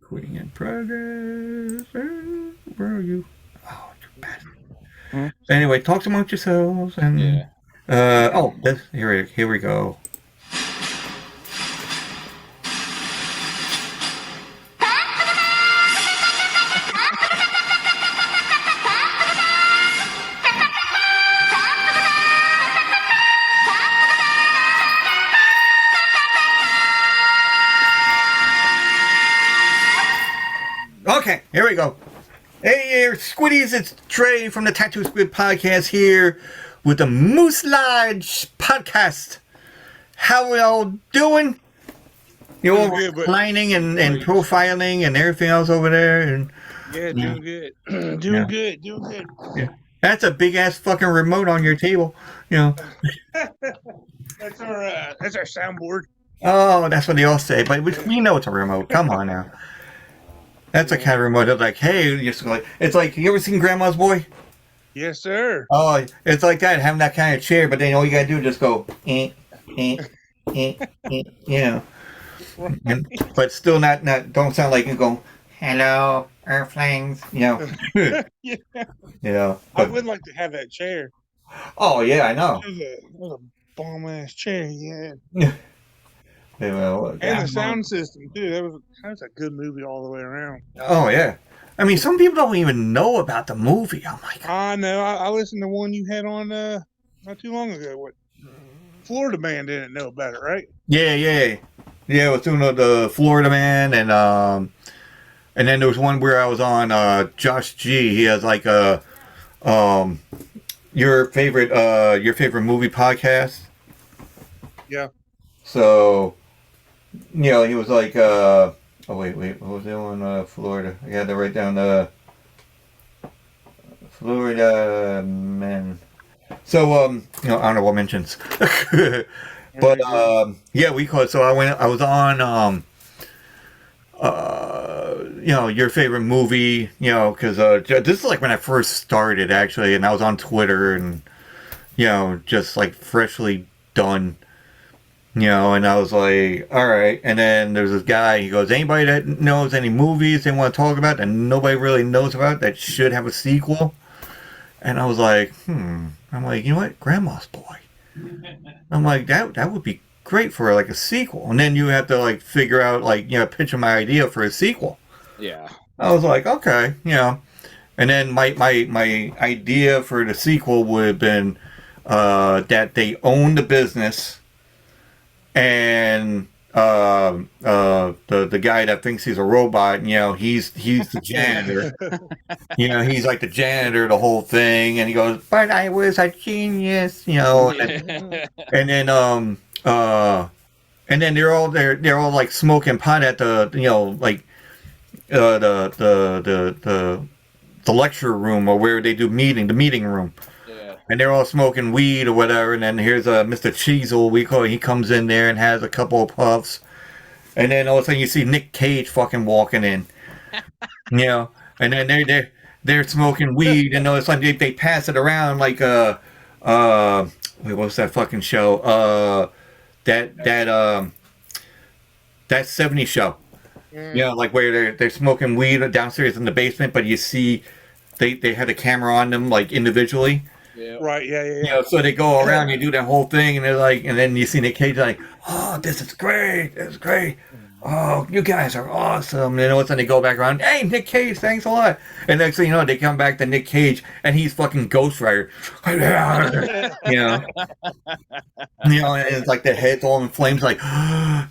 Recording in progress. Where are you? Oh, you bastard. Anyway, talk amongst yourselves and Yeah. here we go. Okay, here we go. Hey here, squiddies, it's Trey from the Tattoo Squid Podcast here with the Moose Lodge Podcast. How we all doing? You all Doing good, but reclining and profiling and everything else over there, and yeah, doing good, Yeah. doing good, doing good. yeah. That's a big ass fucking remote on your table. You know. That's our soundboard. Oh, that's what they all say, but we know it's a remote. Come on now. That's a kind of remote that's like, hey, it's like, you ever seen Grandma's Boy? Yes, sir. Oh, it's like that, having that kind of chair, but then all you gotta do is just go, you know. But still not, don't sound like you go, hello, Earthlings, you know. Yeah, You know. I But, would like to have that chair. oh, yeah, I know. That was a bomb ass chair, yeah. You know, And the sound system too. That was a good movie all the way around. Oh, yeah. I mean, some people don't even know about the movie. Oh, my God. I know. I listened to one you had on not too long ago. What Florida Man didn't know about it, right? Yeah. Yeah, it was doing the Florida Man, and then there was one where I was on Josh G. He has like a your favorite movie podcast. Yeah. So, you know, he was like oh wait, what was that one? Florida. I got to write down Florida Man. So you know, honorable mentions. But yeah, we call it. So I was on you know, your favorite movie, you know, because this is like when I first started actually, and I was on Twitter and, you know, just like freshly done, you know, and I was like, all right. And then there's this guy, he goes, anybody that knows any movies they want to talk about that nobody really knows about that should have a sequel? And I was like, I'm like, you know what? Grandma's Boy. I'm like, that would be great for like a sequel. And then you have to like figure out, like, you know, pitch my idea for a sequel. Yeah. I was like, okay, you know. And then my idea for the sequel would have been that they own the business, and the guy that thinks he's a robot, you know, he's the janitor. You know, he's like the janitor, the whole thing, and he goes, "But I was a genius," you know. And then and then they're all like smoking pot at the, you know, like the lecture room, or where they do the meeting room. Yeah. And they're all smoking weed or whatever, and then here's Mr. Cheezel, we call it. He comes in there and has a couple of puffs, and then all of a sudden you see Nick Cage fucking walking in, you know, and then they're smoking weed, and all of a sudden they pass it around like wait, what was that fucking show? That 70s show. Yeah, like where they're smoking weed downstairs in the basement, but you see they had a camera on them like individually. Yeah. Right. Yeah. You know, so they go around, they do that whole thing, and they're like, and then you see Nick Cage like, oh, this is great, oh, you guys are awesome. And all of a sudden they go back around, hey, Nick Cage, thanks a lot. And next thing you know, they come back to Nick Cage, and he's fucking Ghost Rider. You know, and it's like the head's all in flames, like,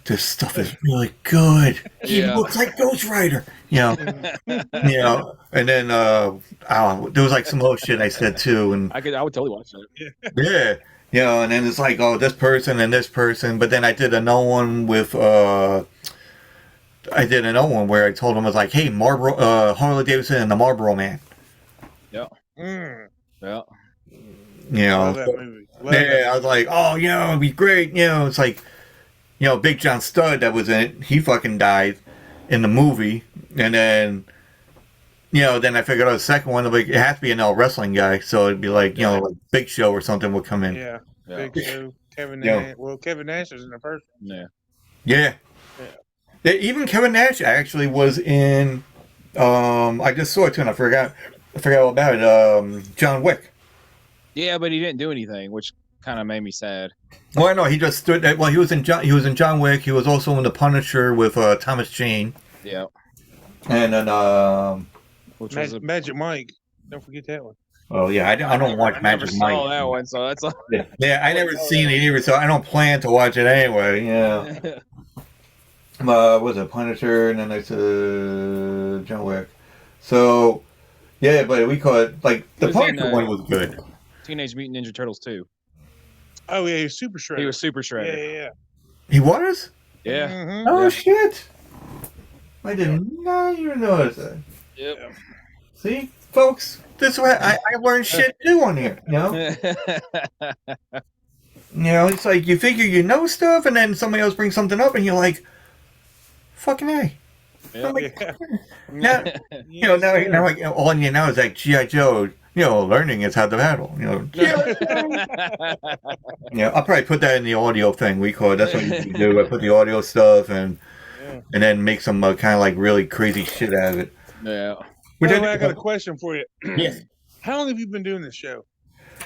this stuff is really good. He looks like Ghost Rider. You know, and then there was like some other shit I said too, and I would totally watch that. yeah, you know, and then it's like, oh, this person and this person, but then I did another one with where I told him, I was like, hey, Harley Davidson and the Marlboro Man. Yeah. Mm. Yeah. You know, Love that movie. Love yeah, that I was like, oh, you know, it'd be great. You know, it's like, you know, Big John Studd that was in it, he fucking died in the movie, and then, you know, then I figured out the second one, like, it has to be an L wrestling guy, so it'd be like, you know, like Big Show or something would come in. Yeah. Yeah. Big Show. Kevin Yeah. Nash. Well, Kevin Nash is in the first. Yeah. Yeah. Yeah. Even Kevin Nash actually was in. I just saw it too, and I forgot all about it. John Wick. Yeah, but he didn't do anything, which kind of made me sad. Well, I know he just stood. Well, he was in John Wick. He was also in The Punisher with Thomas Jane. Yeah. And then Which was Magic Mike. Don't forget that one. Oh yeah, I don't watch Magic Mike. I never saw that one, so that's all. Yeah, I never seen it either, so I don't plan to watch it anyway. Yeah. Was it Punisher, and then I said John Wick. So yeah, but we call it like the Punisher one was good. Teenage Mutant Ninja Turtles 2. Oh yeah, he was Super Shredder. He was Super Shredder. Yeah. He was? Yeah. Mm-hmm. Oh shit! I did not even notice that. Yep. See, folks, this is why I learned shit too on here. You know, it's like you figure you know stuff, and then somebody else brings something up, and you're like, "Fucking A." Yep. Like, now, now like, all you know is like G.I. Joe. Learning is how to battle. I'll probably put that in the audio thing we call it. That's what you do. I put the audio stuff and then make some kind of like really crazy shit out of it. Yeah. I got a question for you. Yes. How long have you been doing this show? I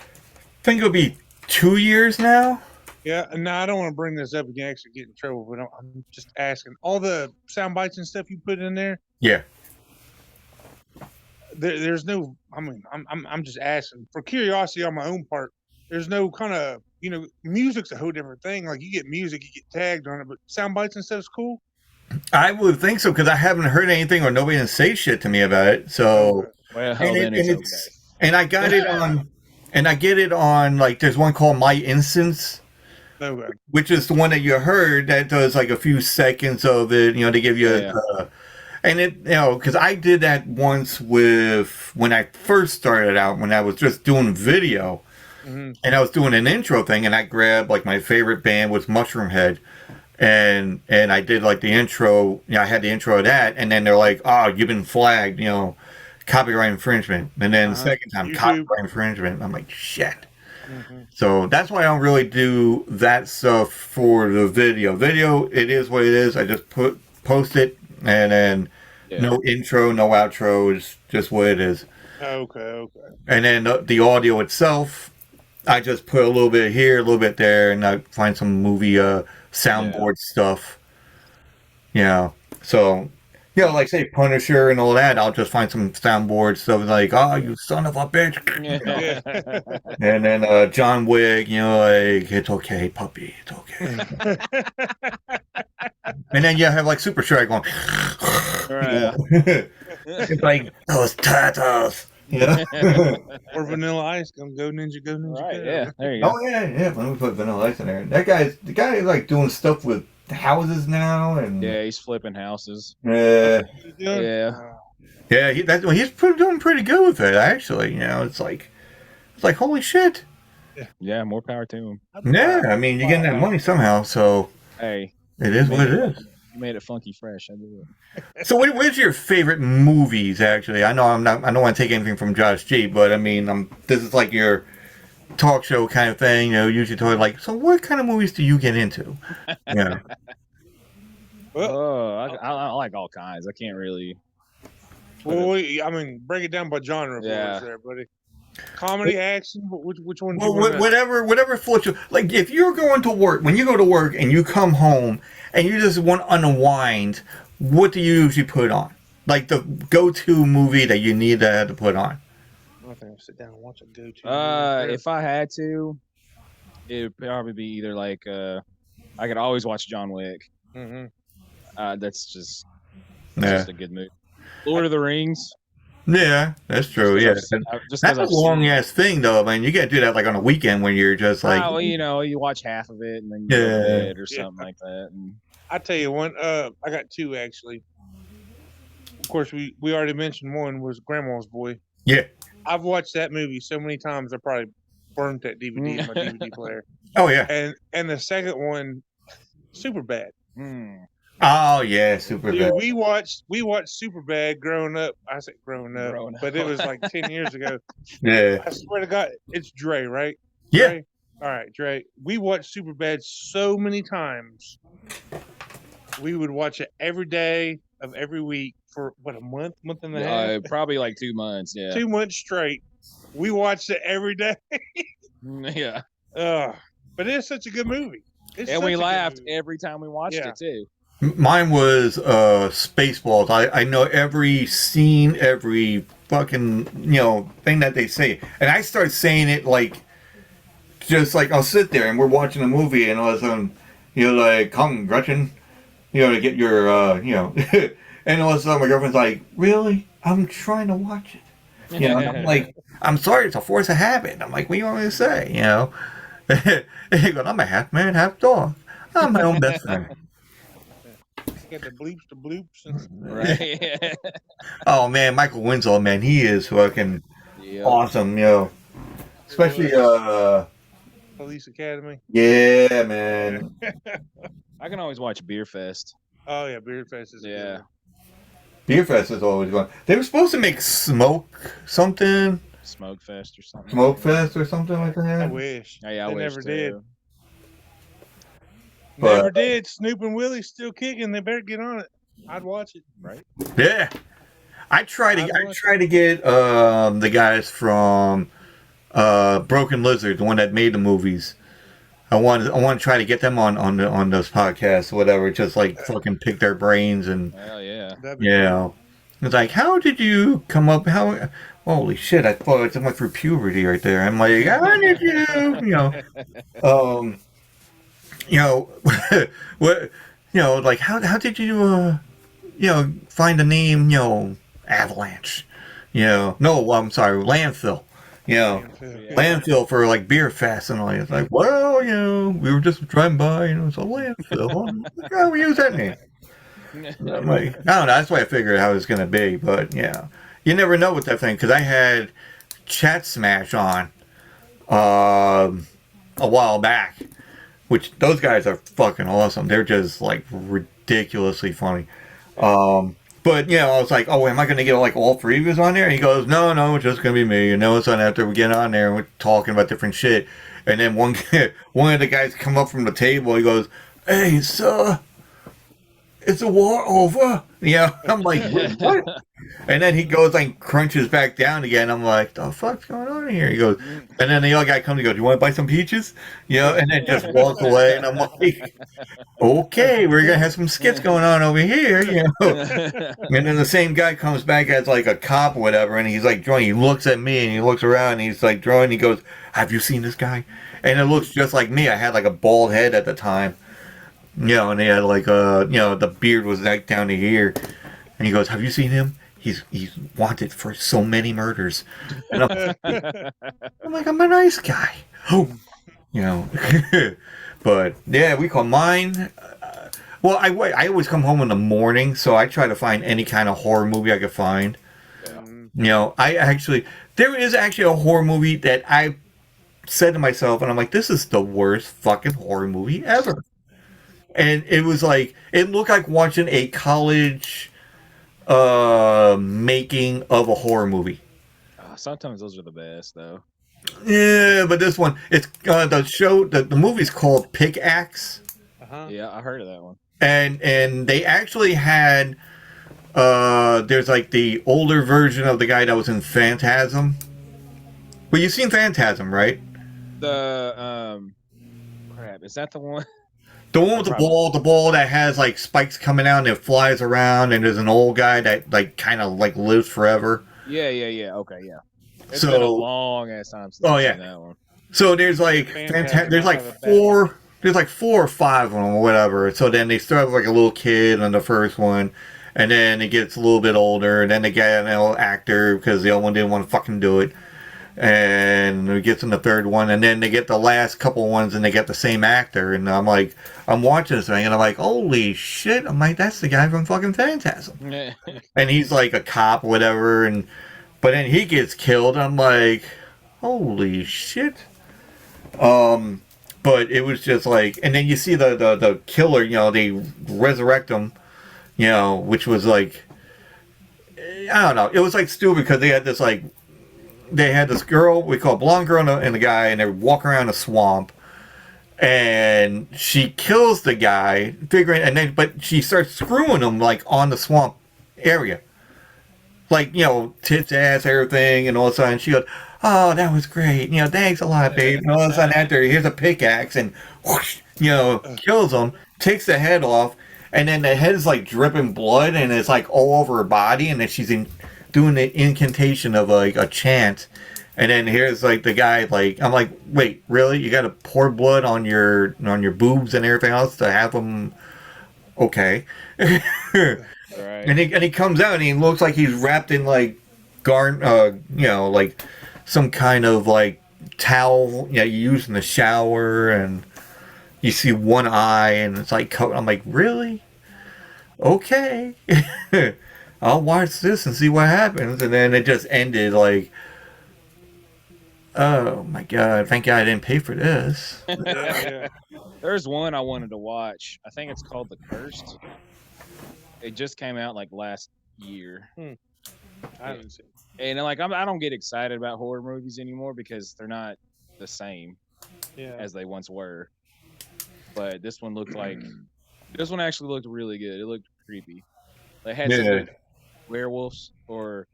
think it'll be 2 years now. Yeah, no, I don't want to bring this up again. Actually, get in trouble, but I'm just asking. All the sound bites and stuff you put in there. Yeah. There's no. I mean, I'm just asking for curiosity on my own part. There's no kind of music's a whole different thing. Like you get music, you get tagged on it, but sound bites and stuff's cool. I would think so because I haven't heard anything or nobody didn't say shit to me about it. So, and I got it on, and I get it on like there's one called My Instance. Okay. Which is the one that you heard that does like a few seconds of it, to give you and it, because I did that once with when I first started out when I was just doing video and I was doing an intro thing and I grabbed like my favorite band was Mushroom Head and I did like the intro, I had the intro of that and then they're like, oh, you've been flagged, copyright infringement. And then second time, copyright infringement. I'm like, shit. So that's why I don't really do that stuff for the video. Video, it is what it is. I just post it, and then no intro, no outro. It's just what it is. Okay. And then the audio itself, I just put a little bit here, a little bit there, and I find some movie soundboard stuff. So. Like say Punisher and all that, I'll just find some soundboard stuff like, oh, you son of a bitch. And then John Wick, like, it's okay, puppy, it's okay. And then you have like Super Shrek going, it's like, those turtles. Or Vanilla Ice, go Ninja, go Ninja. Right, go. yeah, there you go. Oh, yeah, let me put Vanilla Ice in there. The guy is like doing stuff with houses now, and he's flipping houses. Yeah, he's doing pretty good with it. Actually, it's like holy shit. Yeah, more power to him. Yeah, I mean, you're getting that money somehow, so hey, it is what it is. You made it funky fresh. I do it. So, what's your favorite movies? Actually, I don't want to take anything from Josh G, but I mean, this is like your talk show kind of thing, usually talk like, so what kind of movies do you get into? Yeah. I like all kinds. I can't really. Well, I mean, break it down by genre for us there, buddy. Comedy, action, which one? Well, whatever floats you. Like if you're going to work, when you go to work and you come home and you just want to unwind, what do you usually put on? Like the go-to movie that you need to put on. I think I'll sit down and watch a go-to. If I had to, it'd probably be either like I could always watch John Wick. That's just a good movie. Lord of the Rings. Yeah, that's true. That's a long ass thing, though. I mean, you gotta do that like on a weekend when you're just like. Well, you watch half of it and then you go to bed or something like that. And I tell you one. I got two actually. Of course, we already mentioned one was Grandma's Boy. Yeah. I've watched that movie so many times. I probably burnt that DVD in my DVD player. Oh yeah. And the second one, Superbad. Oh yeah, Superbad. We watched Superbad growing up. I said growing up, but it was like 10 years ago. Yeah. I swear to God, it's Dre, right? Yeah. Dre? All right, Dre. We watched Superbad so many times we would watch it every day of every week for what, a month and a half, probably like 2 months. Yeah, 2 months straight. We watched it every day. yeah. But it's such a good movie. And we laughed every time we watched it too. Mine was Spaceballs. I know every scene, every fucking thing that they say, and I start saying it like, just like I'll sit there and we're watching a movie, and all of a sudden you're like, "Come, Gretchen," to get your and all of a sudden my girlfriend's like, "Really? I'm trying to watch it." And I'm like, "I'm sorry, it's a force of habit." I'm like, "What do you want me to say?" And he goes, "I'm a half man, half dog. I'm my own best friend." Got the bloops. Right. Oh man, Michael Winslow, man, he is fucking awesome, especially Police Academy. Yeah, man. I can always watch Beer Fest. Oh yeah, Beer Fest is good. Beer Fest is always going. They were supposed to make Smoke Fest or something like that. I wish. Yeah, I they wish never too. did. But, never did. Snoop and Willie's still kicking. They better get on it. I'd watch it. Right? Yeah. I try to get the guys from Broken Lizard, the one that made the movies. I want to try to get them on those podcasts or whatever, just like fucking pick their brains and hell yeah. Yeah. It's like, how did you come up? Holy shit! I thought I went through puberty right there. I'm like, how did what, like how did you find the name Avalanche? No, I'm sorry, Landfill. Landfill for like Beer Fest and all. It's like, well, we were just driving by, it's a landfill. Yeah, we use that name. I'm like, I don't know. That's why I figured how it was gonna be, but you never know with that thing, because I had Chat Smash on a while back, which those guys are fucking awesome. They're just like ridiculously funny. But I was like, oh, am I going to get like all three of us on there? And he goes, no, it's just going to be me. And it's on after we get on there and we're talking about different shit. And then one of the guys come up from the table. He goes, hey, is the war over? I'm like, what? And then he goes and crunches back down again. I'm like, the fuck's going on here? He goes, and then the other guy comes and goes, you want to buy some peaches? And then just walks away. And I'm like, okay, we're going to have some skits going on over here. And then the same guy comes back as like a cop or whatever. And he's like drawing. He looks at me and he looks around and he's like drawing. He goes, have you seen this guy? And it looks just like me. I had like a bald head at the time. And they had like the beard was like down to here. And he goes, have you seen him? He's wanted for so many murders. And I'm like, I'm a nice guy. But yeah, we call mine. Well, I always come home in the morning, so I try to find any kind of horror movie I could find. There is actually a horror movie that I said to myself, and I'm like, this is the worst fucking horror movie ever. And it was like, it looked like watching a college making of a horror movie. Sometimes those are the best, though. Yeah, but this one, it's the movie's called Pickaxe. Yeah, I heard of that one. And they actually had there's like the older version of the guy that was in Phantasm. Well, you've seen Phantasm, right? Crap, is that the one? The one with the ball that has like spikes coming out and it flies around, and there's an old guy that like kind of like lives forever. Yeah. Okay, yeah. It's been a long ass time since I've seen that one. So there's like there's like four or five of them or whatever. So then they start with like a little kid on the first one, and then it gets a little bit older, and then they get an old actor because the other one didn't want to fucking do it. And it gets in the third one, and then they get the last couple ones, and they get the same actor. And I'm like, I'm watching this thing, and I'm like, holy shit! I'm like, that's the guy from fucking Phantasm. And he's like a cop, or whatever. But then he gets killed. I'm like, holy shit. But it was just like, and then you see the killer. They resurrect him. Which was like, I don't know. It was like stupid because they had this like. They had this girl, we call a blonde girl and the guy, and they would walk around a swamp. and she kills the guy, figuring, and then but she starts screwing him like on the swamp area, like tits, ass, everything, and all of a sudden she goes, "Oh, that was great, thanks a lot, babe." And all of a sudden after, here's a pickaxe and whoosh, kills him, takes the head off, and then the head is like dripping blood and it's like all over her body, and then she's doing the incantation of like a chant. And then here's like the guy, like I'm like, wait, really? You got to pour blood on your boobs and everything else to have them? Okay. Right. And he comes out and he looks like he's wrapped in like like some kind of like towel, you use in the shower, and you see one eye and it's like I'm like, really? Okay. I'll watch this and see what happens. And then it just ended like, oh my god, thank god I didn't pay for this. There's one I wanted to watch. I think it's called The Cursed. It just came out like last year. I haven't seen it. And like I don't get excited about horror movies anymore because they're not the same as they once were. But this one actually looked really good. It looked creepy. They had some werewolves, or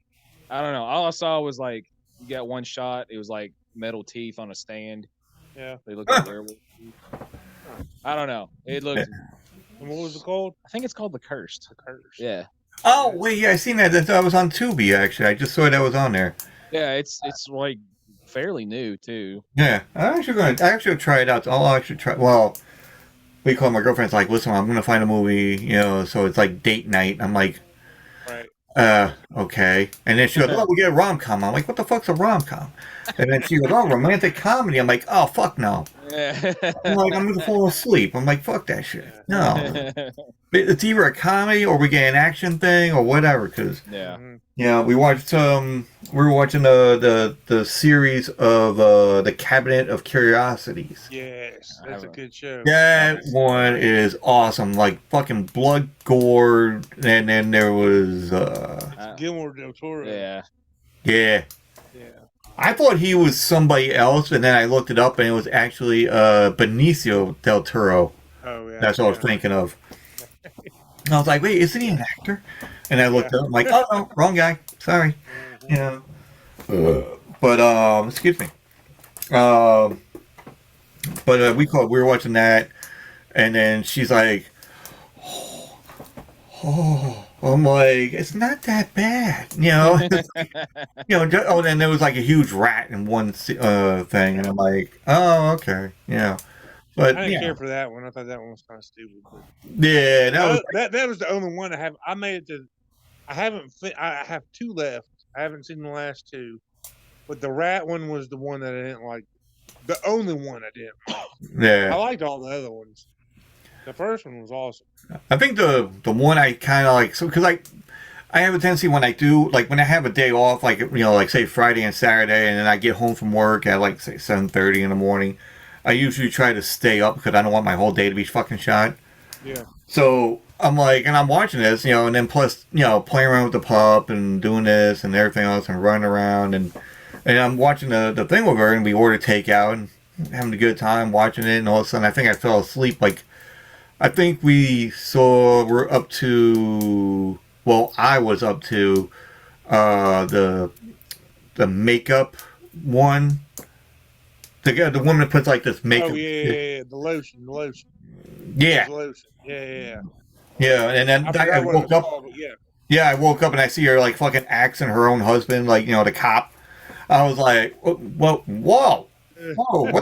I don't know. All I saw was like you got one shot. It was like metal teeth on a stand. Yeah, they looked like werewolves. I don't know. It looked. And what was it called? I think it's called The Cursed. The Cursed. Yeah. Oh wait, yeah, I seen that. That was on Tubi actually. I just saw that was on there. Yeah, it's like fairly new too. Yeah, I actually try it out. I'll actually try. Well, we call my girlfriend's like, listen, I'm gonna find a movie, so it's like date night. I'm like, right. Okay. And then she goes, oh, we get a rom-com. I'm like, what the fuck's a rom-com? And then she goes, oh, romantic comedy. I'm like, oh, fuck no. I'm like, I'm gonna fall asleep. I'm like, fuck that shit. No. It's either a comedy or we get an action thing or whatever. Because we watched we were watching the series of the Cabinet of Curiosities. Yes, that's a good show. That one is awesome. Like fucking blood, gore, and then there was Guillermo del Toro. Yeah. I thought he was somebody else, and then I looked it up, and it was actually Benicio del Toro. Oh yeah. That's what I was thinking of. And I was like, wait, isn't he an actor? And I looked up, I'm like, oh no, wrong guy. Sorry. But excuse me. But we were watching that, and then she's like, oh. I'm like, it's not that bad, Oh, then there was like a huge rat in one thing, and I'm like, oh, okay, But I didn't care for that one. I thought that one was kind of stupid. But yeah, that was the only one I have. I made it to. I haven't. I have two left. I haven't seen the last two, but the rat one was the one that I didn't like. The only one I didn't like. Yeah, I liked all the other ones. The first one was awesome. I think the one I kind of like, so because I have a tendency when I do, like when I have a day off, like like say Friday and Saturday, and then I get home from work at like say 7:30 in the morning, I usually try to stay up because I don't want my whole day to be fucking shot. Yeah. So I'm like, and I'm watching this, and then plus playing around with the pup and doing this and everything else and running around and I'm watching the thing with her, and we ordered takeout and having a good time watching it, and all of a sudden I think I fell asleep. Like I think we're up to, well, I was up to the makeup one. The woman that puts like this makeup. Oh yeah, the lotion. Yeah. The lotion. Yeah. Yeah, and then I woke up. Called, yeah, I woke up and I see her like fucking axing her own husband, like the cop. I was like, whoa, what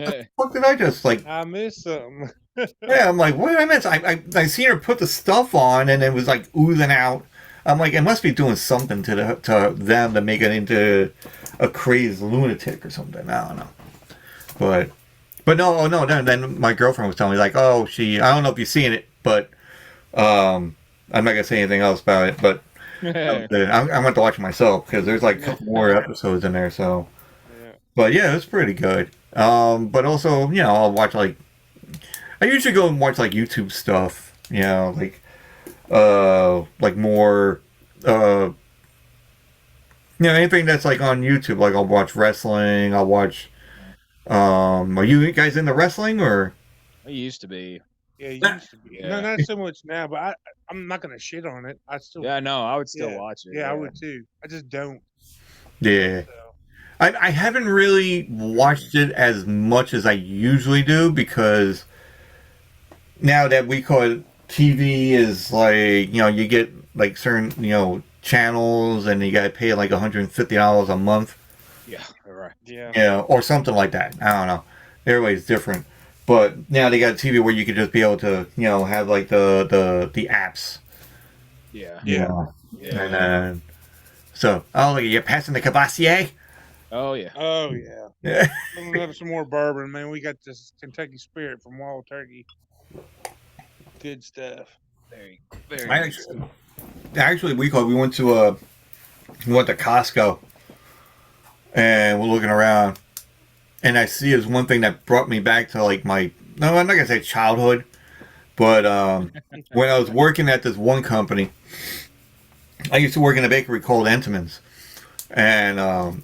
the fuck did I just like? I missed something. Yeah, I'm like, what did I miss? I seen her put the stuff on, and it was like oozing out. I'm like, it must be doing something to them to make it into a crazed lunatic or something. I don't know, but no. Then my girlfriend was telling me like, oh, I don't know if you've seen it, but I'm not gonna say anything else about it. But I'm going to watch it myself because there's like a couple more episodes in there. So, but yeah, it's pretty good. But also, I'll watch like. I usually go and watch like YouTube stuff, like more, anything that's like on YouTube. Like I'll watch wrestling. I'll watch. Are you guys into wrestling or? It used to be. Yeah, it used to be. Yeah. No, not so much now, but I'm not gonna shit on it. I still. Yeah, no, I would still Yeah. watch it. Yeah, I would too. I just don't. Yeah. So. I haven't really watched it as much as I usually do because now that we call it TV is like, you get like certain, channels and you got to pay like $150 a month. Yeah, right. Yeah. Or something like that. I don't know. Everybody's different. But now they got a TV where you could just be able to, have like the apps. Yeah. Yeah. And so, look, you're passing the Cavassier? Oh yeah. Oh yeah. Yeah. Filling up some more bourbon, man. We got this Kentucky Spirit from Wild Turkey. Good stuff. Very good. Actually, we went to Costco, and we're looking around, and I see there's one thing that brought me back to like I'm not gonna say childhood, but when I was working at this one company, I used to work in a bakery called Entenmann's. And,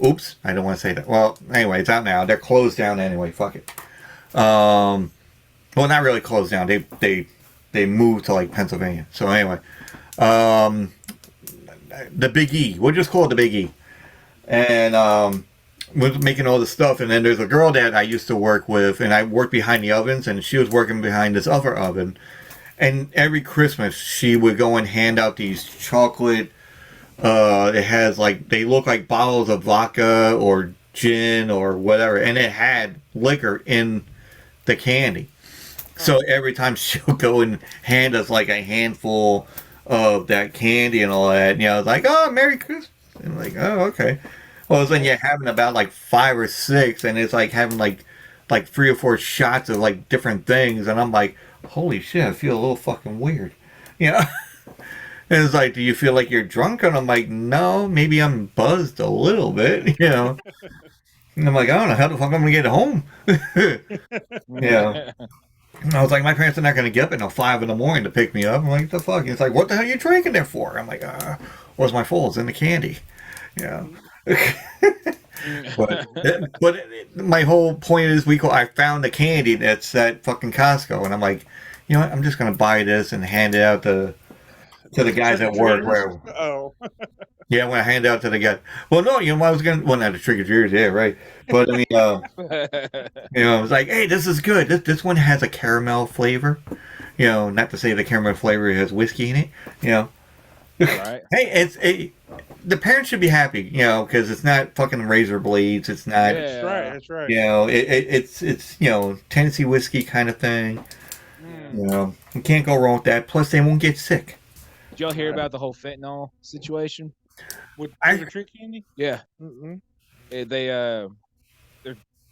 oops, I don't want to say that. Well, anyway, it's out now. They're closed down anyway. Fuck it. Well, not really closed down. They moved to, like, Pennsylvania. So, anyway. The Big E. We'll just call it the Big E. And, we're making all this stuff. And then there's a girl that I used to work with. And I worked behind the ovens. And she was working behind this other oven. And every Christmas, she would go and hand out these chocolate... it has they look like bottles of vodka or gin or whatever, and it had liquor in the candy. So every time she'll go and hand us like a handful of that candy and all that, it's like, oh, Merry Christmas. And like, oh, okay. Well, then you're having about like 5 or 6, and it's like having like 3 or 4 shots of like different things, and I'm like, holy shit, I feel a little fucking weird, And it's like, do you feel like you're drunk? And I'm like, no, maybe I'm buzzed a little bit, And I'm like, I don't know how the fuck I'm gonna get home. And I was like, my parents are not gonna get up until 5 in the morning to pick me up. I'm like, what the fuck? It's like, what the hell are you drinking there for? I'm like, where's my full? It's in the candy. But my whole point is, I found the candy that's at fucking Costco, and I'm like, you know what? I'm just gonna buy this and hand it out to the guys at work. Oh. Yeah, when I hand out to the guy. Well, no, I was gonna. Well, not the trick or treaters, yeah, right. But I mean, I was like, hey, this is good. This one has a caramel flavor. Not to say the caramel flavor has whiskey in it. Right. Hey, the parents should be happy. Because it's not fucking razor blades. It's not. Yeah. That's right. It's Tennessee whiskey kind of thing. You can't go wrong with that. Plus, they won't get sick. Did y'all hear about the whole fentanyl situation? With trick candy? Yeah. Mm-hmm. They're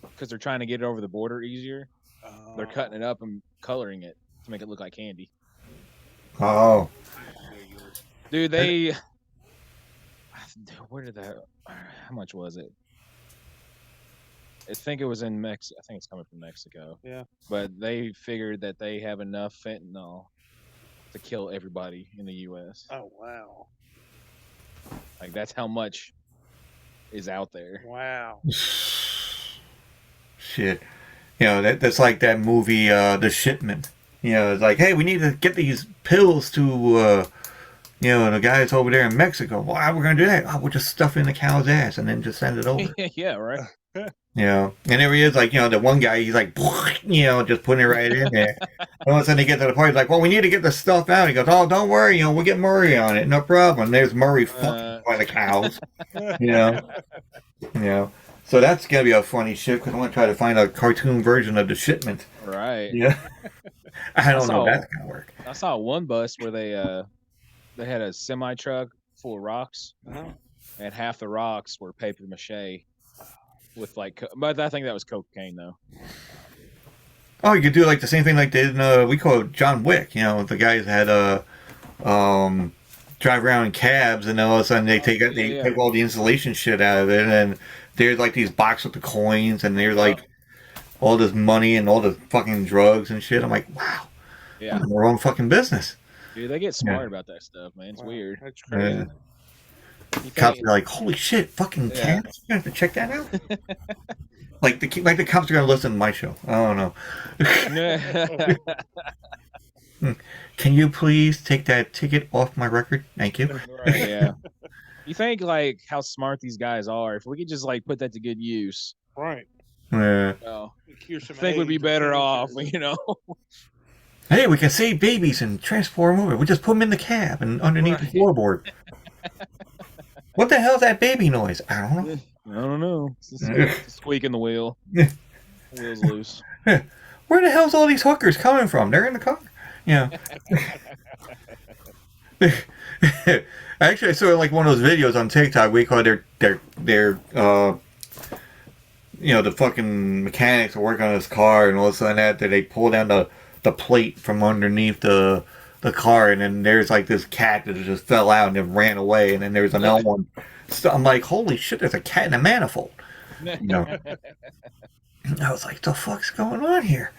because they're trying to get it over the border easier. They're cutting it up and coloring it to make it look like candy. Oh. Dude, where did that? How much was it? I think it was in Mexico. I think it's coming from Mexico. Yeah. But they figured that they have enough fentanyl to kill everybody in the U.S. Oh wow! Like that's how much is out there. Wow. Shit. That's like that movie, The Shipment. It's like, hey, we need to get these pills to, the guys over there in Mexico. Well, how are we going to do that? Oh, we'll just stuff it in the cow's ass and then just send it over. Yeah, right. And there he is, like, the one guy, he's like, just putting it right in there. And all of a sudden they get to the point, he's like, well, we need to get this stuff out. He goes, oh, don't worry, we'll get Murray on it. No problem. There's Murray fucking by the cows. So that's going to be a funny shit because I want to try to find a cartoon version of The Shipment. Right. Yeah. I don't know if that's going to work. I saw one bus where they had a semi truck full of rocks, and half the rocks were paper mache with but I think that was cocaine though. Oh, you could do like the same thing like they did in, we call it John Wick. The guys had drive around in cabs, and then all of a sudden they take all the insulation shit out of it, and there's like these boxes with the coins, and there's like all this money and all the fucking drugs and shit. I'm like, wow, I'm in their own fucking business. Dude, they get smart about that stuff, man. It's weird. That's crazy. Cops are like, holy shit, fucking cats! You have to check that out. like the cops are gonna listen to my show. I don't know. Can you please take that ticket off my record? Thank you. Right, yeah. You think like how smart these guys are? If we could just like put that to good use, right? I think we'd be better off. Hey, we can save babies and transport them over. We just put them in the cab and underneath the floorboard. What the hell's that baby noise? I don't know. I don't know. It's a squeak in the wheel. The wheel's loose. Where the hell's all these hookers coming from? They're in the car. Yeah. Actually, I saw like one of those videos on TikTok. We call their the fucking mechanics are working on this car, and all of a sudden after they pull down the plate from underneath the car, and then there's like this cat that just fell out and then ran away, and then there's another one. So I'm like, holy shit, there's a cat in a manifold. I was like, the fuck's going on here?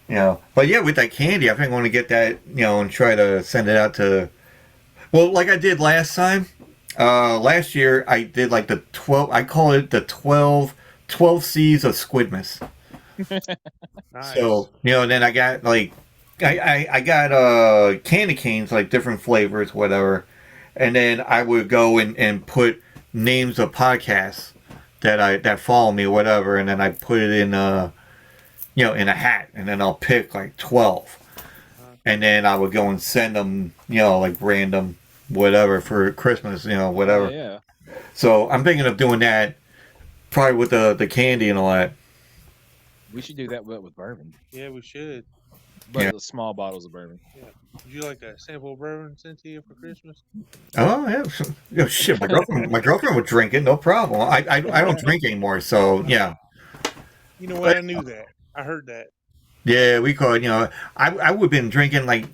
But yeah, with that candy, I think I want to get that, and try to send it out to, well, like I did last time. Last year, I did like the 12, I call it the 12 C's of Squidmas. Nice. So, and then I got like, I got candy canes, like different flavors, whatever. And then I would go and put names of podcasts that follow me, whatever. And then I put it in in a hat, and then I'll pick like 12. And then I would go and send them, like random whatever for Christmas, whatever. Yeah. So I'm thinking of doing that probably with the candy and all that. We should do that with bourbon. Yeah, we should. But the small bottles of bourbon. Yeah. Would you like a sample of bourbon sent to you for Christmas? Oh yeah. Shit, my girlfriend would drink it, no problem. I don't drink anymore, so yeah. You know what? I knew that. I heard that. Yeah, we call it. I would have been drinking like,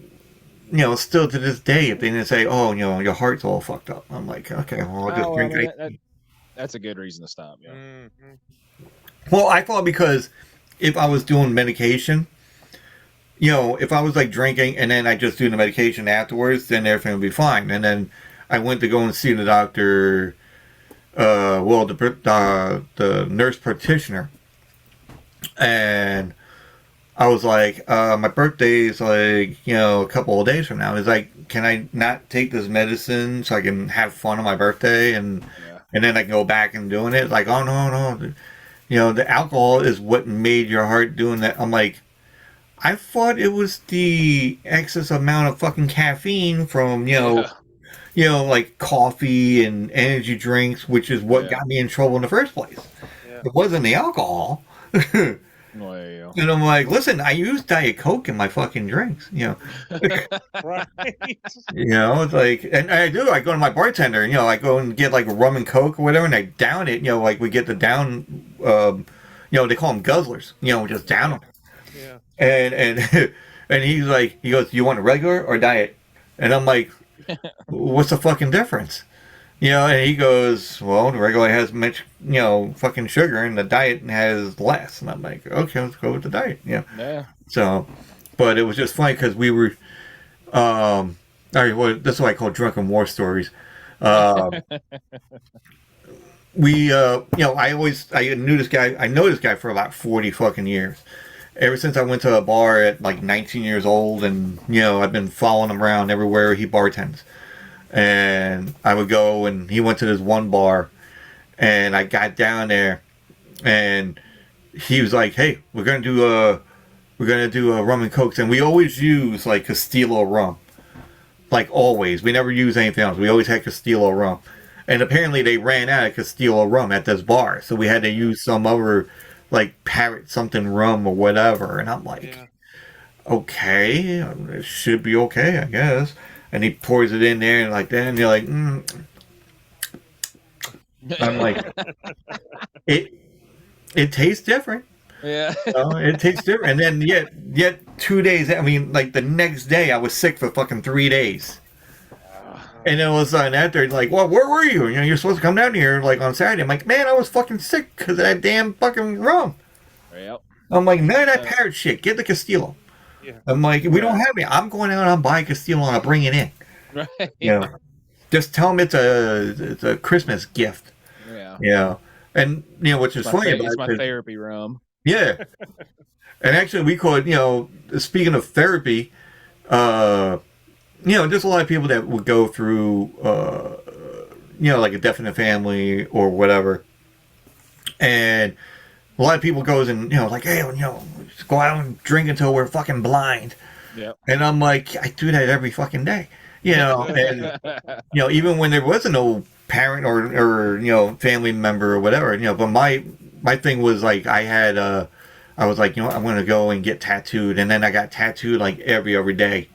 still to this day if they didn't say, oh, your heart's all fucked up. I'm like, okay, well, I'll just drink it. That's a good reason to stop. Yeah. Mm-hmm. Well, I thought because if I was doing medication, if I was like drinking and then I just do the medication afterwards, then everything would be fine. And then I went to go and see the doctor, the nurse practitioner, and I was like, my birthday is like, a couple of days from now. He's like, can I not take this medicine so I can have fun on my birthday and then I can go back and doing it? Like, oh no. The alcohol is what made your heart doing that. I'm like, I thought it was the excess amount of fucking caffeine from, like coffee and energy drinks, which is what got me in trouble in the first place. Yeah. It wasn't the alcohol. And I'm like, listen, I use Diet Coke in my fucking drinks, Right. It's like, and I go to my bartender, I go and get like a rum and Coke or whatever, and I down it, like we get the down, they call them guzzlers, just down them. Yeah. And he goes, do you want a regular or diet? And I'm like, what's the fucking difference? And he goes, well, the regular has much, fucking sugar, and the diet has less. And I'm like, okay, let's go with the diet. Yeah. So, but it was just funny because we were, all right, well, that's what I call drunken war stories. We, I know this guy for about 40 fucking years. Ever since I went to a bar at like 19 years old, and, I've been following him around everywhere he bartends. And I would go, and he went to this one bar, and I got down there, and he was like, "Hey, we're gonna do a rum and cokes," and we always use like Castillo rum, like always. We never use anything else. We always had Castillo rum, and apparently they ran out of Castillo rum at this bar, so we had to use some other like Parrot something rum or whatever. And I'm like, okay, it should be okay, I guess. And he pours it in there and like that, and you're like, I'm like, it tastes different. Yeah. It tastes different. And then yet 2 days, I mean, like the next day I was sick for fucking 3 days. And then all of a sudden after, like, well, where were you? You're supposed to come down here like on Saturday. I'm like, man, I was fucking sick because of that damn fucking rum. Yep. I'm like, none of that Parrot shit. Get the Castillo. Yeah. I'm like, we don't have it. I'm going out and I'm buying Castillo and I'll bring it in. Right. just tell them it's a Christmas gift. Yeah. Yeah, and which is funny about it's my it. therapy room. Yeah, and actually we call it. Speaking of therapy, there's a lot of people that would go through, like a death in the family or whatever, and a lot of people goes and like, hey, just go out and drink until we're fucking blind. Yep. And I'm like, I do that every fucking day. And even when there was no parent or family member or whatever, but my thing was like I was like, I'm gonna go and get tattooed, and then I got tattooed like every other day.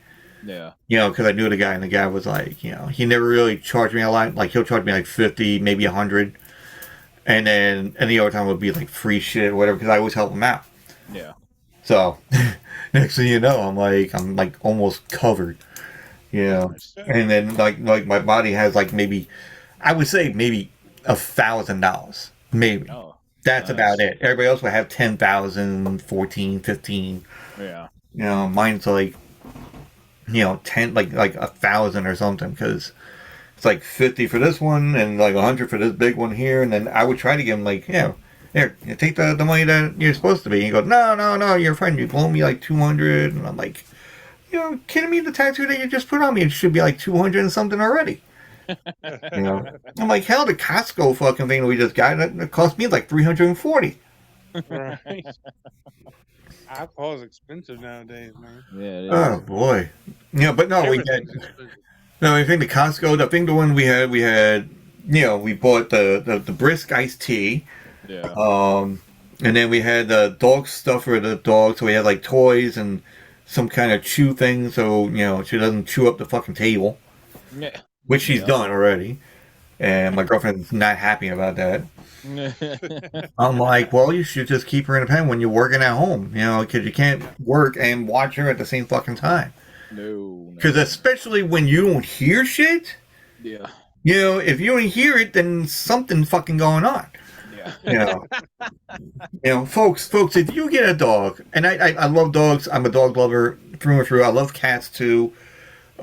Yeah. Because I knew the guy, and the guy was like, he never really charged me a lot. Like he'll charge me like 50, maybe 100, and then any other time would be like free shit or whatever, because I always help him out. Yeah. So next thing you know, I'm like almost covered. And then like my body has like maybe, I would say maybe $1,000, maybe. Oh, that's nice. about it. Everybody else would have 10,000, 14, 15. Yeah. Mine's like 10, like 1,000 or something, because it's like 50 for this one and like 100 for this big one here, and then I would try to give him like, here, you take the money that you're supposed to be. And he goes, no, you're fine. You owe me like 200, and I'm like, kidding me? The tattoo that you just put on me, it should be like 200 and something already. I'm like, hell, the Costco fucking thing we just got, it cost me like 340. Right. Alcohol is expensive nowadays, man. Yeah. It is. Oh boy. But no, we Everything's had. expensive. No, I think the Costco. I think the one we had. We bought the brisk iced tea. Yeah. And then we had the dog stuff for the dog. So we had like toys and some kind of chew thing, so she doesn't chew up the fucking table. Yeah. Which she's done already. And my girlfriend's not happy about that. I'm like, well, you should just keep her in a pen when you're working at home, because you can't work and watch her at the same fucking time. No. Because especially when you don't hear shit. Yeah. If you don't hear it, then something's fucking going on. Yeah. Folks, if you get a dog, and I love dogs, I'm a dog lover through and through. I love cats too.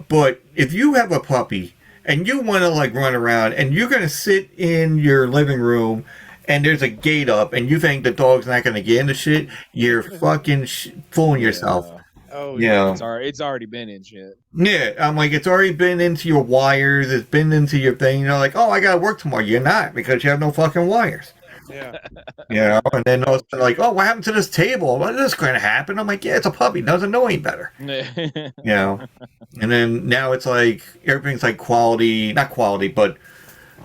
But if you have a puppy and you want to like run around and you're going to sit in your living room and there's a gate up and you think the dog's not going to get into shit, you're fucking fooling yourself. Oh, yeah. It's already been in shit. Yeah, I'm like, it's already been into your wires. It's been into your thing. Like, oh, I got to work tomorrow. You're not, because you have no fucking wires. Yeah. And then all of a sudden, like, oh, what happened to this table? What is this going to happen? I'm like, yeah, it's a puppy. It doesn't know any better. And then now it's like, everything's like quality, not quality, but,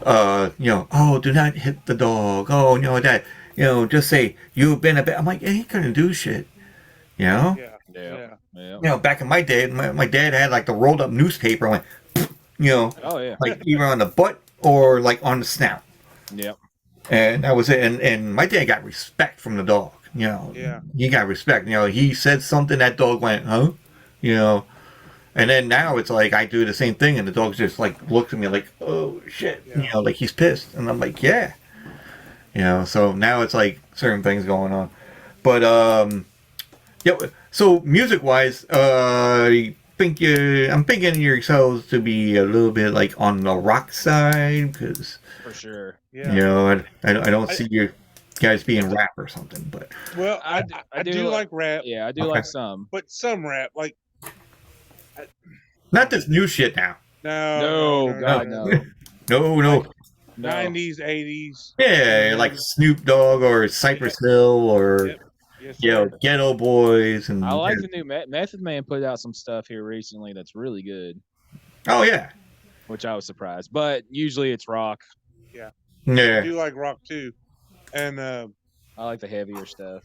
oh, do not hit the dog. Oh, that, just say, you've been a bit. I'm like, yeah, he couldn't do shit. Yeah. Back in my day, my dad had like the rolled up newspaper and went, Oh, yeah. like either on the butt or like on the snout. Yep. And that was it. And my dad got respect from the dog. Yeah. He got respect. He said something, that dog went, huh? And then now it's like I do the same thing, and the dog just like looks at me like, oh shit, like he's pissed, and I'm like, yeah. So now it's like certain things going on, but yeah. So music wise, I'm thinking yourselves to be a little bit like on the rock side, because for sure. Yeah. I don't see you guys being rap or something, but Well, I do like rap. Yeah, I do like some, but some rap, like not this new shit now. No, God, no. No. 90s, 80s. Yeah, like Snoop Dogg or Cypress Hill or Yes, Ghetto Boys, and I like the new Method Man put out some stuff here recently that's really good. Oh yeah, which I was surprised, but usually it's rock. Yeah. Yeah. I do like rock too, and I like the heavier stuff.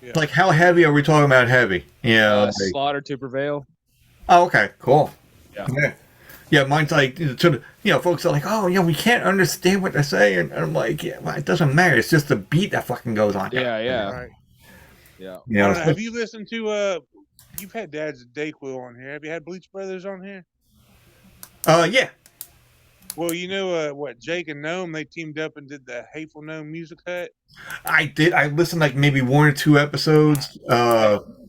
Yeah. Like how heavy are we talking about? Heavy? Yeah. Slaughter to Prevail. Oh, okay, cool. Yeah. Yeah, mine's like, folks are like, oh, we can't understand what they're saying. And I'm like, yeah, well, it doesn't matter. It's just the beat that fucking goes on. Yeah. Right. Yeah. Have you listened to, you've had Dad's Dayquil on here. Have you had Bleach Brothers on here? Yeah. Well, what, Jake and Gnome, they teamed up and did the Hateful Gnome music hut. I did. I listened like maybe 1 or 2 episodes. I'm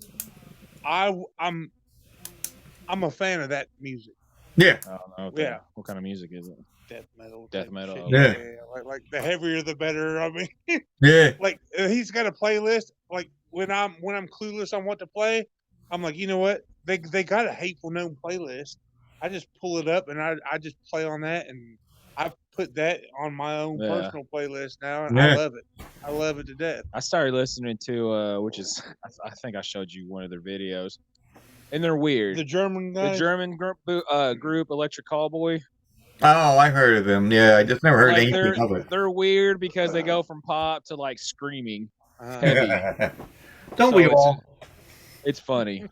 a fan of that music. Yeah. I don't know. Yeah. What kind of music is it? Death metal. Death type metal, shit. okay. Yeah. Like the heavier the better. I mean, Yeah. like he's got a playlist. Like when I'm clueless on what to play, I'm like, you know what? They got a Hateful Gnome playlist. I just pull it up and I just play on that, and I've put that on my own Yeah. personal playlist now, and I Yeah. love it. I love it to death. I started listening to which is I think I showed you one of their videos, and they're weird. The German The guys. German group Electric Callboy. Oh, I heard of them. Yeah, I just never heard Like anything of it. they're weird because they go from pop to like screaming. Heavy. Don't So we all? It's funny.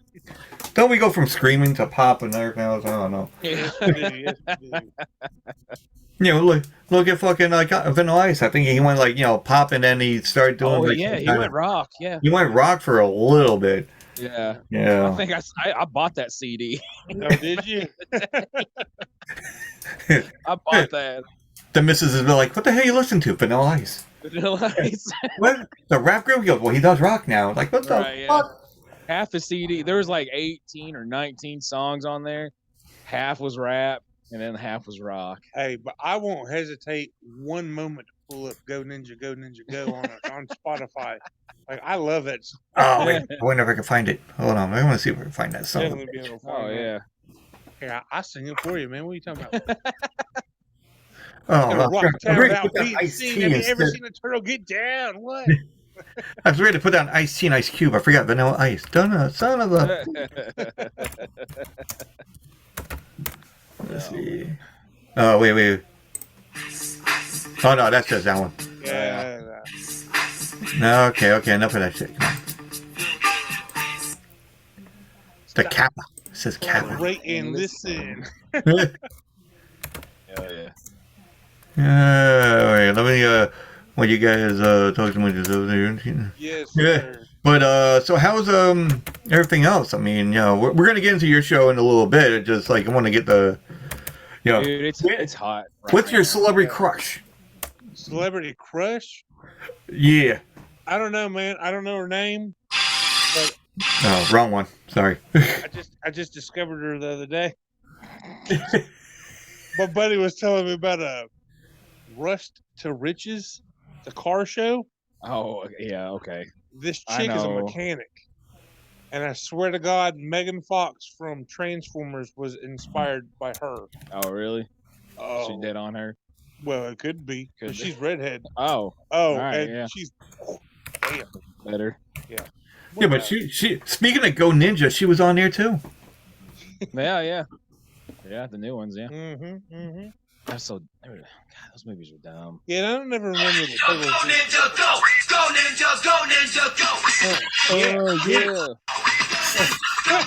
Don't we go from screaming to pop and everything else? I don't know. Yes, we do. Yes, we do. You know, look at fucking Vanilla Ice. I think he went like pop, and then he started doing. Oh like, yeah, he went rock. Yeah. He went rock for a little bit. Yeah. Yeah. I think I bought that CD. Oh, did you? I bought that. The missus is like, "What the hell you listen to? Vanilla Ice? Vanilla Ice. What? The rap group?" He goes, "Well, he does rock now." Like, what the Right, fuck? Half the CD, there was like 18 or 19 songs on there. Half was rap, and then half was rock. Hey, but I won't hesitate one moment to pull up "Go Ninja, Go Ninja, Go" on Spotify. Like I love that song. Oh, wait, I wonder if I can find it. Hold on, I want to see if I can find that song. Definitely be able to find Oh that. yeah. Here, I sing it for you, man. What are you talking about? Oh, Gonna rock I'm town ready to without put down beat Ice scene. T Have you ever instead. seen a turtle get down? What? I was ready to put down Ice T and Ice Cube. I forgot Vanilla Ice. Son of a. Let's see. Oh, wait. Oh, no, that's just that one. Yeah. No, okay, enough of that shit. Come on. The Kappa. It says Kappa. Rate and listen. Oh yeah. Wait, let me, what you guys, talk to me over there. Yes, Yeah. sir. But, so how's, everything else? I mean, we're going to get into your show in a little bit. It's just, like, I want to get the, Dude, it's hot. Right what's your now. celebrity crush? Celebrity crush? Yeah. I don't know, man. I don't know her name, but Oh, wrong one. Sorry. I just discovered her the other day. My buddy was telling me about a Rust to Riches, the car show. Oh yeah, okay. This I chick is a know. mechanic. And I swear to God, Megan Fox from Transformers was inspired by her. Oh really? Oh, She dead on her. well, it could be. 'Cause Could be. she's redhead. Oh, Oh, right, and yeah. she's damn. better. Yeah, but she speaking of Go Ninja, she was on there too. Yeah. Yeah, the new ones. Yeah. Mm-hmm. That's so. God, those movies were dumb. Yeah, I don't never remember the Go titles. Ninja, go! Go Ninja, go Ninja, go!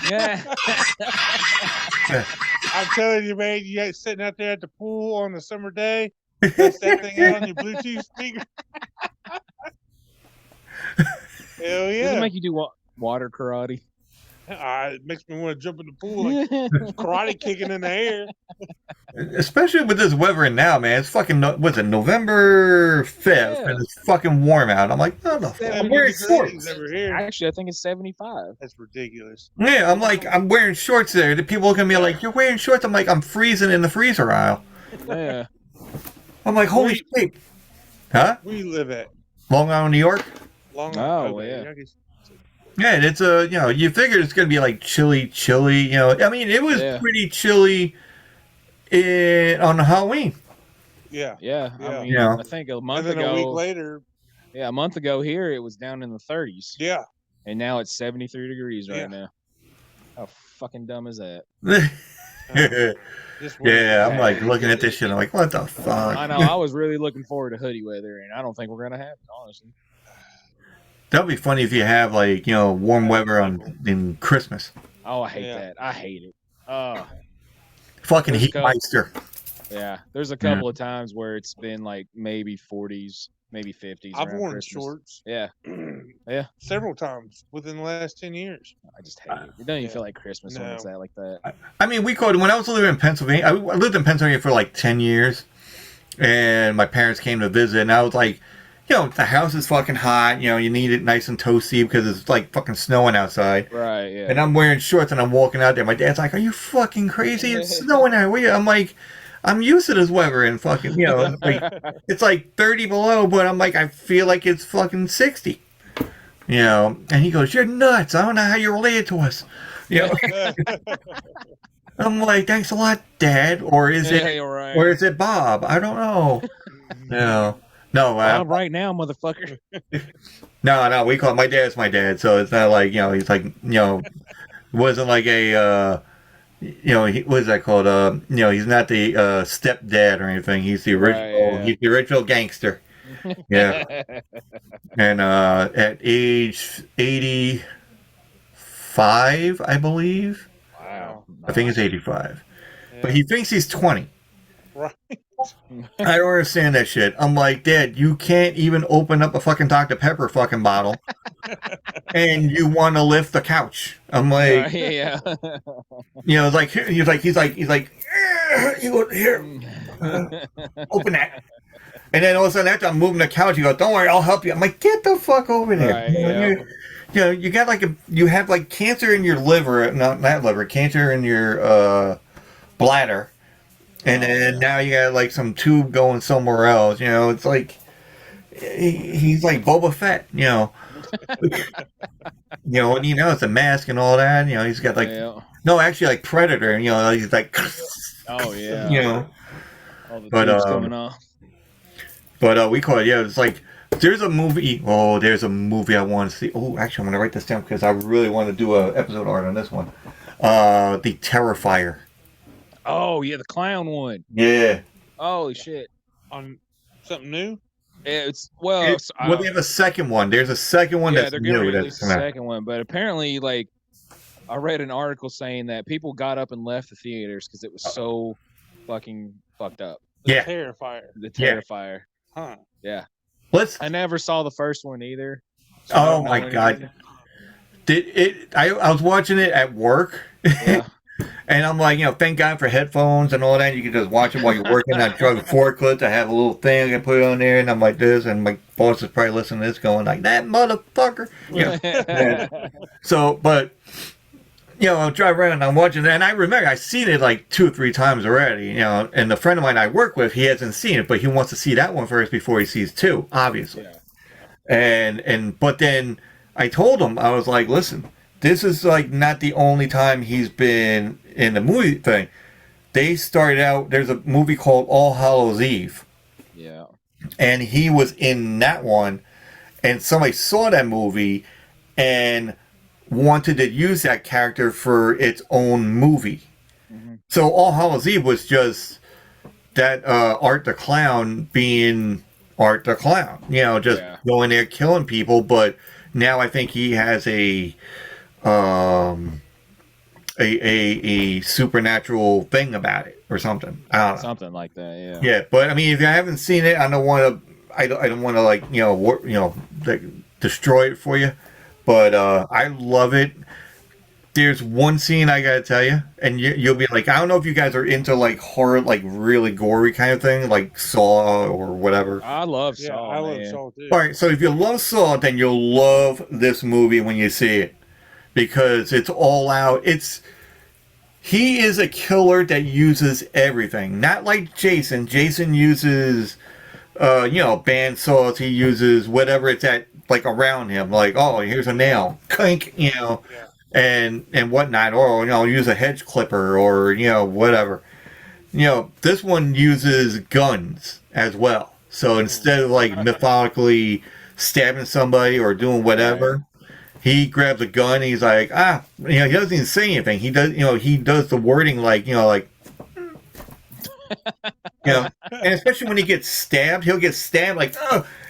Yeah. I'm telling you, man, you guys sitting out there at the pool on a summer day, bust that thing out on your Bluetooth speaker. Hell Does it yeah. make you do water karate? It makes me want to jump in the pool like karate kicking in the air. Especially with this weather now, man. It's fucking, what's it, November 5th, Yeah. and it's fucking warm out. I'm like, oh, the fuck? I'm 70 wearing degrees shorts. over here. Actually, I think it's 75. That's ridiculous. Yeah, I'm like, I'm wearing shorts there. The people look at me like, you're wearing shorts? I'm like, I'm freezing in the freezer aisle. Yeah. I'm like, holy shit. Huh? Where you live at? Long Island, New York? Long Oh, okay, yeah. I guess- Yeah, and it's you figure it's gonna be like chilly. I mean, it was Yeah. pretty chilly on Halloween. Yeah. Yeah. I Yeah. mean, Yeah. I think a And month then ago. a week later, Yeah, a month ago here it was down in the 30s, yeah. and now it's 73 degrees right Yeah. now. How fucking dumb is that? Just Yeah, I'm like looking at this shit. I'm like, what the fuck? I know. I was really looking forward to hoodie weather, and I don't think we're gonna have it, honestly. That'd be funny if you have like warm weather in Christmas. Oh, I hate Yeah. that. I hate it. Oh, Fucking Let's heat go. meister. yeah. There's a couple of times where it's been like maybe 40s, maybe 50s. I've around worn Christmas. shorts Yeah, Yeah. several times within the last 10 years. I just hate it. It doesn't even Yeah. feel like Christmas when it's No. that like that. I mean, when I was living in Pennsylvania, I lived in Pennsylvania for like 10 years, and my parents came to visit, and I was like, the house is fucking hot. You need it nice and toasty because it's like fucking snowing outside. Right, yeah. And I'm wearing shorts and I'm walking out there. My dad's like, "Are you fucking crazy? It's snowing out here." I'm like, "I'm used to this weather and fucking, like it's like 30 below, but I'm like, I feel like it's fucking 60." And he goes, "You're nuts. I don't know how you related to us." I'm like, "Thanks a lot, Dad." Or is right. or is it Bob? I don't know. No, Bob right now, motherfucker. No, we call it, my dad's my dad, so it's not like, he's like, wasn't like a, what is that called? He's not the stepdad or anything. He's the original, he's the original gangster. Yeah. And at age 85, I believe. Wow. I think it's 85. Yeah. But he thinks he's 20. Right. I don't understand that shit. I'm like, "Dad, you can't even open up a fucking Dr. Pepper fucking bottle and you want to lift the couch." I'm like, yeah. It's like, he's like, "Here, open that." And then all of a sudden, after I'm moving the couch, you go, "Don't worry, I'll help you." I'm like, "Get the fuck over there." Right, You got you have like cancer in your liver, not liver, cancer in your bladder. And then now you got like some tube going somewhere else. It's like he's like Boba Fett. And it's a mask and all that. He's got like no, actually like Predator. He's like oh yeah. All the tubes coming off. But we call it it's like there's a movie. Oh, there's a movie I want to see. Oh, actually, I'm gonna write this down because I really want to do a episode art on this one. The Terrifier. Oh yeah, the clown one. Yeah. Holy shit! On something new? It's they have a second one. There's a second one that's they're new. Going to release the second one, but apparently, like, I read an article saying that people got up and left the theaters because it was so fucking fucked up. The Terrifier. The Terrifier. Huh? Yeah. I never saw the first one either. So oh my god! I was watching it at work. Yeah. And I'm like, thank God for headphones and all that. You can just watch it while you're working. I drove a forklift. I have a little thing I can put it on there, and I'm like this. And my boss is probably listening to this, going like, "That motherfucker." So, but I'll drive around and I'm watching that, and I remember I've seen it like 2 or 3 times already. And the friend of mine I work with, he hasn't seen it, but he wants to see that one first before he sees 2, obviously. Yeah. But then I told him, I was like, "Listen, this is like not the only time he's been in the movie thing." They started out, there's a movie called All Hallows Eve. Yeah. And he was in that one, and somebody saw that movie and wanted to use that character for its own movie. Mm-hmm. So All Hallows Eve was just that Art the Clown being Art the Clown. Just going there killing people, but now I think he has a supernatural thing about it or something. I don't know. Something like that, yeah. Yeah, but I mean, if you haven't seen it, I don't want to like destroy it for you. But I love it. There's one scene I gotta tell you, and you'll be like, I don't know if you guys are into like horror, like really gory kind of thing, like Saw or whatever. I love Saw. I love Saw too. All right, so if you love Saw, then you'll love this movie when you see it. Because it's all out. He is a killer that uses everything. Not like Jason. Jason uses, band saws. He uses whatever it's at, like around him. Like, oh, here's a nail, clink, and whatnot. Or use a hedge clipper or whatever. This one uses guns as well. So instead of like methodically stabbing somebody or doing whatever. He grabs a gun. And he's like, he doesn't even say anything. He does, he does the wording like, and especially when he gets stabbed, he'll get stabbed like,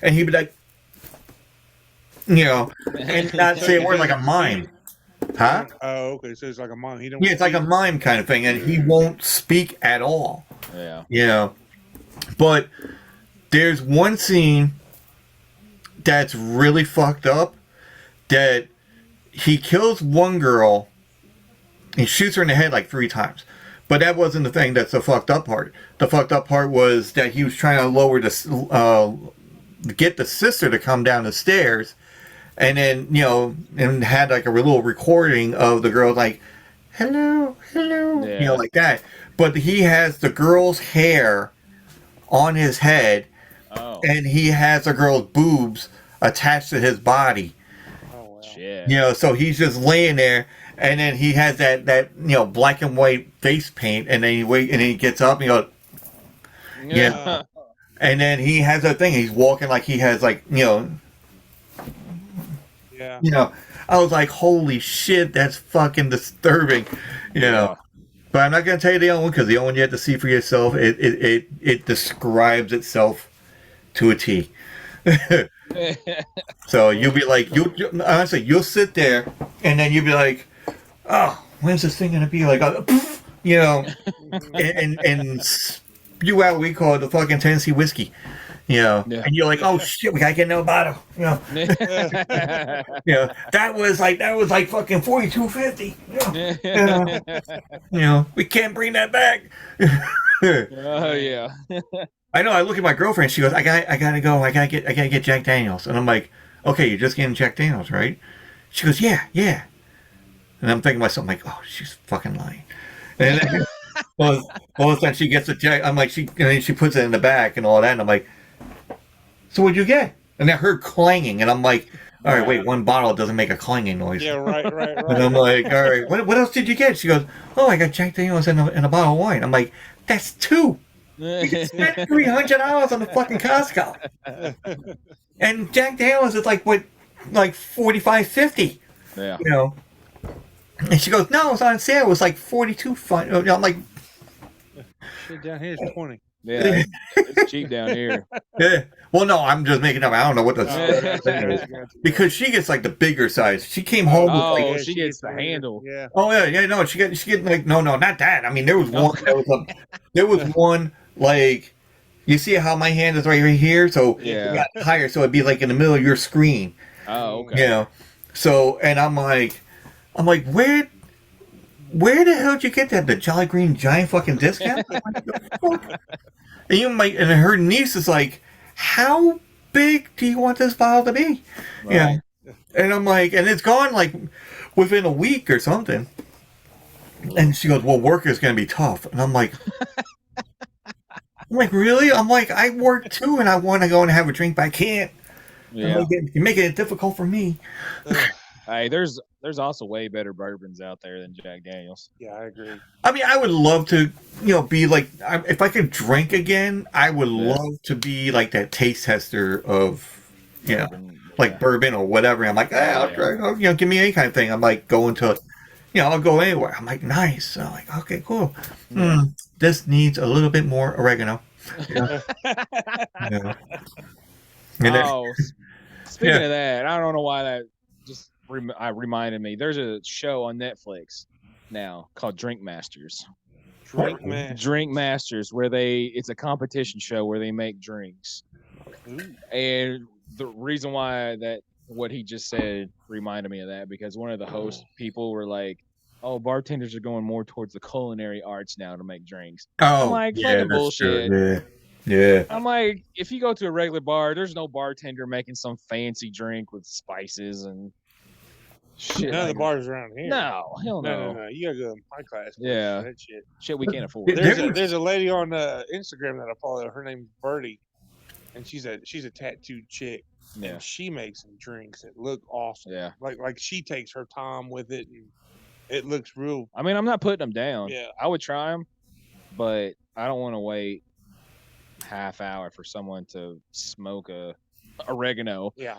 and he'd be like, and not say a word like a mime, huh? Oh, okay. So it's like a mime. It's like a mime kind of thing, and he won't speak at all. Yeah. But there's one scene that's really fucked up. That he kills one girl, he shoots her in the head like 3 times. But that wasn't the thing that's the fucked up part. The fucked up part was that he was trying to lower get the sister to come down the stairs, and then and had like a little recording of the girl like, hello, Yeah. like that. But he has the girl's hair on his head, and he has the girl's boobs attached to his body. Oh, wow. Shit. So he's just laying there, and then he has that black and white face paint, and then he gets up and he goes, yeah. And then he has that thing. He's walking like he has like Yeah. I was like, holy shit, that's fucking disturbing. Yeah. But I'm not gonna tell you the other one because the other one you have to see for yourself. It describes itself to a T. So you'll be like, honestly, you'll sit there and then you'll be like, oh, when's this thing gonna be like, and spew out what we call the fucking Tennessee whiskey, Yeah. and you're like, oh shit, we gotta get another bottle, that was like fucking $42.50, we can't bring that back. Oh yeah. I know. I look at my girlfriend. She goes, I gotta go. I gotta get Jack Daniels. And I'm like, okay, you're just getting Jack Daniels, right? She goes, yeah. And I'm thinking to myself, I'm like, oh, she's fucking lying. And then all of a sudden she gets the Jack. I'm like, and then she puts it in the back and all that. And I'm like, so what'd you get? And I heard clanging, and I'm like, all right, wait, one bottle doesn't make a clanging noise. Yeah, right. And I'm like, all right, what else did you get? She goes, oh, I got Jack Daniels in a bottle of wine. I'm like, that's two. You can spend $300 on the fucking Costco, and Jack Daniels is like $45.50. Yeah. And she goes, no, it was on sale. It was like $42. I'm like, Shit down here is 20. Yeah. It's cheap down here. yeah. Well, no, I'm just making up. I don't know what the thing is because she gets like the bigger size. She came home with like. Oh, she gets the handle. Yeah. Oh yeah, no, she get like no, not that. I mean, there was one. There was one like, you see how my hand is right here, so it got higher, so it'd be like in the middle of your screen. Oh, okay. So, and I'm like, where the hell did you get that? The Jolly Green Giant fucking discount? What the fuck? And her niece is like, how big do you want this bottle to be? Right. And I'm like, and it's gone like within a week or something. And she goes, well, work is going to be tough. And I'm like, really? I'm like, I work too, and I want to go and have a drink, but I can't. Yeah. Like, you're making it difficult for me. Hey, there's also way better bourbons out there than Jack Daniels. Yeah, I agree. I mean, I would love to, be like, if I could drink again, I would love to be like that taste tester of, Bourbon, like bourbon or whatever. I'm like, I'll try, give me any kind of thing. I'm like going to, I'll go anywhere. I'm like, nice. So I'm like, okay, cool. This needs a little bit more oregano. Speaking of that, I don't know why that just reminded me. There's a show on Netflix now called Drink Masters. Drink Masters, where it's a competition show where they make drinks. And the reason why what he just said reminded me of that, because one of the host people were like, oh, bartenders are going more towards the culinary arts now to make drinks. Oh, I'm like, fucking bullshit. True. Yeah. I'm like, if you go to a regular bar, there's no bartender making some fancy drink with spices and shit. None of the bars around here. No, hell no. No. You gotta go to my class. Yeah. That shit we can't afford. There's a lady on Instagram that I follow. Her name's Birdie, and she's a tattooed chick. Yeah. And she makes some drinks that look awesome. Yeah. Like she takes her time with it, and it looks real. I mean, I'm not putting them down. Yeah. I would try them, but I don't want to wait half hour for someone to smoke a oregano. Yeah.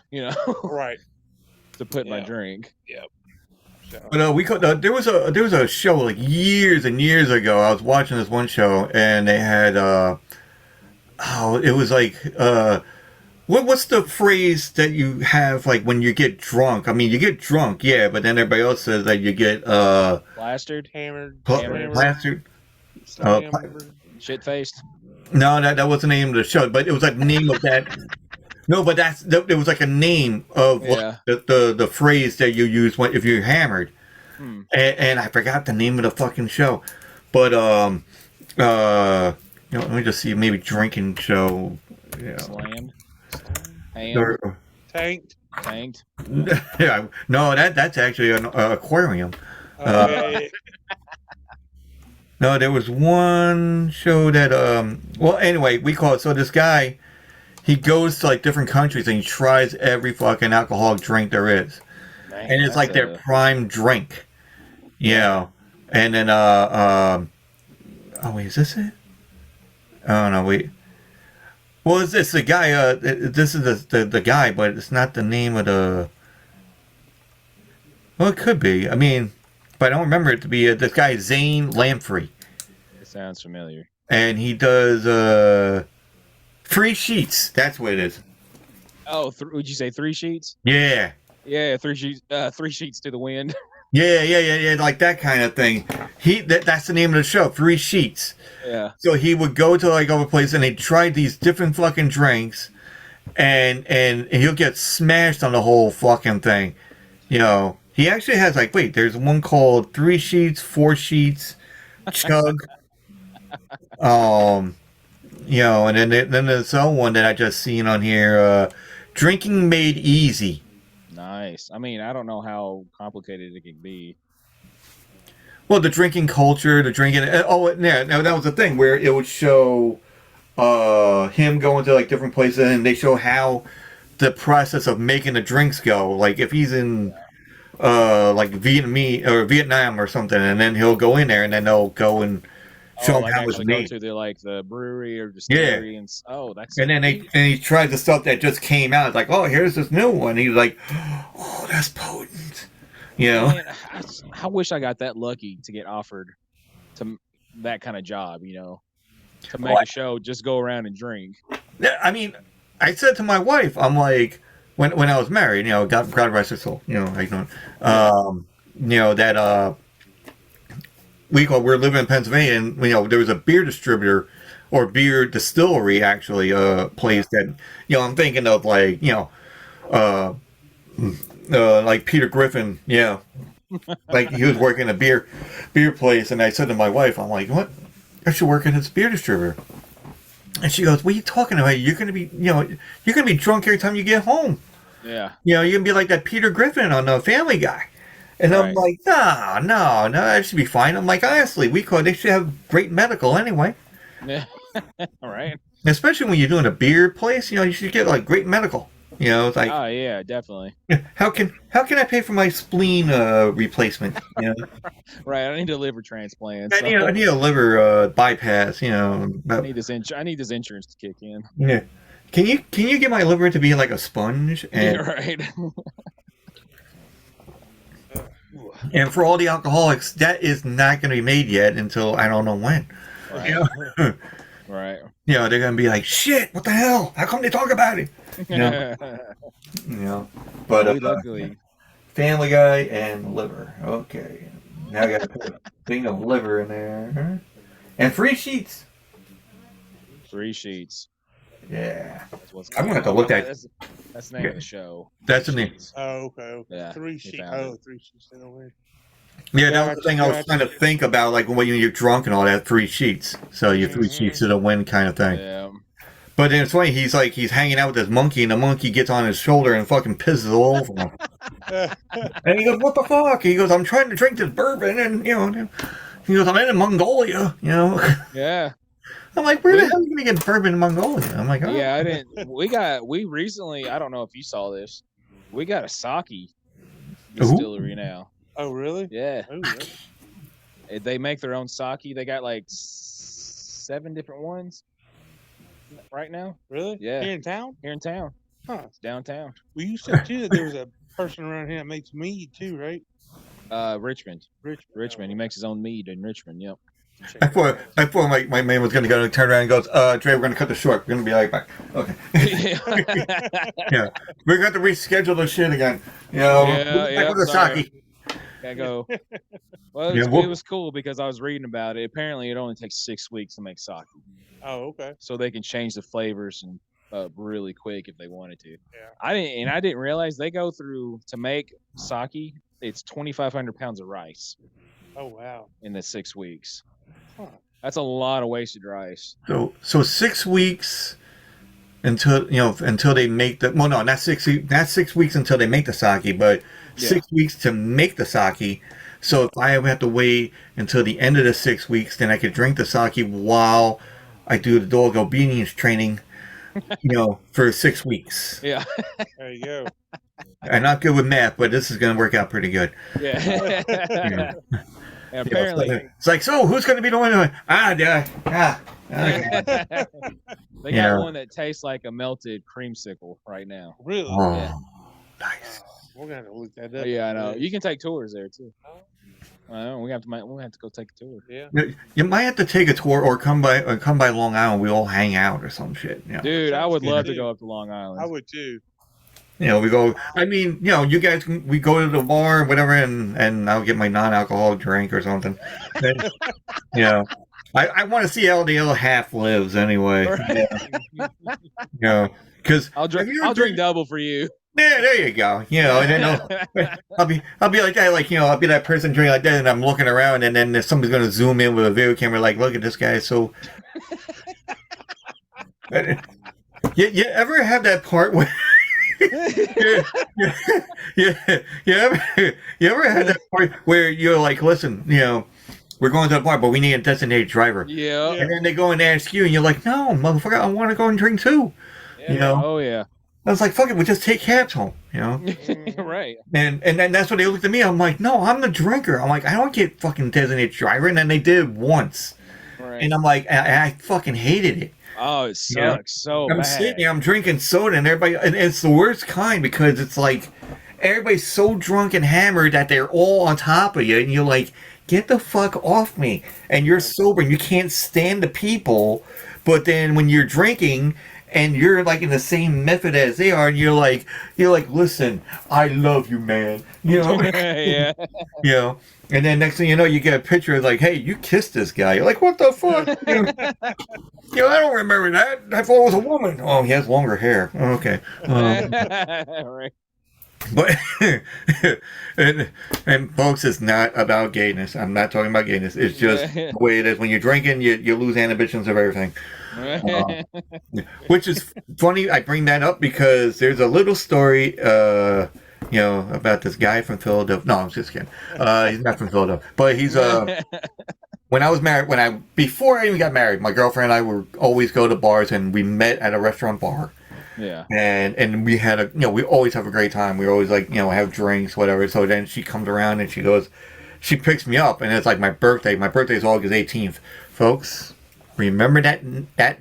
Right. To put in my drink. Yep. So. But there was a show like years and years ago. I was watching this one show, and they had it was like what's the phrase that you have like when you get drunk? I mean, you get drunk, yeah, but then everybody else says that you get plastered, hammered, plastered, shit faced. No, that wasn't the name of the show, but it was like the name of that. No, but it was like a name of the phrase that you use if you're hammered, and I forgot the name of the fucking show, but let me just see, maybe drinking show. Slammed. Ham, Or, Tanked. yeah, no, that's actually an aquarium. Oh, yeah. No, there was one show that well, anyway, we call it. So this guy, he goes to like different countries and he tries every fucking alcoholic drink there is, Man, and it's like their prime drink. Yeah, and then oh wait, is this it? Oh no, wait. Well, is this the guy? This is the guy, but it's not the name of the. Well, it could be. I mean, but I don't remember it to be this guy Zane Lamprey. It sounds familiar. And he does Free Sheets. That's what it is. Oh, would you say 3 sheets? Yeah. Yeah, 3 sheets. 3 sheets to the wind. Yeah, like that kind of thing. That's the name of the show, 3 Sheets. Yeah. So he would go to like other places and he'd try these different fucking drinks, and he'll get smashed on the whole fucking thing. You know, he actually has like, wait, there's one called 3 Sheets, 4 Sheets, Chug. You know, and then there's the one that I just seen on here, Drinking Made Easy. Nice. I mean, I don't know how complicated it can be. Well, the drinking culture, the drinking. Oh, yeah, no, that was the thing where it would show him going to like different places, and they show how the process of making the drinks go. Like if he's in like Vietnam or something, and then he'll go in there, and then they'll go and show him like how it's go made. to the brewery or distillery, and that's. And then he tried the stuff that just came out. It's like, oh, here's this new one. He's like, oh, that's potent. You know. Man, I wish I got that lucky to get offered to that kind of job. You know, to make a show, just go around and drink. Yeah, I mean, I said to my wife, I'm like, when I was married, you know, God rest her soul, you know, how you doing? You know that we're living in Pennsylvania, and you know there was a beer distributor or beer distillery actually place that, you know, I'm thinking of like, you know, like Peter Griffin, yeah, like he was working a beer place, and I said to my wife, I'm like, what? I should work at this beer distributor. And she goes, what are you talking about? You're gonna be, you know, you're gonna be drunk every time you get home. Yeah. You know, you're gonna be like that Peter Griffin on the Family Guy. And right. I'm like, no, that should be fine. I'm like, honestly, they should have great medical anyway. Yeah. All right. Especially when you're doing a beer place, you know, you should get like great medical. You know, it's like, oh yeah, definitely. How can I pay for my spleen replacement? You know? Right. I need a liver transplant. I need a liver bypass. You know, I need this insurance to kick in. Yeah. Can you get my liver to be like a sponge? And, yeah, right. And for all the alcoholics, that is not going to be made yet until I don't know when. Right. You know? Right. You know, they're going to be like, shit, what the hell? How come they talk about it? You know? You know? But luckily. Family Guy and liver. Okay. Now I got to put a thing of liver in there. And 3 sheets. 3 sheets. Yeah. I'm going to have to look at it. That's the name of the show. That's the name. Oh, okay. Yeah. 3 sheets. Oh, 3 sheets in a way. Yeah, that was the thing I was trying to think about, like when you're drunk and all that, 3 sheets. So you're 3 sheets to the wind kind of thing. Yeah. But then it's funny, he's hanging out with this monkey, and the monkey gets on his shoulder and fucking pisses all over him. And he goes, what the fuck? He goes, I'm trying to drink this bourbon, and, you know, he goes, I'm in Mongolia, you know. Yeah. I'm like, where the hell are you going to get bourbon in Mongolia? I'm like, oh. Yeah, I didn't. We recently, I don't know if you saw this, we got a sake distillery now. Oh, really? Yeah. Oh, really? They make their own sake. They got like 7 different ones right now. Really? Yeah. Here in town? Here in town. Huh. It's downtown. Well, you said too that there was a person around here that makes mead too, right? Richmond. Richmond. He makes his own mead in Richmond. Yep. I thought my man was going to go and turn around and goes, Dre, we're going to cut this short. We're going to be right back. Okay. Yeah. We're going to reschedule this shit again. You know, back with the sake. I go. Well, it was cool because I was reading about it. Apparently, it only takes 6 weeks to make sake. Oh, okay. So they can change the flavors and really quick if they wanted to. Yeah. I didn't realize they go through to make sake. It's 2,500 pounds of rice. Oh wow! In the 6 weeks. Huh. That's a lot of wasted rice. So 6 weeks until they make the not 6 weeks until they make the sake, but 6 weeks to make the sake. So if I have to wait until the end of the 6 weeks, then I could drink the sake while I do the dog obedience training, for 6 weeks. Yeah. There you go. I'm not good with math, but this is going to work out pretty good. Yeah. Yeah. Apparently, it's like, so who's going to be the one doing? they got one that tastes like a melted creamsicle right now. Really? Oh, Yeah. nice. We're gonna have to look that up. Yeah, I know. You can take tours there too. We'll have to go take a tour. Yeah. You might have to take a tour or come by Long Island. We all hang out or some shit. Dude, I would love to go up to Long Island. I would too. We go. I mean, you guys we go to the bar or whatever, and I'll get my non-alcoholic drink or something. And, I want to see how the other half lives anyway. Because I'll drink double for you. Yeah, there you go. And then I'll be like that, I'll be that person drinking like that, and I'm looking around, and then somebody's gonna zoom in with a video camera, like, look at this guy. So, you ever have that part where? You ever had that part where you're like, listen, we're going to the bar, but we need a designated driver. Yeah. And then they go and ask you, and you're like, no, motherfucker, I want to go and drink too. Yeah. Oh yeah. I was like, fuck it, we'll just take cabs home, Right. And then that's when they looked at me. I'm like, no, I'm the drinker. I'm like, I don't get fucking designated driver. And then they did it once. Right. And I'm like, I fucking hated it. Oh, it sucks so I'm bad. sitting there, I'm drinking soda, and everybody, and it's the worst kind because it's like everybody's so drunk and hammered that they're all on top of you, and you're like, get the fuck off me. And you're sober and you can't stand the people, but then when you're drinking and you're like in the same method as they are, and you're like, listen, I love you, man. Yeah. And then next thing you know, you get a picture of like, hey, you kissed this guy. You're like, what the fuck? I don't remember that. I thought it was a woman. Oh, he has longer hair. Oh, okay. Right. But and folks, it's not about gayness. I'm not talking about gayness. It's just the way it is. When you're drinking, you lose inhibitions of everything. Which is funny. I bring that up because there's a little story, about this guy from Philadelphia. No, I'm just kidding. He's not from Philadelphia, but he's when I was married, before I even got married, my girlfriend and I would always go to bars, and we met at a restaurant bar. Yeah. And we had we always have a great time. We always have drinks, whatever. So then she comes around and she picks me up, and it's like my birthday. My birthday is August 18th, folks. Remember that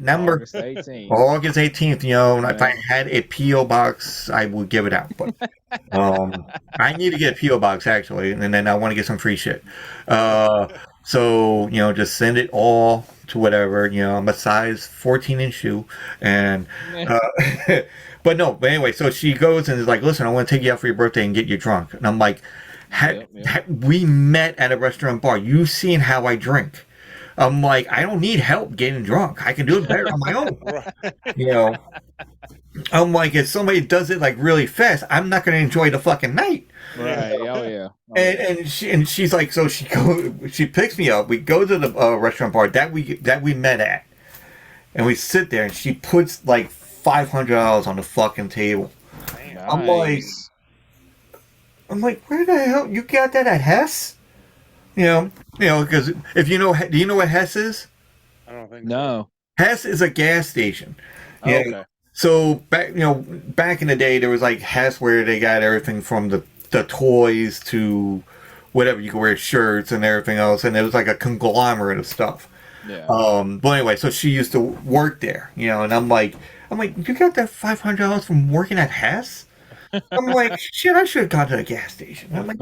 number? August 18th. August 18th. If I had a P.O. box, I would give it out. But I need to get a P.O. box actually, and then I want to get some free shit. So just send it all to whatever. I'm a size 14-inch shoe, and but anyway. So she goes and is like, listen, I want to take you out for your birthday and get you drunk. And I'm like, we met at a restaurant bar. You seen how I drink? I'm like, I don't need help getting drunk. I can do it better on my own. I'm like, if somebody does it like really fast, I'm not going to enjoy the fucking night. Right. Oh yeah. And she's like, so she picks me up. We go to the restaurant bar that we met at, and we sit there, and she puts like $500 on the fucking table. Nice. I'm like, where the hell you got that at Hess? Because if do you know what Hess is? I don't think No. Hess is a gas station. Okay. So back in the day, there was like Hess where they got everything from the toys to whatever, you could wear shirts and everything else, and it was like a conglomerate of stuff. Yeah. But anyway, so she used to work there, and I'm like, you got that $500 from working at Hess? I'm like, shit, I should have gone to the gas station. I'm like,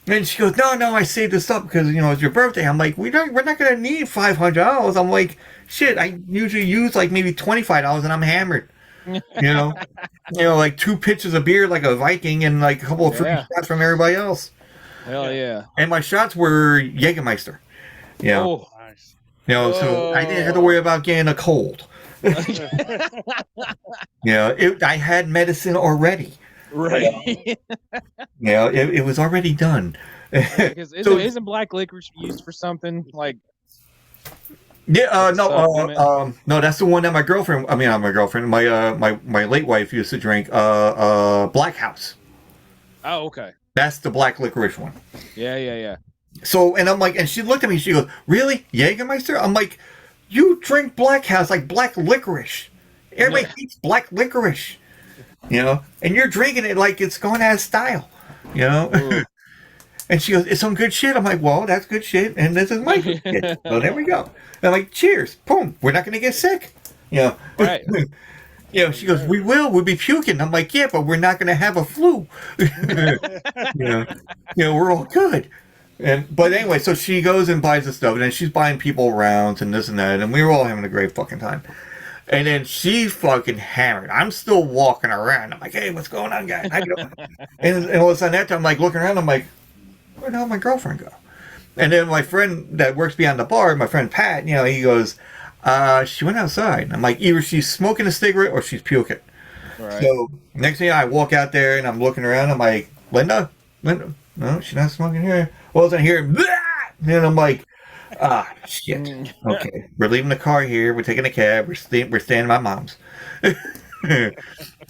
and she goes, no, I saved this up because it's your birthday. I'm like, we're not gonna need $500. I'm like, shit, I usually use like maybe $25 and I'm hammered. Like 2 pitchers of beer like a Viking and like a couple of free shots from everybody else. Hell yeah. And my shots were Jägermeister. Oh, nice. So I didn't have to worry about getting a cold. I had medicine already. Right. It was already done. Because isn't black licorice used for something like Yeah, no, Supplement. no, that's the one that my girlfriend. I mean, not my girlfriend. My late wife used to drink. Black House. Oh, okay. That's the black licorice one. Yeah. So, and I'm like, and she looked at me. She goes, "Really, Jägermeister?" I'm like, "You drink Black House like black licorice. Everybody hates black licorice, you know, and you're drinking it like it's going out of style, you know." And she goes, "It's some good shit." I'm like, "Well, that's good shit, and this is my good shit." So there we go. And I'm like, "Cheers, boom. We're not gonna get sick, you know." Right. You know, she goes, "We will. We'll be puking." I'm like, "Yeah, but we're not gonna have a flu." You know, we're all good. But anyway, so she goes and buys the stuff, and then she's buying people rounds and this and that, and we were all having a great fucking time. And then she fucking hammered. I'm still walking around. I'm like, "Hey, what's going on, guys?" And all of a sudden, that time, I'm like looking around. I'm like, "Where the hell did my girlfriend go?" And then my friend that works behind the bar, my friend Pat, you know, he goes, "She went outside." I'm like, either she's smoking a cigarette or she's puking. Right. So next thing I walk out there and I'm looking around. I'm like, Linda, no, she's not smoking here. All of a sudden, I hear, "Blah!" And I'm like, shit. Okay, we're leaving the car here. We're taking a cab. We're staying at my mom's. And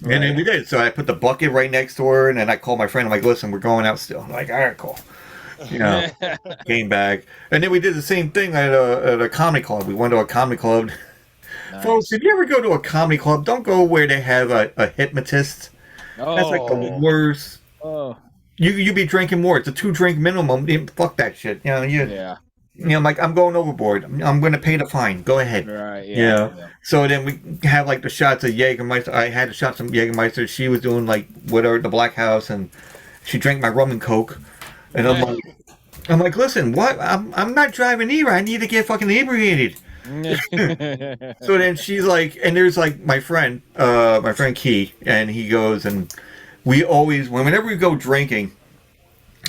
then we did. So I put the bucket right next to her, and then I called my friend. I'm like, "Listen, we're going out still." I'm like, "All right, cool." You know, came back, and then we did the same thing at a comedy club. We went to a comedy club. Nice. Folks, if you ever go to a comedy club, don't go where they have a hypnotist. That's like the worst. Oh. You be drinking more. It's a 2-drink minimum. Fuck that shit. You know, Yeah. You know, I'm like, I'm going overboard. I'm going to pay the fine. Go ahead. Right. Yeah. So then we have like the shots of Jägermeister. I had the shots of Jägermeister. She was doing like whatever, the Black House, and she drank my rum and coke. And I'm like, "Listen, what? I'm not driving either. I need to get fucking inebriated." So then she's like, and there's like my friend Key, and he goes, and we always, whenever we go drinking,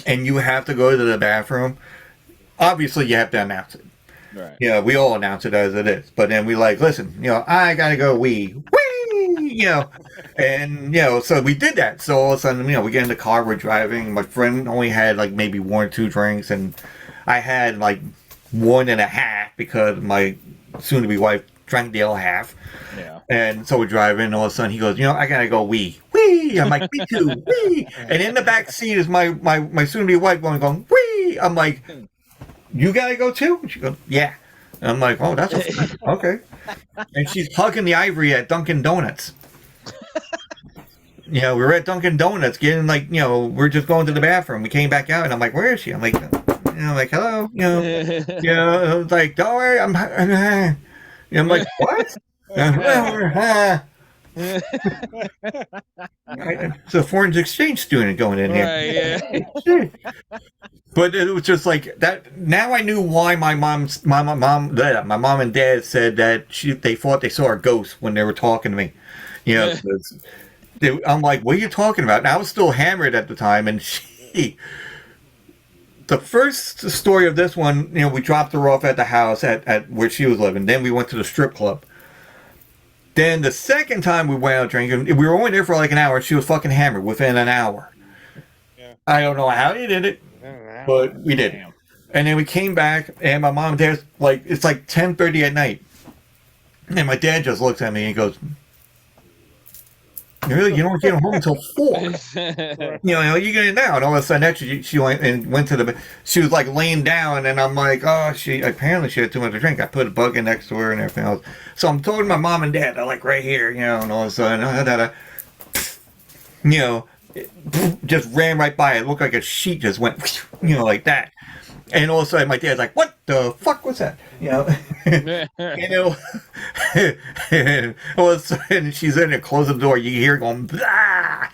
and you have to go to the bathroom, obviously you have to announce it. Right. Yeah, we all announce it as it is. But then we like, "Listen, you know, I gotta go wee, you know," and you know, so we did that. So all of a sudden, you know, we get in the car, we're driving. My friend only had like maybe 1 or 2 drinks, and I had like 1.5 because my soon-to-be wife drank the other half. Yeah. And so we're driving, and all of a sudden he goes, "You know, I gotta go wee." I'm like, "Me too, wee." And in the back seat is my soon-to-be wife going wee. I'm like, "You gotta go too?" And she goes, "Yeah." And I'm like, "Oh, that's okay." And she's hugging the ivory at Dunkin' Donuts. You know, we were at Dunkin' Donuts getting like, you know, we're just going to the bathroom. We came back out, and I'm like, "Where is she?" I'm like, "Hello," you know. You know, I was like, "Don't worry, I'm like, "What?" It's a foreign exchange student going in here. Right, yeah. But it was just like that. Now I knew why my mom and dad said that they thought they saw a ghost when they were talking to me. You know, I'm like, "What are you talking about?" And I was still hammered at the time, and the first story of this one, you know, we dropped her off at the house at where she was living. Then we went to the strip club. Then the second time we went out drinking, we were only there for like an hour. She was fucking hammered within an hour. Yeah. I don't know how they did it, but we did. Damn. And then we came back, and my mom and dad's like, it's like 10:30 at night. And my dad just looks at me and he goes, "Really? You don't get home until 4. You know, you get it now." And all of a sudden, she went to the. She was like laying down, and I'm like, "Oh, she had too much to drink." I put a bucket next to her and everything else. So I'm talking to my mom and dad. They're like right here, you know, and all of a sudden, you know, it just ran right by. It looked like a sheet just went, you know, like that. And all of a sudden, my dad's like, "What the fuck was that?" You know, you know. And all of a sudden, she's in there, closing the door. You hear going, "Blah!"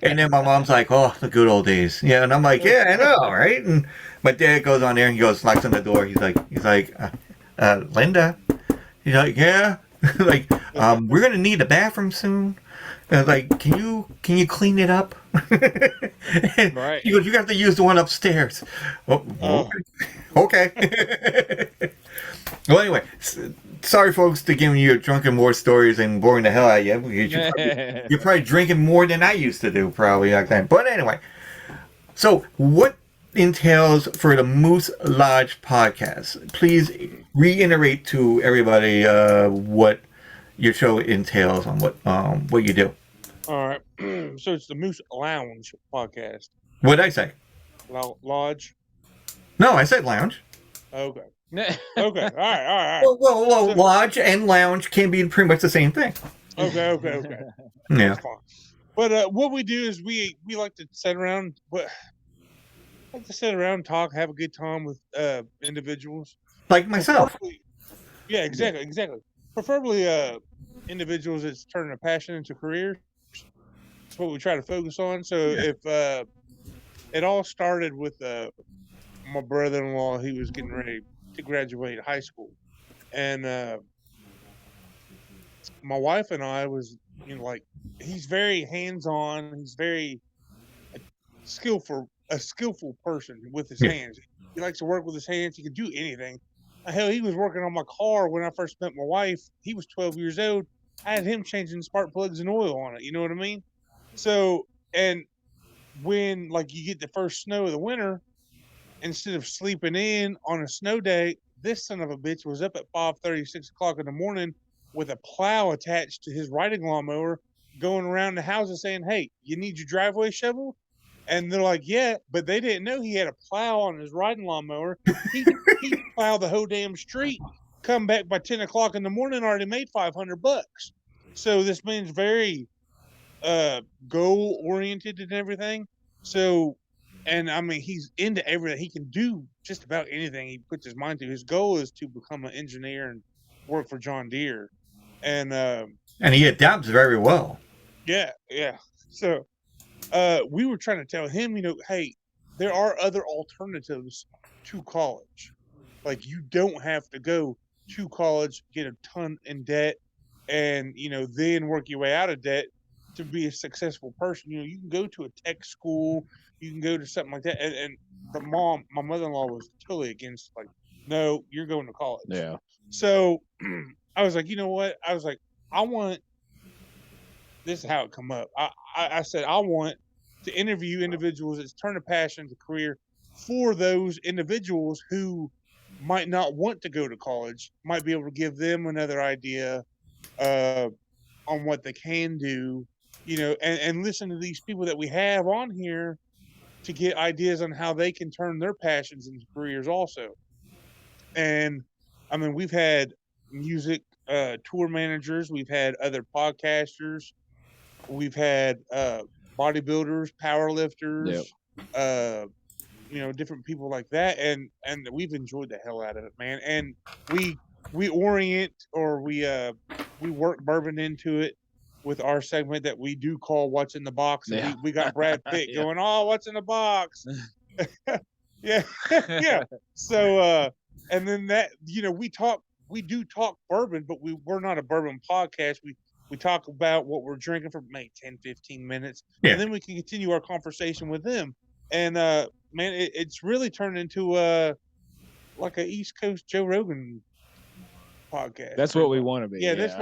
And then my mom's like, "Oh, the good old days." Yeah, and I'm like, "Yeah, I know, right?" And my dad goes on there and he goes, knocks on the door. He's like, "Linda." He's like, "Yeah." Like, "We're gonna need a bathroom soon." And I was like, can you clean it up?" Right. He goes, "You got to use the one upstairs." Oh. Okay. Well, anyway, sorry, folks, to giving you drunken war stories and boring the hell out of you. You're probably drinking more than I used to do, probably like that. But anyway, so what entails for the Moose Lodge podcast? Please reiterate to everybody what your show entails on what you do. All right. So it's the Moose Lounge podcast. What did I say? Lodge. No, I said lounge. Okay. Okay. All right. Well, lodge and lounge can be pretty much the same thing. Okay. Yeah. That's fine. But what we do is we like to sit around, talk, have a good time with individuals. Like myself. Preferably, yeah, exactly. Preferably individuals that's turning a passion into careers. That's what we try to focus on. So if it all started with my brother-in-law, he was getting ready to graduate high school, and my wife and I was, like, he's very hands-on. He's very skillful person with his hands. He likes to work with his hands. He can do anything. Hell, he was working on my car when I first met my wife. He was 12 years old. I had him changing spark plugs and oil on it. You know what I mean? So, and when, like, you get the first snow of the winter, instead of sleeping in on a snow day, this son of a bitch was up at 5:30, 6 o'clock in the morning with a plow attached to his riding lawnmower, going around the houses saying, "Hey, you need your driveway shoveled?" And they're like, "Yeah," but they didn't know he had a plow on his riding lawnmower. He plowed the whole damn street, come back by 10 o'clock in the morning, already made $500. So this man's very goal oriented and everything. So, and I mean, he's into everything. He can do just about anything he puts his mind to. His goal is to become an engineer and work for John Deere. And he adapts very well. Yeah. So we were trying to tell him, hey, there are other alternatives to college. Like, you don't have to go to college, get a ton in debt, and then work your way out of debt to be a successful person. You can go to a tech school, you can go to something like that. And my mother-in-law was totally against, like, no, you're going to college. Yeah. So I was like, you know what? I was like, this is how it come up. I said, I want to interview individuals that's turned a passion to career for those individuals who might not want to go to college, might be able to give them another idea on what they can do, and listen to these people that we have on here to get ideas on how they can turn their passions into careers also. And I mean, we've had music tour managers, we've had other podcasters, we've had bodybuilders, powerlifters, different people like that, and we've enjoyed the hell out of it, man. And we orient, or we work bourbon into it with our segment that we do call "What's in the Box." And we got Brad Pitt going, "Oh, what's in the box?" yeah. So and then that, we do talk bourbon, but we're not a bourbon podcast. We talk about what we're drinking for maybe 10, 15 minutes, and then we can continue our conversation with them. And man, it's really turned into like a East Coast Joe Rogan podcast. That's what we want to be. Yeah, that's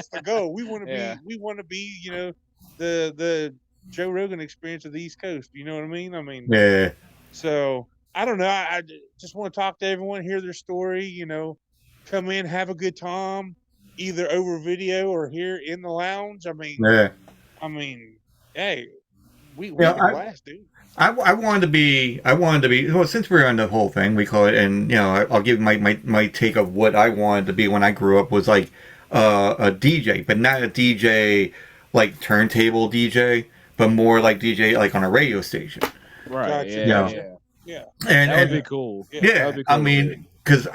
the goal. We want to be, the Joe Rogan experience of the East Coast. You know what I mean? Yeah. So I don't know. I just want to talk to everyone, hear their story. Come in, have a good time, either over video or here in the lounge. Hey, we had a blast, dude. I wanted to be, well, since we're on the whole thing, we call it, and, I'll give my take of what I wanted to be when I grew up was like a DJ, but not a DJ like turntable DJ, but more like DJ like on a radio station. Right. Gotcha. Yeah. And that would be cool. Yeah. Be cool, because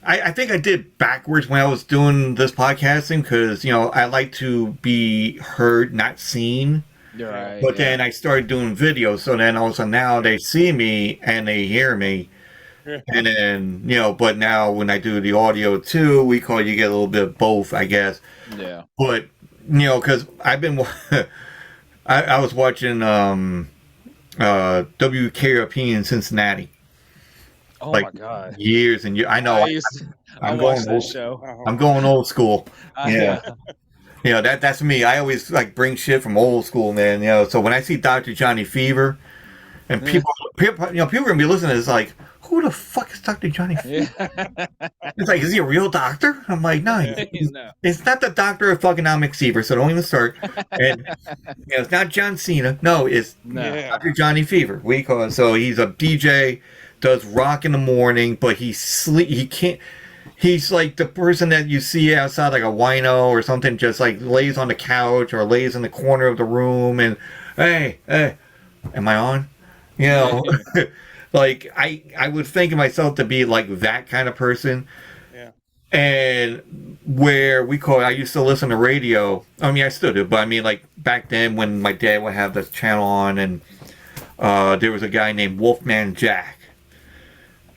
I think I did backwards when I was doing this podcasting, because, I like to be heard, not seen. Right, but then I started doing videos, so then all of a sudden now they see me and they hear me. And then, but now when I do the audio too, you get a little bit of both, I guess. Yeah. But, because I've been, I was watching WKRP in Cincinnati. Oh my God! Years and years. I know. I'm going old. Show. I'm going old school. Yeah. That's me. I always bring shit from old school, man. So when I see Dr. Johnny Fever, And people are gonna be listening to this like, who the fuck is Dr. Johnny Fever? Yeah. It's like, is he a real doctor? I'm like, no, No. it's not the doctor of fucking Fever, so don't even start. And it's not John Cena. No, it's No. Dr. Johnny Fever. We call it. So he's a DJ, does rock in the morning, but he can't. He's like the person that you see outside, like a wino or something, just like lays on the couch or lays in the corner of the room and, hey, am I on? You know, like I would think of myself to be like that kind of person. Yeah. And where I used to listen to radio. I mean, I still do, but I mean, like back then when my dad would have this channel on, and there was a guy named Wolfman Jack,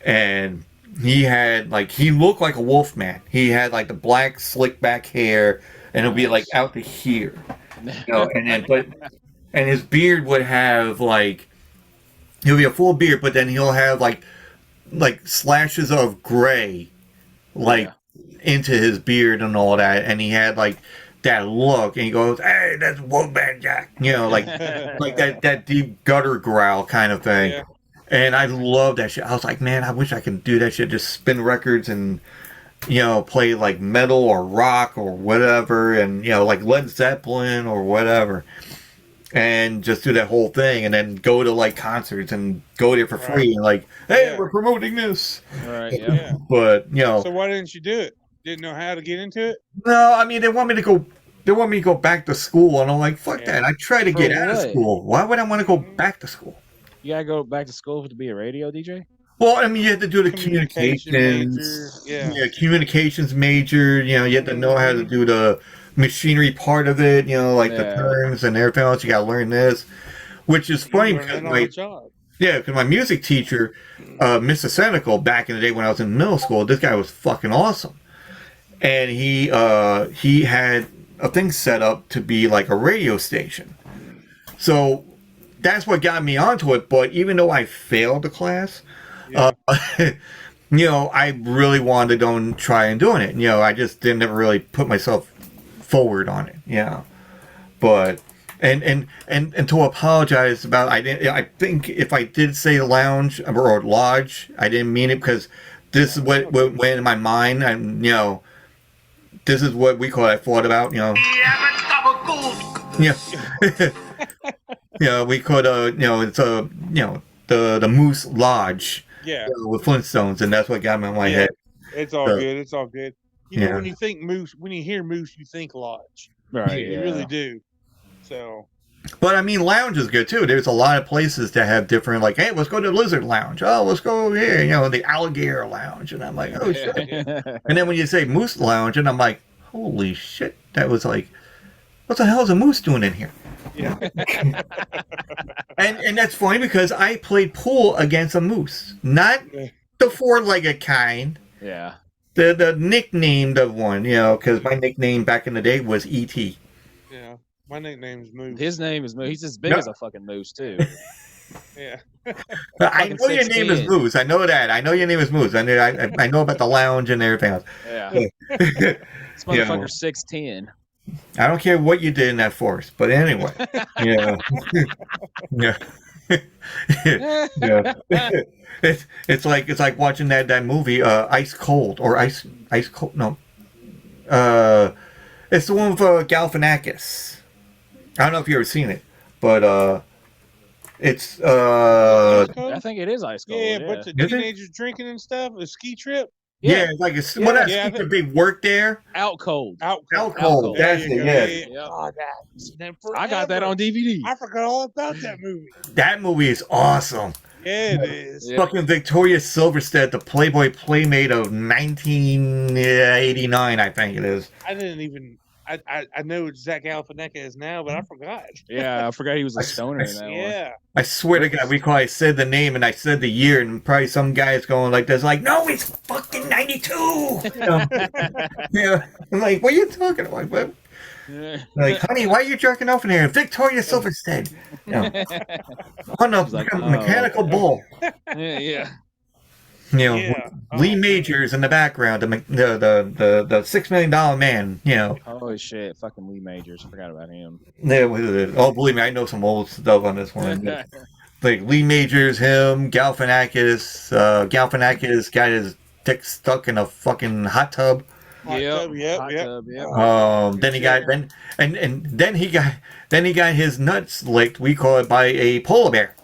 and he looked like a wolfman. He had like the black slick back hair, and it'd be like out to here, you know. And his beard would have like, he'll be a full beard, but then he'll have like slashes of gray, like into his beard and all that. And he had like that look, and he goes, "Hey, that's Wolfman Jack," you know, like like that deep gutter growl kind of thing. Yeah. And I love that shit. I was like, man, I wish I could do that shit. Just spin records and, you know, play like metal or rock or whatever, and, you know, like Led Zeppelin or whatever, and just do that whole thing, and then go to like concerts and go there for free, and like, hey, we're promoting this. Right. Yeah. But, you know. So why didn't you do it? Didn't know how to get into it? No, I mean, they want me to go back to school, and I'm like, fuck that. I try to get out of school. Why would I want to go back to school? You gotta go back to school to be a radio DJ? Well, I mean, you had to do the communications. Communications major. You know, you had to know how to do the machinery part of it. You know, like the terms and everything else. You got to learn this, which is funny because my music teacher, Mr. Senecal, back in the day when I was in middle school, this guy was fucking awesome, and he had a thing set up to be like a radio station. So that's what got me onto it. But even though I failed the class, you know, I really wanted to go and try and doing it. You know, I just didn't ever really put myself forward on it. Yeah, but and to apologize about, I think if I did say lounge or lodge, I didn't mean it, because this is what went in my mind, and, you know, this is what we call it. I thought about, you know. Yeah. You know, we could, you know, it's you know, the Moose Lodge, you know, with Flintstones, and that's what got me in my head. It's all good. It's all good. You know, when you think Moose, when you hear Moose, you think Lodge. Right. You really do. So. But I mean, lounge is good too. There's a lot of places that have different, like, hey, let's go to the Lizard Lounge. Oh, let's go over here, you know, the Alligator Lounge, and I'm like, oh shit. And then when you say Moose Lounge, and I'm like, holy shit, that was like, what the hell is a moose doing in here? Yeah. and that's funny because I played pool against a moose, not the four-legged kind. Yeah. The nicknamed one, you know, because my nickname back in the day was E.T. Yeah. My nickname's Moose. His name is Moose. He's as big as a fucking moose too. Yeah. I know your name is Moose. I know that. I know your name is Moose. I know about the lounge and everything else. Yeah. This motherfucker's 6'10". I don't care what you did in that forest, but anyway. Yeah. Yeah. Yeah. It's like watching that movie, Ice Cold, or Ice Cold. No. It's the one with Galifianakis. I don't know if you've ever seen it, but it's I think it is Ice Cold. Yeah, but the teenagers drinking and stuff, a ski trip. Yeah, it's like a big work there. Out Cold. Out Cold. That's it. Yeah. Oh, I got that on DVD. I forgot all about that movie. That movie is awesome. Yeah, it is. Yeah. Fucking Victoria Silverstead, the Playboy Playmate of 1989, I think it is. I didn't even. I know what Zach Galifianakis now, but I forgot. Yeah, I forgot he was a stoner in that one. Yeah. I swear to God, I said the name and I said the year, and probably some guy's going like this, like, no, it's fucking 92. Yeah. I'm like, what are you talking about? What? Like, honey, why are you jerking off in here? Victoria Silverstead. On a mechanical bull. Yeah. You know, Lee Majors in the background, the $6 million man. You know. Holy shit! Fucking Lee Majors. I forgot about him. Yeah, oh, believe me, I know some old stuff on this one. like Lee Majors, him, Galifianakis. Galifianakis got his dick stuck in a fucking hot tub. Hot tub, yep. Then he got then he got his nuts licked. We call it by a polar bear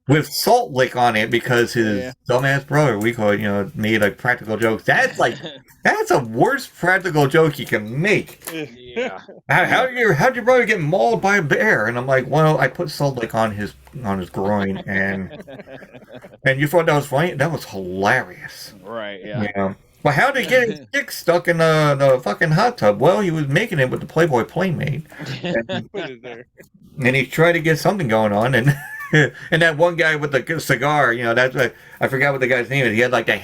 with salt lick on it because his dumbass brother, we call it, made like practical jokes. That's a worst practical joke you can make. Yeah. How'd your brother get mauled by a bear? And I'm like, well, I put salt lick on his groin, and you thought that was funny? That was hilarious. Right. Yeah. Yeah. Well, how did he get his dick stuck in the fucking hot tub? Well, he was making it with the Playboy Playmate. Put it there. And he tried to get something going on, and and that one guy with the cigar, that's I forgot what the guy's name is. He had like that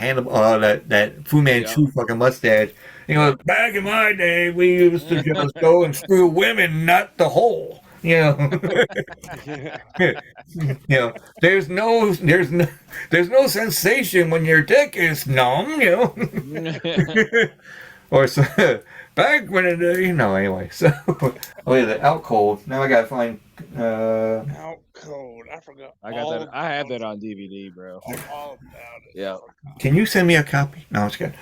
Fu Manchu fucking mustache. Back in my day, we used to just go and screw women, not the hole. There's no sensation when your dick is numb. Or so, back when it, anyway. So, the out cold. Now I gotta find. Out cold. I forgot. I got that. I have that on DVD, bro. All about it. Yeah. Can you send me a copy? No, it's good.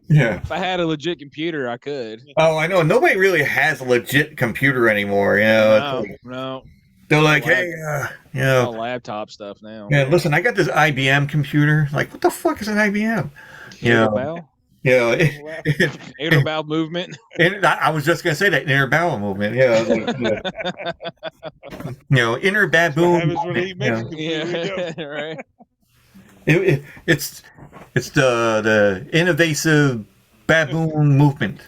Yeah. If I had a legit computer, I could. Oh, I know. Nobody really has a legit computer anymore. No. They're like, hey, all laptop stuff now. Yeah, listen, I got this IBM computer. Like, what the fuck is an IBM? Inner bowel movement. I was just gonna say that inner bowel movement. Inner baboon. Right. It's the invasive baboon movement.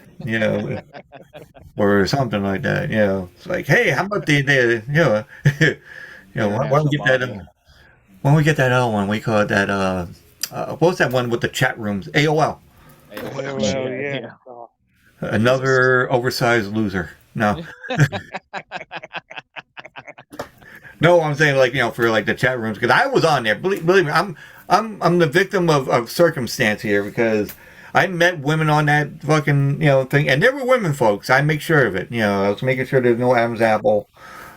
Or something like that. It's like, hey, how about why don't we get that? When we get that other one, we call it that. What was that one with the chat rooms? AOL. Yeah. Another oversized loser. No. No, I'm saying for like the chat rooms, because I was on there. Believe me, I'm the victim of circumstance here, because I met women on that fucking thing, and there were women folks. I make sure of it. I was making sure there's no Adam's apple.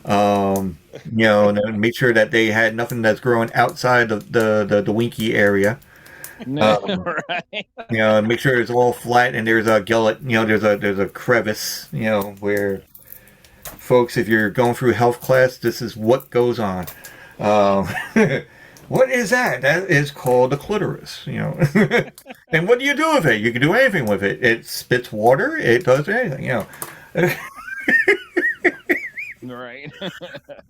And make sure that they had nothing that's growing outside of the winky area. Right. Make sure it's all flat and there's a gullet. There's a crevice. Where, folks, if you're going through health class, this is what goes on. What is that? That is called the clitoris. And what do you do with it? You can do anything with it. It spits water. It does anything. Right.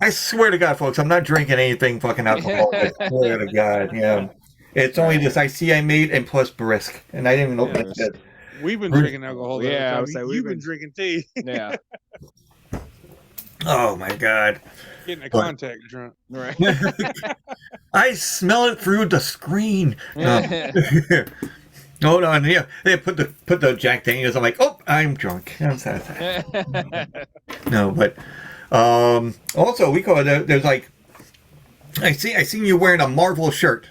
I swear to God, folks, I'm not drinking anything fucking alcohol. I swear to God. It's only this I made and plus brisk, and I didn't even know that. We've been drinking alcohol. Yeah, I would say you've been drinking tea. Yeah. Oh my God. Getting a contact drunk. Right. I smell it through the screen. Hold on, they put the Jack Daniels. I'm like, oh, I'm drunk. I'm sad. No, but also we call it. There's like, I seen you wearing a Marvel shirt,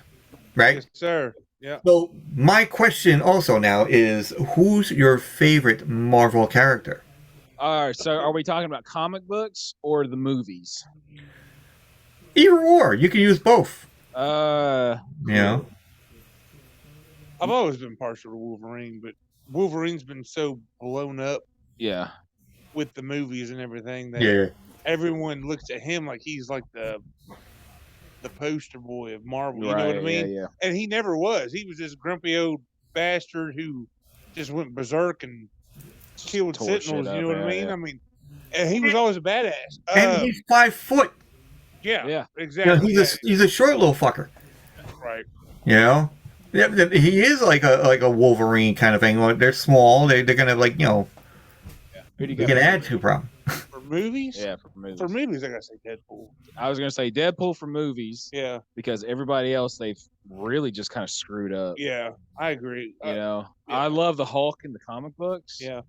right? Yes, sir. Yeah. So my question also now is, who's your favorite Marvel character? All right. So are we talking about comic books or the movies? Either or. You can use both. I've always been partial to Wolverine, but Wolverine's been so blown up. Yeah. With the movies and everything that everyone looks at him like he's like the poster boy of Marvel. You know what I mean? Yeah. And he never was. He was this grumpy old bastard who just went berserk and killed Sentinels. You know what I mean? Yeah. I mean, and he was always a badass. And he's 5 foot. Yeah. Exactly. He's a short little fucker. Right. Yeah, he is like a Wolverine kind of thing. They're small. They're gonna they can add to problem. For movies? Yeah, for movies. For movies, I gotta say Deadpool. I was gonna say Deadpool for movies. Yeah. Because everybody else they've really just kind of screwed up. Yeah, I agree. I love the Hulk in the comic books. Yeah.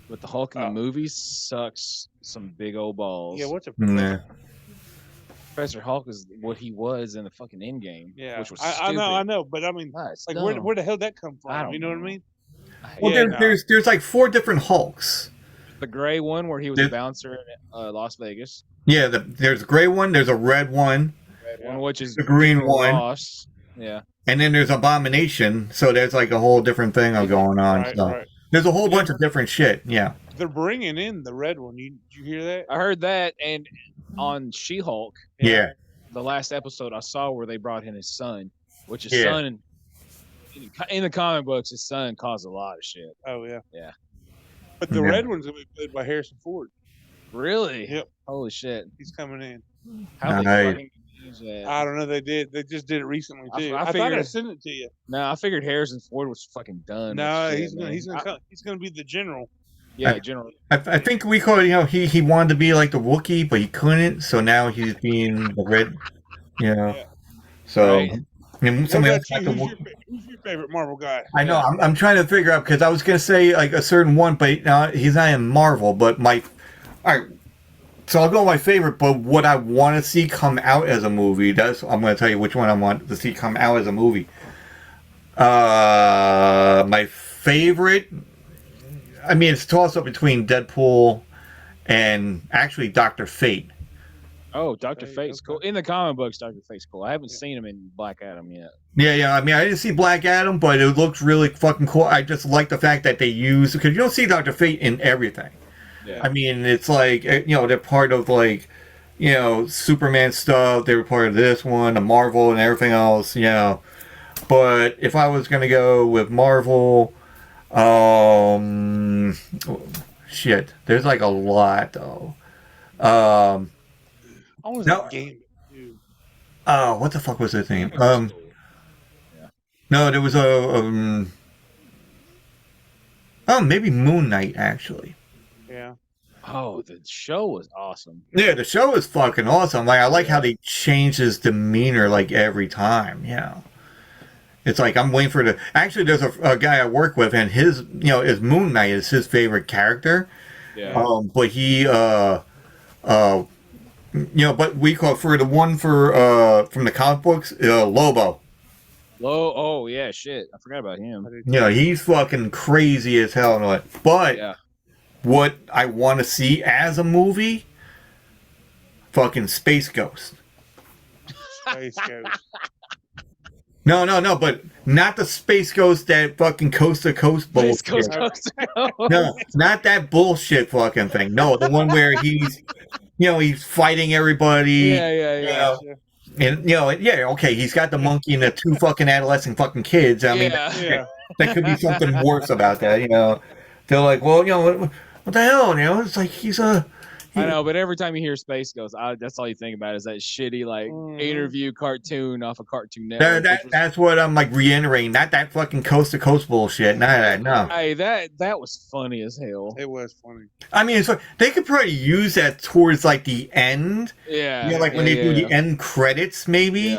But the Hulk in the movies sucks some big old balls. Yeah, what's a Professor Hulk is what he was in the fucking Endgame. Yeah, which was I know, but I mean, like, where the hell did that come from? You know what I mean? Well, there's like 4 different Hulks. The gray one where he was a bouncer in Las Vegas. Yeah, there's a gray one. There's a red one. Red one, which is the green General one. Ross. Yeah. And then there's Abomination. So there's like a whole different thing going on. Right, so right. there's a whole bunch of different shit. Yeah. They're bringing in the red one. Did you hear that? I heard that, and on She-Hulk, Yeah. the last episode I saw where they brought in his son, which his Yeah. son in the comic books, his son caused a lot of shit. Oh yeah. Yeah. But the Yeah. red one's gonna be played by Harrison Ford. Really? Yep. Holy shit! He's coming in. How Nice. they fucking use that? I don't know. They just did it recently too. I I thought figured- I sent it to you. No, I figured Harrison Ford was fucking done. No, with shit, he's man. gonna be the general. Yeah, General. I think we call it, he wanted to be like the Wookiee, but he couldn't. So now he's being the red, Yeah. So, Right. What somebody about else you? got the Who's your favorite Marvel guy? I know. I'm trying to figure out because I was gonna say like a certain one, but he's not in Marvel. But all right. So I'll go with my favorite, but what I want to see come out as a movie. I'm gonna tell you which one I want to see come out as a movie. My favorite. I mean, it's a toss up between Deadpool and actually Dr. Fate. Oh, Dr. Okay, Fate's cool. In the comic books, Dr. Fate's cool. I haven't seen him in Black Adam yet. Yeah. I mean, I didn't see Black Adam, but it looks really fucking cool. I just like the fact that they use, because you don't see Dr. Fate in everything. Yeah. I mean, it's like, they're part of like, Superman stuff. They were part of this one, the Marvel and everything else, But if I was going to go with Marvel, shit, there's like a lot though. I was No. that game too. What the fuck was his name? Yeah. No, there was maybe Moon Knight actually. Yeah. Oh, the show was awesome. Yeah, the show is fucking awesome. Like I like how they change his demeanor like every time. Yeah, it's like I'm waiting for Actually, there's a guy I work with, and his is Moon Knight is his favorite character. Yeah. But he but we call for the one from the comic books, Lobo. Oh yeah, shit. I forgot about him. He's fucking crazy as hell. But Yeah. what I want to see as a movie, fucking Space Ghost. Space Ghost. No, but not the Space Ghost that fucking coast to coast bullshit. Space Coast. No, not that bullshit fucking thing. No, the one where he's fighting everybody. Yeah. And okay, he's got the monkey and the two fucking adolescent fucking kids. I mean, Yeah. there could be something worse about that. They're like, well, what the hell? It's like he's a. I know, but every time you hear Space Ghost, that's all you think about is that shitty interview cartoon off a Cartoon Network. That's what I'm like reiterating. Not that fucking coast to coast bullshit. No. Hey, that was funny as hell. It was funny. I mean, it's like they could probably use that towards like the end. Yeah. Like when they do the end credits, maybe.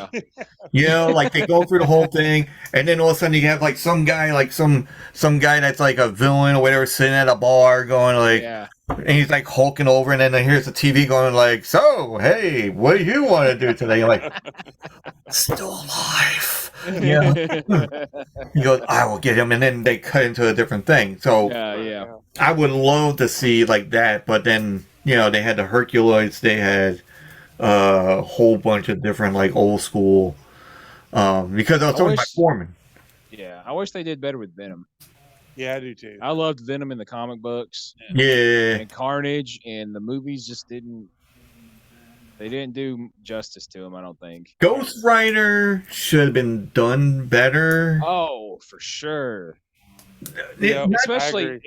Yeah. Like they go through the whole thing, and then all of a sudden you have like some guy, like some guy that's like a villain or whatever, sitting at a bar going like. Yeah. And he's like hulking over, and then here's the TV going like, "So, hey, what do you want to do today?" You're like, "Still alive." He goes, "I will get him," and then they cut into a different thing. So, Yeah. I would love to see like that, but then they had the Herculoids, they had a whole bunch of different like old school. Because I was talking about Foreman. Yeah. I wish they did better with Venom. Yeah, I do too. I loved Venom in the comic books. Yeah. And Carnage, and the movies just didn't do justice to him, I don't think. Ghost Rider should have been done better. Oh, for sure. Yeah,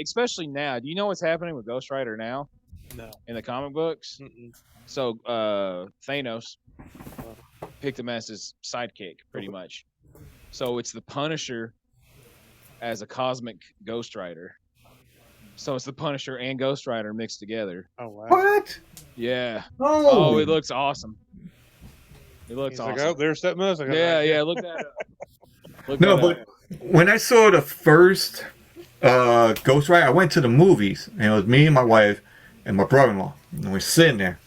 Especially now. Do you know what's happening with Ghost Rider now No. in the comic books? Mm-mm. So Thanos picked him as his sidekick, pretty much. So it's the Punisher as a cosmic Ghost Rider. So it's the Punisher and Ghost Rider mixed together. Oh wow. What? Yeah. Oh, Oh, it looks awesome. It looks He's awesome. like, oh, there's something else. Yeah. Look that up. Look No, that up. but when I saw the first Ghost Rider, I went to the movies, and it was me and my wife and my brother-in-law, and we're sitting there,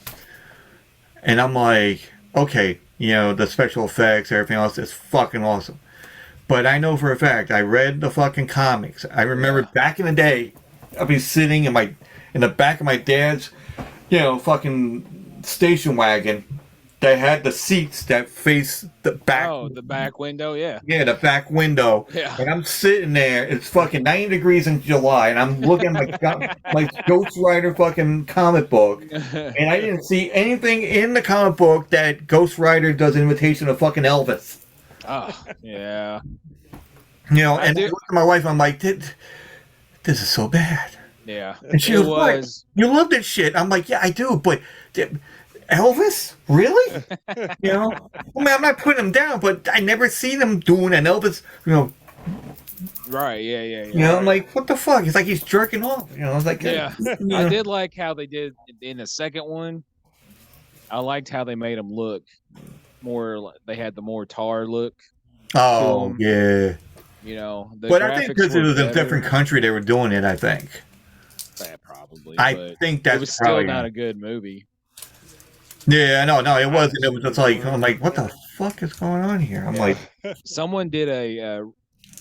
and I'm like, okay, the special effects, everything else is fucking awesome. But I know for a fact, I read the fucking comics. I remember back in the day, I'd be sitting in in the back of my dad's, fucking station wagon that had the seats that face the back. Oh, the back window, yeah. Yeah, the back window. Yeah. And I'm sitting there. It's fucking 90 degrees in July, and I'm looking at my Ghost Rider fucking comic book, and I didn't see anything in the comic book that Ghost Rider does an imitation of fucking Elvis. Oh, yeah. And I look at my wife, and I'm like, this is so bad. Yeah. And she was like, you love this shit. I'm like, yeah, I do, but Elvis? Really? I mean, I'm not putting him down, but I never seen him doing an Elvis, Right, yeah. I'm like, what the fuck? It's like he's jerking off. It's like, yeah. I did like how they did in the second one. I liked how they made him look more. They had the more tar look. Oh, yeah. But I think because it was a different country, they were doing it. I think. Yeah, probably. I think that's it was still not a good movie. Yeah, no, it wasn't. It was just like, I'm like, what the fuck is going on here? I'm like, someone did a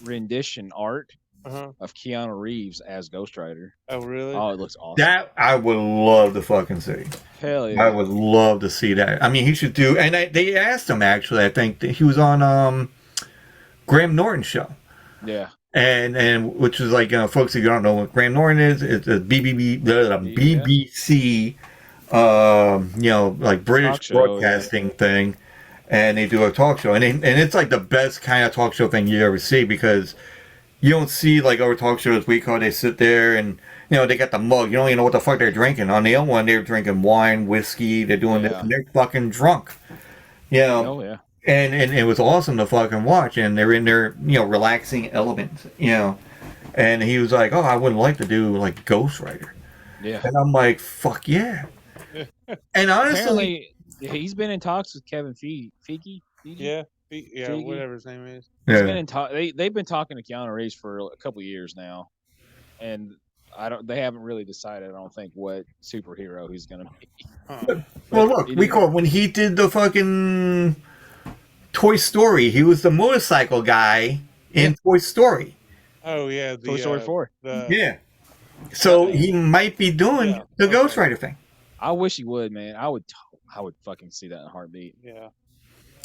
rendition art of Keanu Reeves as Ghost Rider. Oh, really? Oh, it looks awesome. That I would love to fucking see. Hell yeah. I would love to see that. I mean, he should do. And they asked him actually. I think that he was on Graham Norton's show. Yeah. And which is like, folks, if you don't know what Graham Norton is, it's a BBC. Like British broadcasting thing, and they do a talk show, and it's like the best kind of talk show thing you ever see, because you don't see like our talk shows we call, they sit there and they got the mug, you don't even know what the fuck they're drinking. On the other one, they're drinking wine, whiskey, they're doing this, and they're fucking drunk, Oh yeah. And it was awesome to fucking watch, and they're in their relaxing element, and he was like, oh, I would like to do like Ghost Rider. Yeah. And I'm like, fuck yeah. And honestly, apparently he's been in talks with Kevin Feige. Yeah, whatever his name is. He's been in they've been talking to Keanu Reeves for a couple years now, and they haven't really decided. I don't think what superhero he's gonna be. Well, look, when he did the fucking Toy Story, he was the motorcycle guy in Toy Story. Oh yeah, Toy Story 4. Yeah. So he might be doing the Ghost Rider thing. I wish he would, man. I would fucking see that in a heartbeat. Yeah.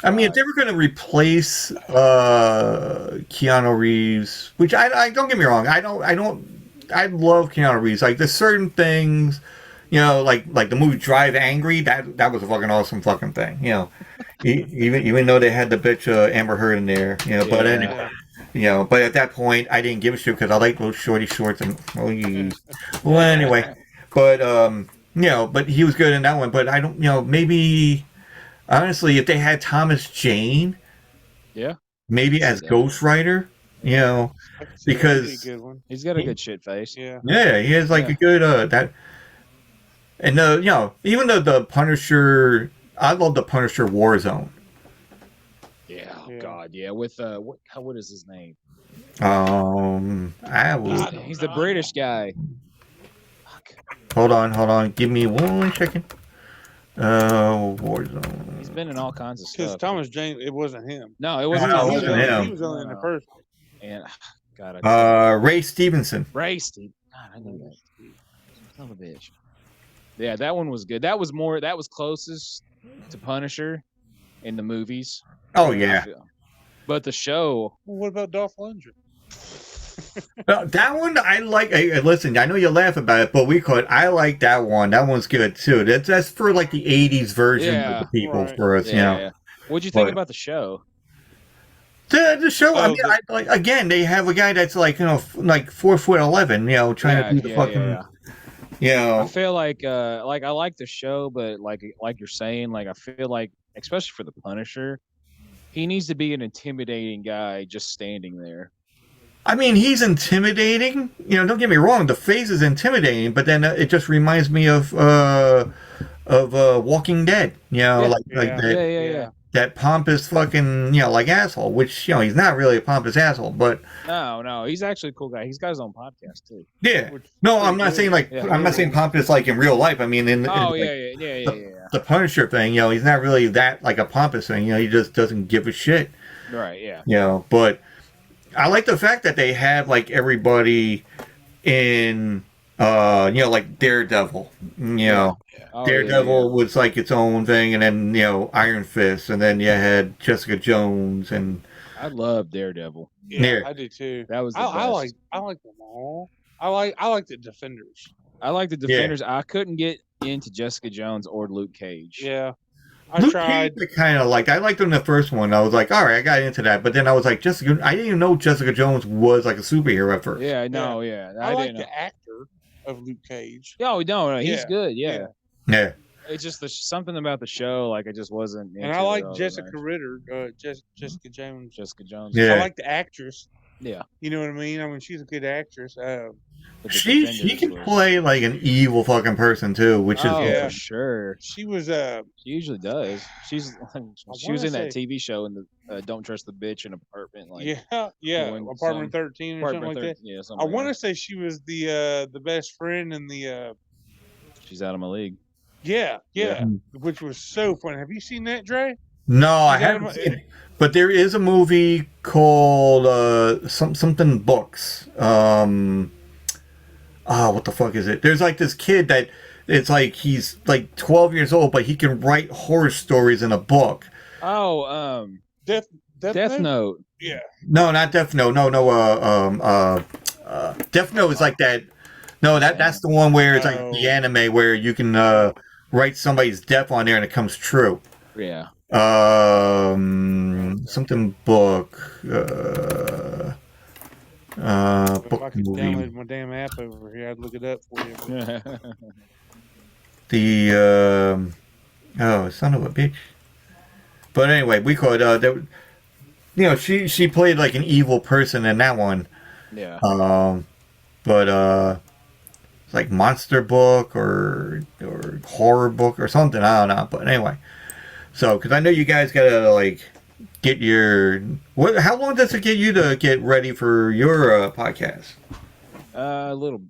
I mean, if they were going to replace Keanu Reeves, which I don't get me wrong, I love Keanu Reeves. Like there's certain things, like the movie Drive Angry, that was a fucking awesome fucking thing. Even though they had the bitch Amber Heard in there, but anyway. But at that point, I didn't give a shit because I like those shorty shorts and well, anyway. But but he was good in that one. But I don't, maybe honestly, if they had Thomas Jane, maybe as Ghost Rider, because he's got a good shit face. He has like a good that, and even though the Punisher, I love the Punisher Warzone. Yeah, oh God, yeah. With what is his name? He's the British guy. Fuck. Hold on. Give me 1 second. Warzone. He's been in all kinds of stuff. Because Thomas Jane, it wasn't him. No, it wasn't him. He was only in the first one. And God, Ray Stevenson. God, I knew that. Son of a bitch. Yeah, that one was good. That was closest to Punisher in the movies. Oh yeah. But the show. Well, what about Dolph Lundgren? That one I like. Listen, I know you laugh about it, but I like that one. That one's good too. That's for like the '80s version of the people for us. Yeah. What'd you think about the show? The show. I mean, again, they have a guy that's like 4'11", trying to do the fucking. I feel like I like the show, but like you're saying, like I feel like, especially for the Punisher, he needs to be an intimidating guy just standing there. I mean, he's intimidating. Don't get me wrong. The face is intimidating, but then it just reminds me of Walking Dead. That pompous fucking like asshole. Which he's not really a pompous asshole, but no, he's actually a cool guy. He's got his own podcast too. Yeah. No, I'm not saying I'm not saying pompous like in real life. I mean the Punisher thing. He's not really that like a pompous thing. He just doesn't give a shit. Right. Yeah. But I like the fact that they have like everybody in like Daredevil. Oh, Daredevil was like its own thing, and then Iron Fist, and then you had Jessica Jones, and I love Daredevil. Yeah, I do too. That was the I best. like them all. I like the Defenders. I like the Defenders. I couldn't get into Jessica Jones or Luke Cage. Yeah. Luke Cage, I kind of liked. I liked him in the first one. I was like, all right, I got into that. But then I was like, Jessica. I didn't even know Jessica Jones was like a superhero at first. Yeah, no, yeah. I like the actor of Luke Cage. Oh no, he's good. Yeah. It's just something about the show, like it just wasn't. And I like Jessica Ritter, Jessica Jones. Jessica Jones. Yeah. I like the actress. Yeah. You know what I mean? I mean, she's a good actress. She can play like an evil fucking person too, which is for sure. She was she usually does. She was in that TV show in the Don't Trust the Bitch in Apartment. Like Apartment 13 or something like that. Yeah, I want to say she was the best friend in the. She's out of my league. Yeah, which was so fun. Have you seen that, Dre? No, I haven't seen it. But there is a movie called something Books. What the fuck is it? There's like this kid that it's like he's like 12 years old, but he can write horror stories in a book. Oh, Death Note. Yeah. No, not Death Note. No. Death Note is like that. No, that's the one where it's like the anime where you can write somebody's death on there and it comes true. Yeah. Something book. If I could download my damn app over here, I'd look it up for you. Son of a bitch. But anyway, we could. She played like an evil person in that one. Yeah. But it's like monster book or horror book or something. I don't know. But anyway, so because I know you guys gotta like get your how long does it get you to get ready for your podcast? A little,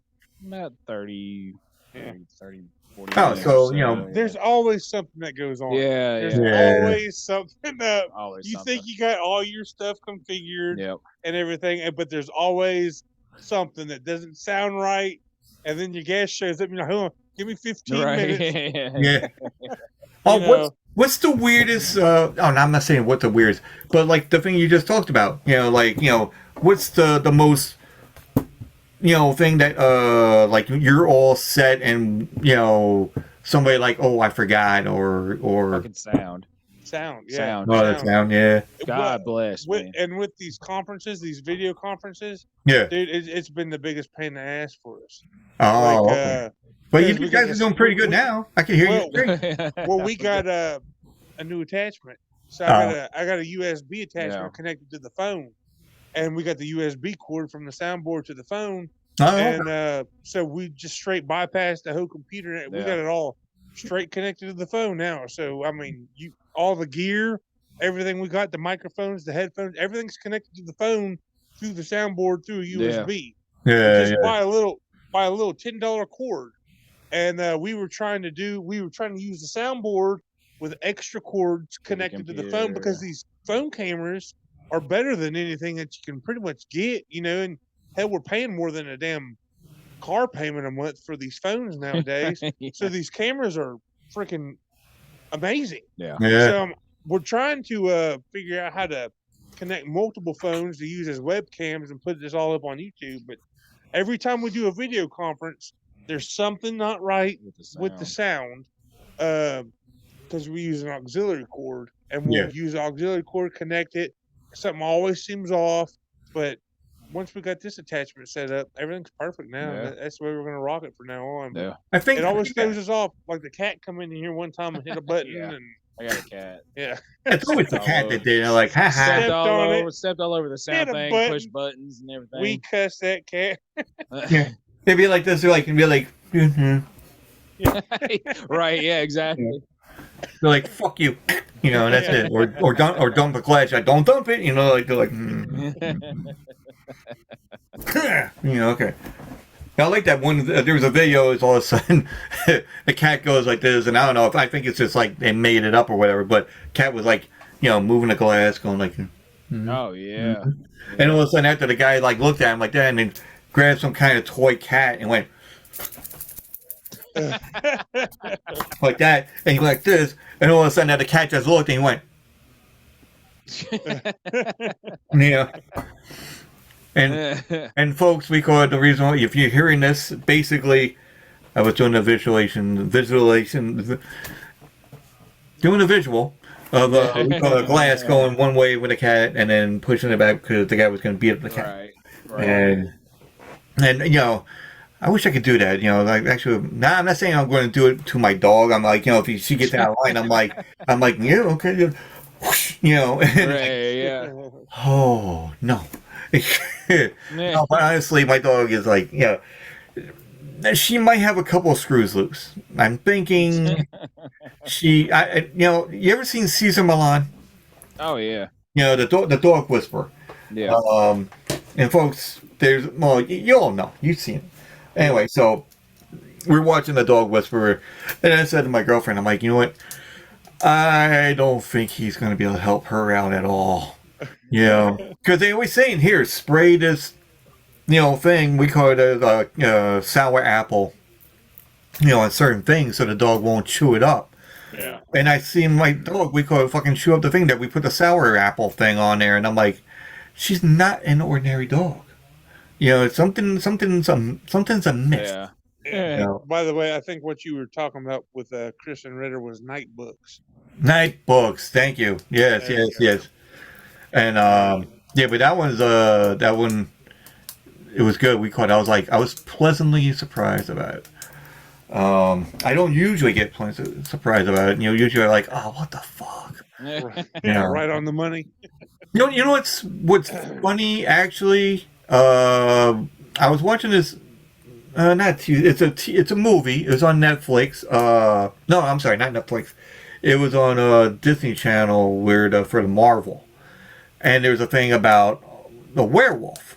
about 30, 40 minutes. So there's always something that goes on. There's always something up. Think you got all your stuff configured and everything, but there's always something that doesn't sound right, and then your guest shows up and you're like, hold on, give me 15 minutes. What's the weirdest? I'm not saying what the weirdest, but like the thing you just talked about. What's the most thing that like you're all set and somebody like, oh, I forgot or fucking sound. Sound. Yeah. God bless. And with these conferences, these video conferences, dude, it's been the biggest pain in the ass for us. Okay. But you guys are doing pretty good now. I can hear you great. Well, we got a new attachment. So I got a USB attachment connected to the phone, and we got the USB cord from the soundboard to the phone. And so we just straight bypassed the whole computer. We got it all straight connected to the phone now. So I mean, all the gear, everything we got, the microphones, the headphones, everything's connected to the phone through the soundboard through a USB. Buy a little $10 cord. And we were trying to use the soundboard with extra cords connected to the phone because these phone cameras are better than anything that you can pretty much get, and hell, we're paying more than a damn car payment a month for these phones nowadays. So these cameras are freaking amazing. So we're trying to figure out how to connect multiple phones to use as webcams and put this all up on YouTube. But every time we do a video conference, there's something not right with the sound because we use an auxiliary cord, and we'll use the auxiliary cord, connect it. Something always seems off, but once we got this attachment set up, everything's perfect now. That's the way we're going to rock it from now on. Yeah. I think it always throws us off. Like the cat come in here one time and hit a button. And I got a cat. Yeah. It's always the cat that did it. Like, stepped all over the sound thing, push buttons and everything. We cuss that cat. They'd be like this. They're like, and be like, right. Yeah, exactly. They're like, fuck you. And that's it. Or dump the clutch. Don't dump it. Like they're like, okay. I like that one. There was a video. It's all of a sudden the cat goes like this, and I don't know if I think it's just like they made it up or whatever. But cat was like, moving the glass, going like, oh yeah. And all of a sudden, after the guy like looked at him like that, and then grabbed some kind of toy cat and went, like that, and he went like this, and all of a sudden the cat just looked and he went, yeah. And folks, we call it the reason why, if you're hearing this, basically, I was doing a doing a visual of we call it a glass going one way with a cat and then pushing it back because the guy was going to beat up the cat. Right. And you know, I wish I could do that. You know, like actually, I'm not saying I'm going to do it to my dog. I'm like, you know, if she gets out of line, I'm like, yeah, okay, you know. Yeah. Oh no. No, but honestly, my dog is like, you know, she might have a couple of screws loose. I'm thinking you know, you ever seen Caesar Milan? Oh yeah. You know, the dog whisperer. Yeah. And folks, you all know, you've seen it. Anyway, so we're watching the dog whisperer, and I said to my girlfriend, I'm like, you know what? I don't think he's going to be able to help her out at all. You know, because they always saying here, spray this, you know, thing we call it a sour apple, you know, on certain things so the dog won't chew it up. Yeah. And I seen my dog, we call it fucking chew up the thing that we put the sour apple thing on there, and I'm like, she's not an ordinary dog. You know, something's amiss. Yeah. Yeah. You know? By the way, I think what you were talking about with Kristen Ritter was night books. Night books, thank you. Yes. And yeah, but that one it was good. I was pleasantly surprised about it. I don't usually get pleasantly surprised about it. You know, usually I'm like, oh, what the fuck? Right. You know? Right on the money. You know what's funny actually? I was watching this. It's a movie. It was on Netflix. No, I'm sorry, not Netflix. It was on Disney Channel for the Marvel, and there was a thing about the werewolf.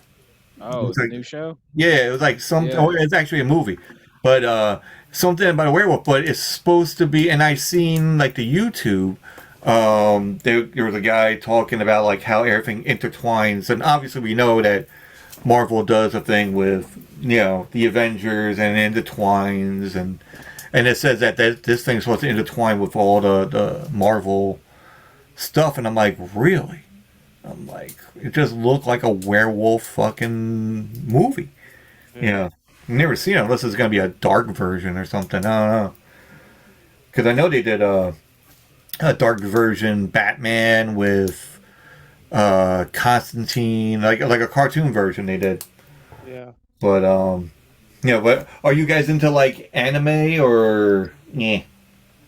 Oh, it's a new show? Yeah, it was like something. Yeah. Oh, it's actually a movie, but something about a werewolf. But it's supposed to be. And I seen like the YouTube. There was a guy talking about like how everything intertwines, and obviously we know that Marvel does a thing with, you know, the Avengers and intertwines, and it says that this thing's supposed to intertwine with all the Marvel stuff, and I'm like, really? I'm like, it just looked like a werewolf fucking movie. Yeah. I've never seen it unless it's going to be a dark version or something. I don't know. Because I know they did a dark version Batman with Constantine, like a cartoon version they did. Yeah. But yeah, but are you guys into like anime or yeah?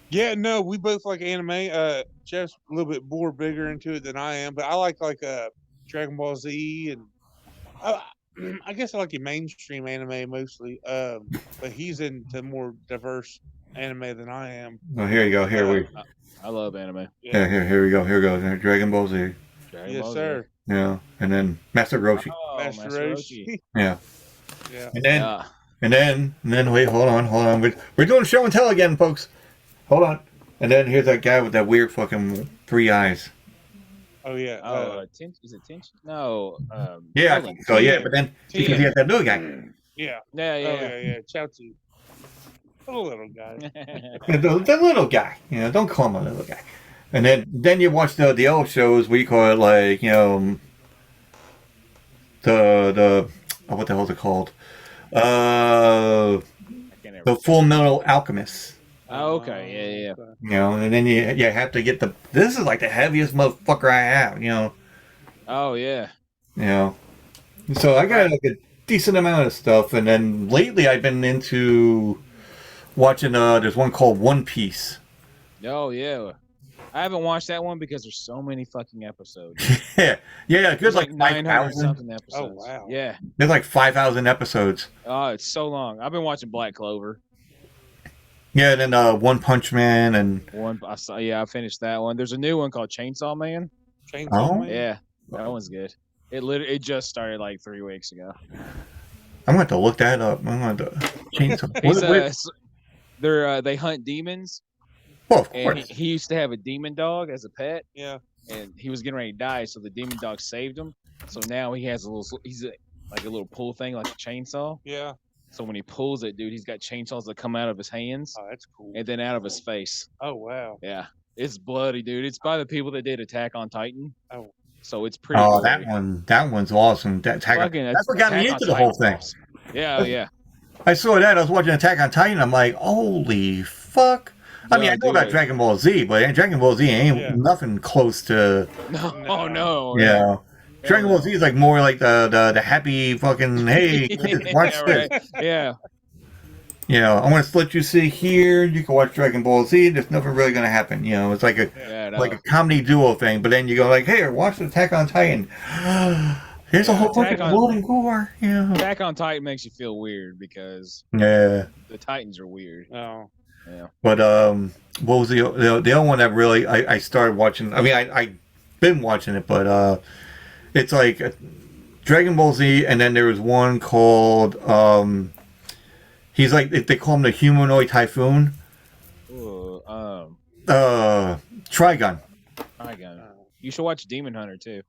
Yeah, no, we both like anime. Jeff's a little bit more bigger into it than I am, but I like Dragon Ball Z, and I guess I like the mainstream anime mostly. But he's into more diverse anime than I am. Oh, here you go. I love anime. Yeah, here we go. Here we go. Dragon Ball Z. Yes, sir. Yeah, and then Master Roshi. Oh, Master Roshi. Yeah. Yeah. And then wait, hold on. We're doing show and tell again, folks. Hold on. And then here's that guy with that weird fucking 3 eyes. Oh yeah. Is it Tension? No. Yeah, I think so. Yeah, but then because he has that little guy. Yeah. Yeah. Chaozu. The little guy. The little guy. You know, don't call him a little guy. And then you watch the old shows. We call it like, you know, the what the hell is it called? The Full Metal Alchemist. Oh, okay. Yeah. You know, and then you have to get this is like the heaviest motherfucker I have, you know. Oh, yeah. You know. So I got like a decent amount of stuff, and then lately I've been into watching there's one called One Piece. Oh, yeah. I haven't watched that one because there's so many fucking episodes. Yeah, there's like 900 5,000 something episodes. Oh, wow. Yeah. There's like 5,000 episodes. Oh, it's so long. I've been watching Black Clover. Yeah, and then One Punch Man and I finished that one. There's a new one called Chainsaw Man. Chainsaw Man? Yeah, that one's good. It just started like 3 weeks ago. I'm going to look that up. I'm going to Chainsaw. They hunt demons. Well, of And course. he used to have a demon dog as a pet. Yeah. And he was getting ready to die, so the demon dog saved him. So now he has like a little pull thing, like a chainsaw. Yeah. So when he pulls it, dude, he's got chainsaws that come out of his hands Oh, that's cool. and then out of his face. Oh wow. Yeah, it's bloody, dude. It's by the people that did Attack on Titan. Oh. So it's pretty. Oh, gory. that one's awesome. That's what got me into the whole thing. Yeah, yeah. I saw that. I was watching Attack on Titan. I'm like, holy fuck. I mean, I know about Dragon Ball Z, but Dragon Ball Z ain't nothing close to. No. Yeah. Dragon Ball Z is like more like the happy fucking, hey, watch this. Right. Yeah. You know, I want to let you see here. You can watch Dragon Ball Z. There's nothing really going to happen. You know, it's like a comedy duo thing. But then you go like, hey, watch Attack on Titan. There's a whole fucking blood and gore. Yeah. Attack on Titan makes you feel weird because the Titans are weird. Oh. Yeah. But what was the other one that really I started watching? I mean, I've been watching it, but it's like Dragon Ball Z, and then there was one called he's like, they call him the humanoid typhoon. Ooh, Trigun. You should watch Demon Hunter too.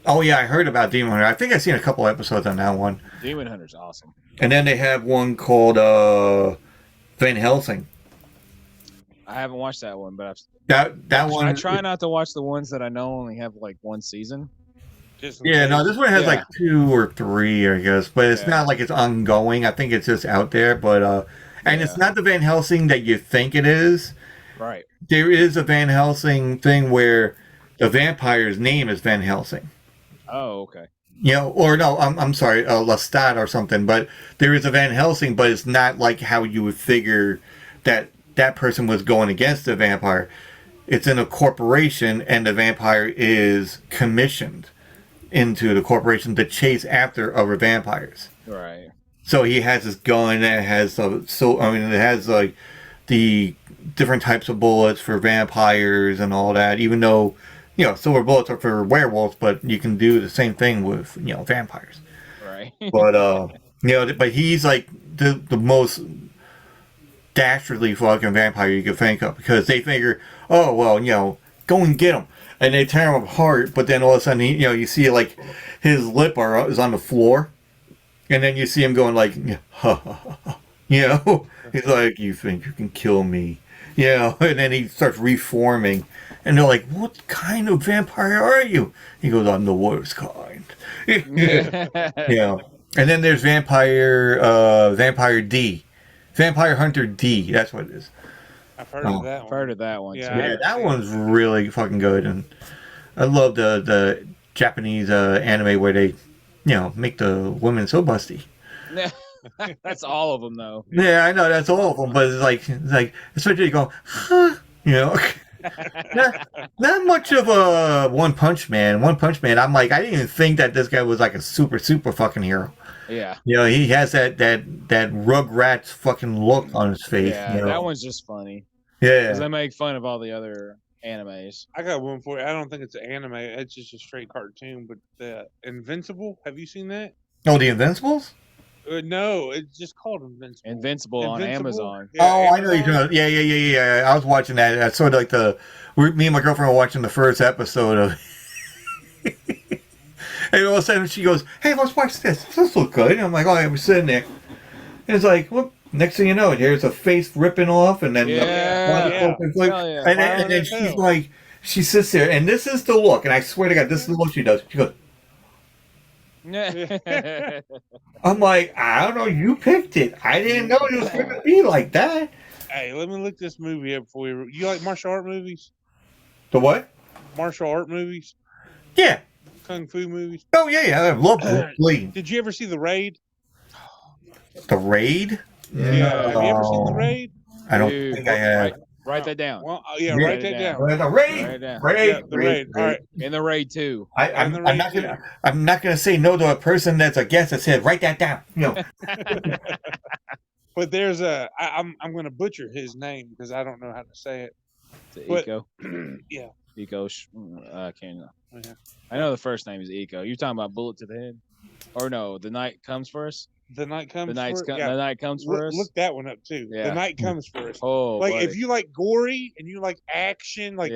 Oh yeah, I heard about Demon Hunter. I think I've seen a couple episodes on that one. Demon Hunter's awesome. And then they have one called Van Helsing. I haven't watched that one, but that one. I try not to watch the ones that I know only have like one season. This one has like 2 or 3, I guess, but it's not like it's ongoing. I think it's just out there, but and it's not the Van Helsing that you think it is. Right. There is a Van Helsing thing where the vampire's name is Van Helsing. Oh, okay. You know, or no, I'm sorry, Lestat or something. But there is a Van Helsing, but it's not like how you would figure that person was going against the vampire. It's in a corporation, and the vampire is commissioned into the corporation to chase after other vampires. Right. So he has this gun that has it has like the different types of bullets for vampires and all that. Even though, you know, silver bullets are for werewolves, but you can do the same thing with, you know, vampires. Right. But you know, but he's like the most dastardly fucking vampire you could think of, because they figure, oh well, you know, go and get him, and they tear him apart. But then all of a sudden, you know, you see like his lip is on the floor, and then you see him going like, ha ha ha, ha. You know, he's like, you think you can kill me? You know, and then he starts reforming, and they're like, what kind of vampire are you? He goes, I'm the worst kind. Yeah. And then there's Vampire D. Vampire Hunter D. That's what it is. I've heard of that one. I've heard of that one. Yeah, that one's really fucking good. And I love the Japanese anime where they, you know, make the women so busty. That's all of them, though. Yeah, I know, that's all of them. But it's like especially you go, huh? You know, not much of a One Punch Man. One Punch Man, I'm like, I didn't even think that this guy was like a super fucking hero. Yeah. You know, he has that Rugrats fucking look on his face. Yeah, you know? that one's just funny. Yeah. Because they make fun of all the other animes. I got one for you. I don't think it's an anime. It's just a straight cartoon. But the Invincible, have you seen that? Oh, the Invincibles? No, it's just called Invincible. Invincible on Amazon. Yeah, oh, Amazon. I know you're doing. Yeah. I was watching that. I sort of like me and my girlfriend were watching the first episode of. And all of a sudden she goes, "Hey, let's watch this. This looks good." And I'm like, "Oh, I was sitting there." And it's like, well, next thing you know, there's a face ripping off, and then and then she's like, she sits there, and this is the look, and I swear to God, this is the look she does. She goes. I'm like, I don't know, you picked it. I didn't know it was going to be like that. Hey, let me look this movie up for you. You like martial art movies? The what? Martial art movies? Yeah. Kung fu movies? Oh, yeah. I love Bruce Lee. Did you ever see The Raid? The Raid? Yeah. Have you ever seen The Raid? I don't think I have. Write that down. Well, write that down. The Raid. The Raid. All right. In The Raid 2. I'm not gonna say no to a person that's a guest that said write that down. You know. But there's I'm gonna butcher his name because I don't know how to say it. Eco. Yeah. Eco. I know the first name is Eco. You're talking about Bullet to the Head, or no? The Night Comes First. The Night Comes The First. The Night Comes First. Look that one up too. Yeah. The Night Comes First. Oh, like buddy. if you like gory and you like action, like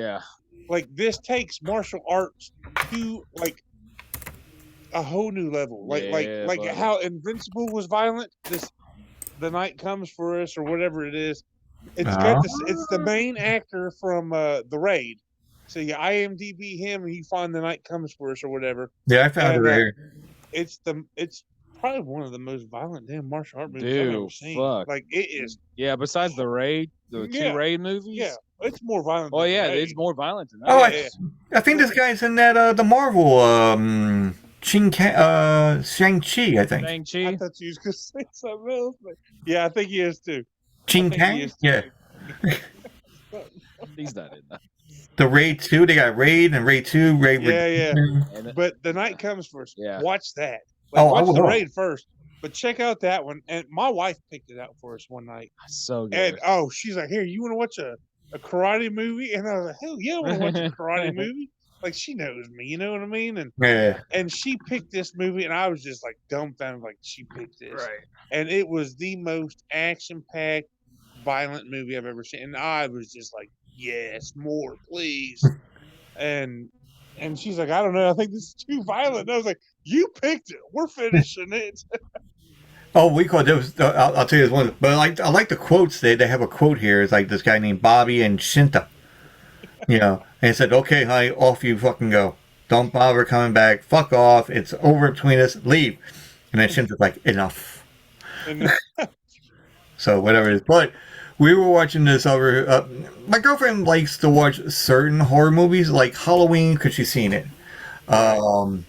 this takes martial arts to like a whole new level. Like how Invincible was violent. The Night Comes for Us or whatever it is. It's got this. It's the main actor from The Raid. So you IMDb him, and you find The Night Comes for Us or whatever. Yeah, I found it right here. It's probably one of the most violent damn martial art movies I've ever Dude, seen. fuck. Like it is. Yeah, besides the Raid, the Yeah. two Raid movies. Yeah, it's more violent. Oh than yeah, The Raid. it's more violent than that. Oh, Yeah. I think this guy's in that the Marvel Shang-Chi, I think. I Shang-Chi. thought you was gonna say something else, but yeah, I think he is too. Chin I think he Kang? is too. Yeah. He's not in that. The Raid 2, they got Raid and Raid 2, Raid Yeah, yeah. Redemption. And But The Night Comes First. Yeah. Watch that. Oh, I watch The will. Raid first. But check out that one. And my wife picked it out for us one night. so good. And she's like, "Here, you want to watch a karate movie?" And I was like, "Hell yeah, I want to watch a karate movie." Like she knows me, you know what I mean? And she picked this movie, and I was just like dumbfounded, like she picked this. Right. And it was the most action-packed, violent movie I've ever seen. And I was just like, "Yes, more, please." and she's like, "I don't know, I think this is too violent." And I was like, "You picked it. We're finishing it." Oh, we call those. I'll tell you this one. But I like the quotes. They have a quote here. It's like this guy named Bobby and Shinta. And he said, "Okay, honey, off you fucking go. Don't bother coming back. Fuck off. It's over between us. Leave." And then Shinta's like, "Enough." And So whatever it is. But we were watching this over. My girlfriend likes to watch certain horror movies, like Halloween, because she's seen it. And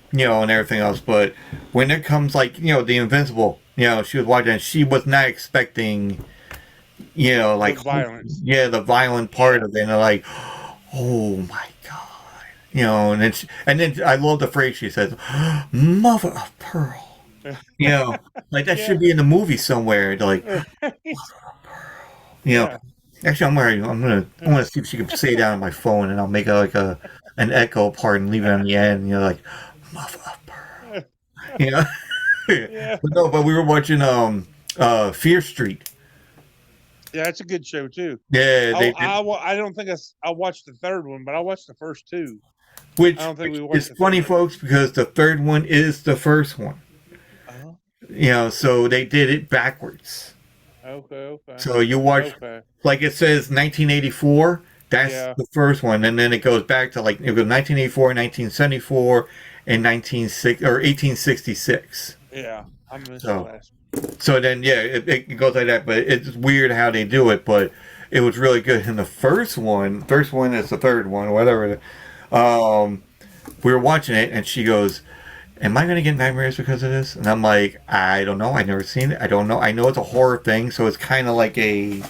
everything else. But when it comes like, The Invincible, she was watching, and she was not expecting, like the violence. Yeah, the violent part of it. And they're like, oh my god, and then I love the phrase she says, "Mother of pearl." Like that should be in the movie somewhere. Like, Yeah. Actually, I'm gonna see if she can say that on my phone, and I'll make it like an echo part and leave it on the end. Like, "Mother of pearl." Yeah. But we were watching Fear Street. Yeah, it's a good show too. Yeah, I don't think I watched the third one, but I watched the first two. which I don't think we watched is the funny, third one. folks, because the third one is the first one. So they did it backwards. Okay. So you watch, like it says 1984, that's the first one, and then it goes back to like it goes 1984, 1974, and 1866. Yeah, I missed So- the last. So then, it goes like that, but it's weird how they do it, but it was really good. And the first one is the third one, whatever. We were watching it, and she goes, "Am I going to get nightmares because of this?" And I'm like, "I don't know. I've never seen it. I don't know. I know it's a horror thing, so it's kind of like a,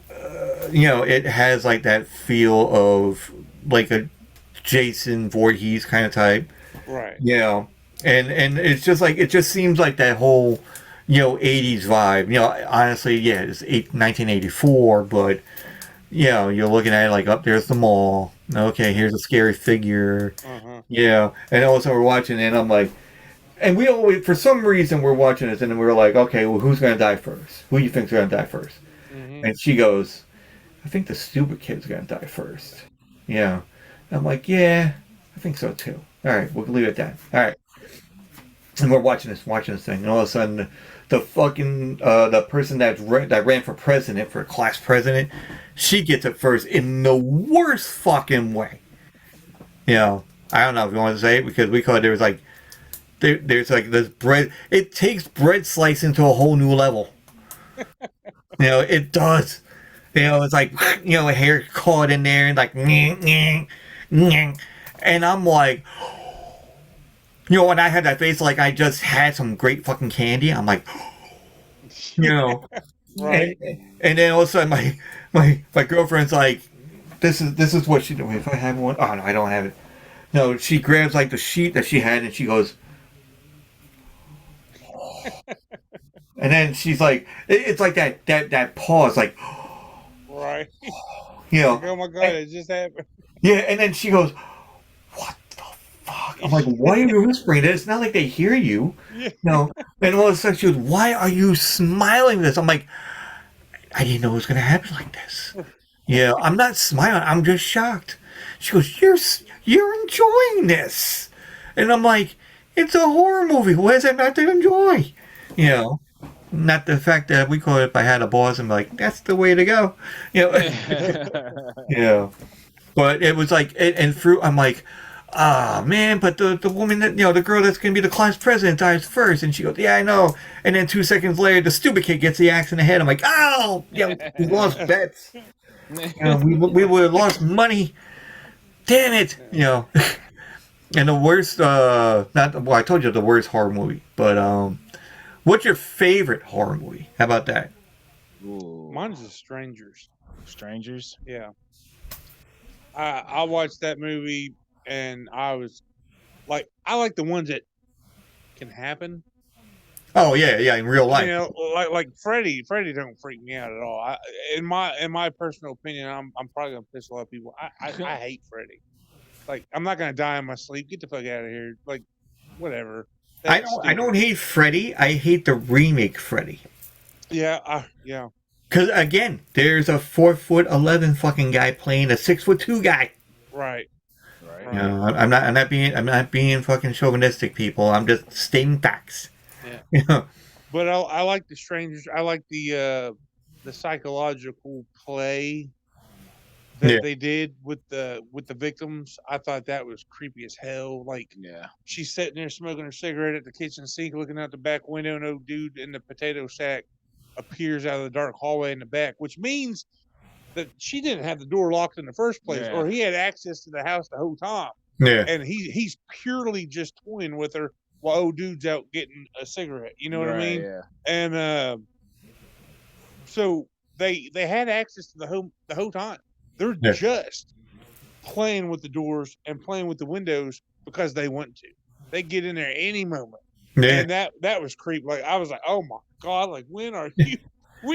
it has like that feel of like a Jason Voorhees kind of type. Right. And it's just like, it just seems like that whole, 80s vibe. Honestly, it's 1984, but, you're looking at it like, up there's the mall. Okay, here's a scary figure. And also we're watching it, and I'm like, and we always, for some reason, we're watching this, and then we're like, okay, well, who's going to die first? Who do you think's going to die first? And she goes, "I think the stupid kid's going to die first." I'm like, yeah, I think so too. All right, we'll leave it at that. All right. And we're watching this thing, and all of a sudden, the fucking the person that ran for president, for class president, she gets it first in the worst fucking way. I don't know if you want to say it, because we call it, there's like this bread. It takes bread slicing to a whole new level. It does. It's like, hair caught in there, and like, and I'm like, when I had that face like I just had some great fucking candy, I'm like, Right. and then all of a sudden my girlfriend's like, this is what she do. If I have one, oh no, I don't have it. No, she grabs like the sheet that she had, and she goes, and then she's like, it's like that pause, like, Right. Oh my God, it just happened. and then she goes, "What the fuck?" I'm like, "Why are you whispering? It's not like they hear you." And all of a sudden she goes, "Why are you smiling this?" I'm like, "I didn't know it was going to happen like this." I'm not smiling. I'm just shocked. She goes, "You're enjoying this," and I'm like, "It's a horror movie. What is that not to enjoy?" not the fact that we call it. If I had a boss, I'm like, that's the way to go. You know, yeah. But it was like, and through, I'm like, ah, man, but the woman that, the girl that's going to be the class president dies first. And she goes, yeah, I know. And then 2 seconds later, the stupid kid gets the axe in the head. I'm like, oh, yeah, we lost bets. We would have lost money. Damn it. And the worst, I told you the worst horror movie. But what's your favorite horror movie? How about that? Ooh. Mine's The Strangers. Strangers? Yeah. I watched that movie and I was like, I like the ones that can happen. Oh yeah, in real life. Like Freddy don't freak me out at all. In my personal opinion, I'm probably gonna piss a lot of people. I hate Freddy. Like, I'm not gonna die in my sleep. Get the fuck out of here. Like, whatever. I don't hate Freddy. I hate the remake Freddy. Yeah, yeah. Because again, there's a 4'11" fucking guy playing a 6'2" guy. Right. I'm not being fucking chauvinistic, people. I'm just stating facts. Yeah. But I like The Strangers. I like the psychological play that they did with the victims. I thought that was creepy as hell. Like, she's sitting there smoking her cigarette at the kitchen sink, looking out the back window, and no dude in the potato sack appears out of the dark hallway in the back, which means that she didn't have the door locked in the first place, or he had access to the house the whole time. Yeah. And he's purely just toying with her while old dude's out getting a cigarette. You know what I mean? Yeah. And so they had access to the whole time. They're just playing with the doors and playing with the windows because they want to. They get in there any moment. Yeah. And that was creepy. Like, I was like, oh my God, like, when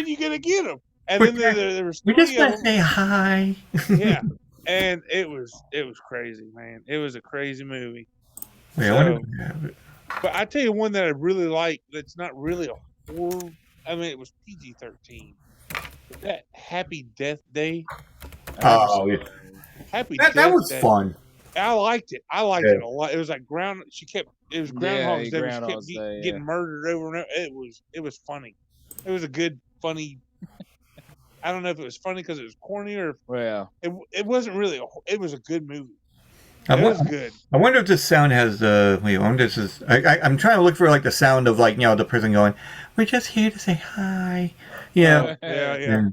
you gonna get them? And then there was we just want to say hi. Yeah. And it was crazy, man. It was a crazy movie. Yeah, but I tell you one that I really like that's not really a horror. I mean, it was PG-13. But that Happy Death Day. Oh, yeah. Happy Death That was Day. Fun. I liked it. I liked it a lot. It was like it was Groundhog's Day. She kept getting murdered over and over. It was funny. It was a good, funny. I don't know if it was funny because it was corny or it wasn't really. It was a good movie. It was good. I wonder if this sound has the. Wait, I wonder if this is. I'm trying to look for like the sound of like the person going, "We're just here to say hi." Yeah. Yeah.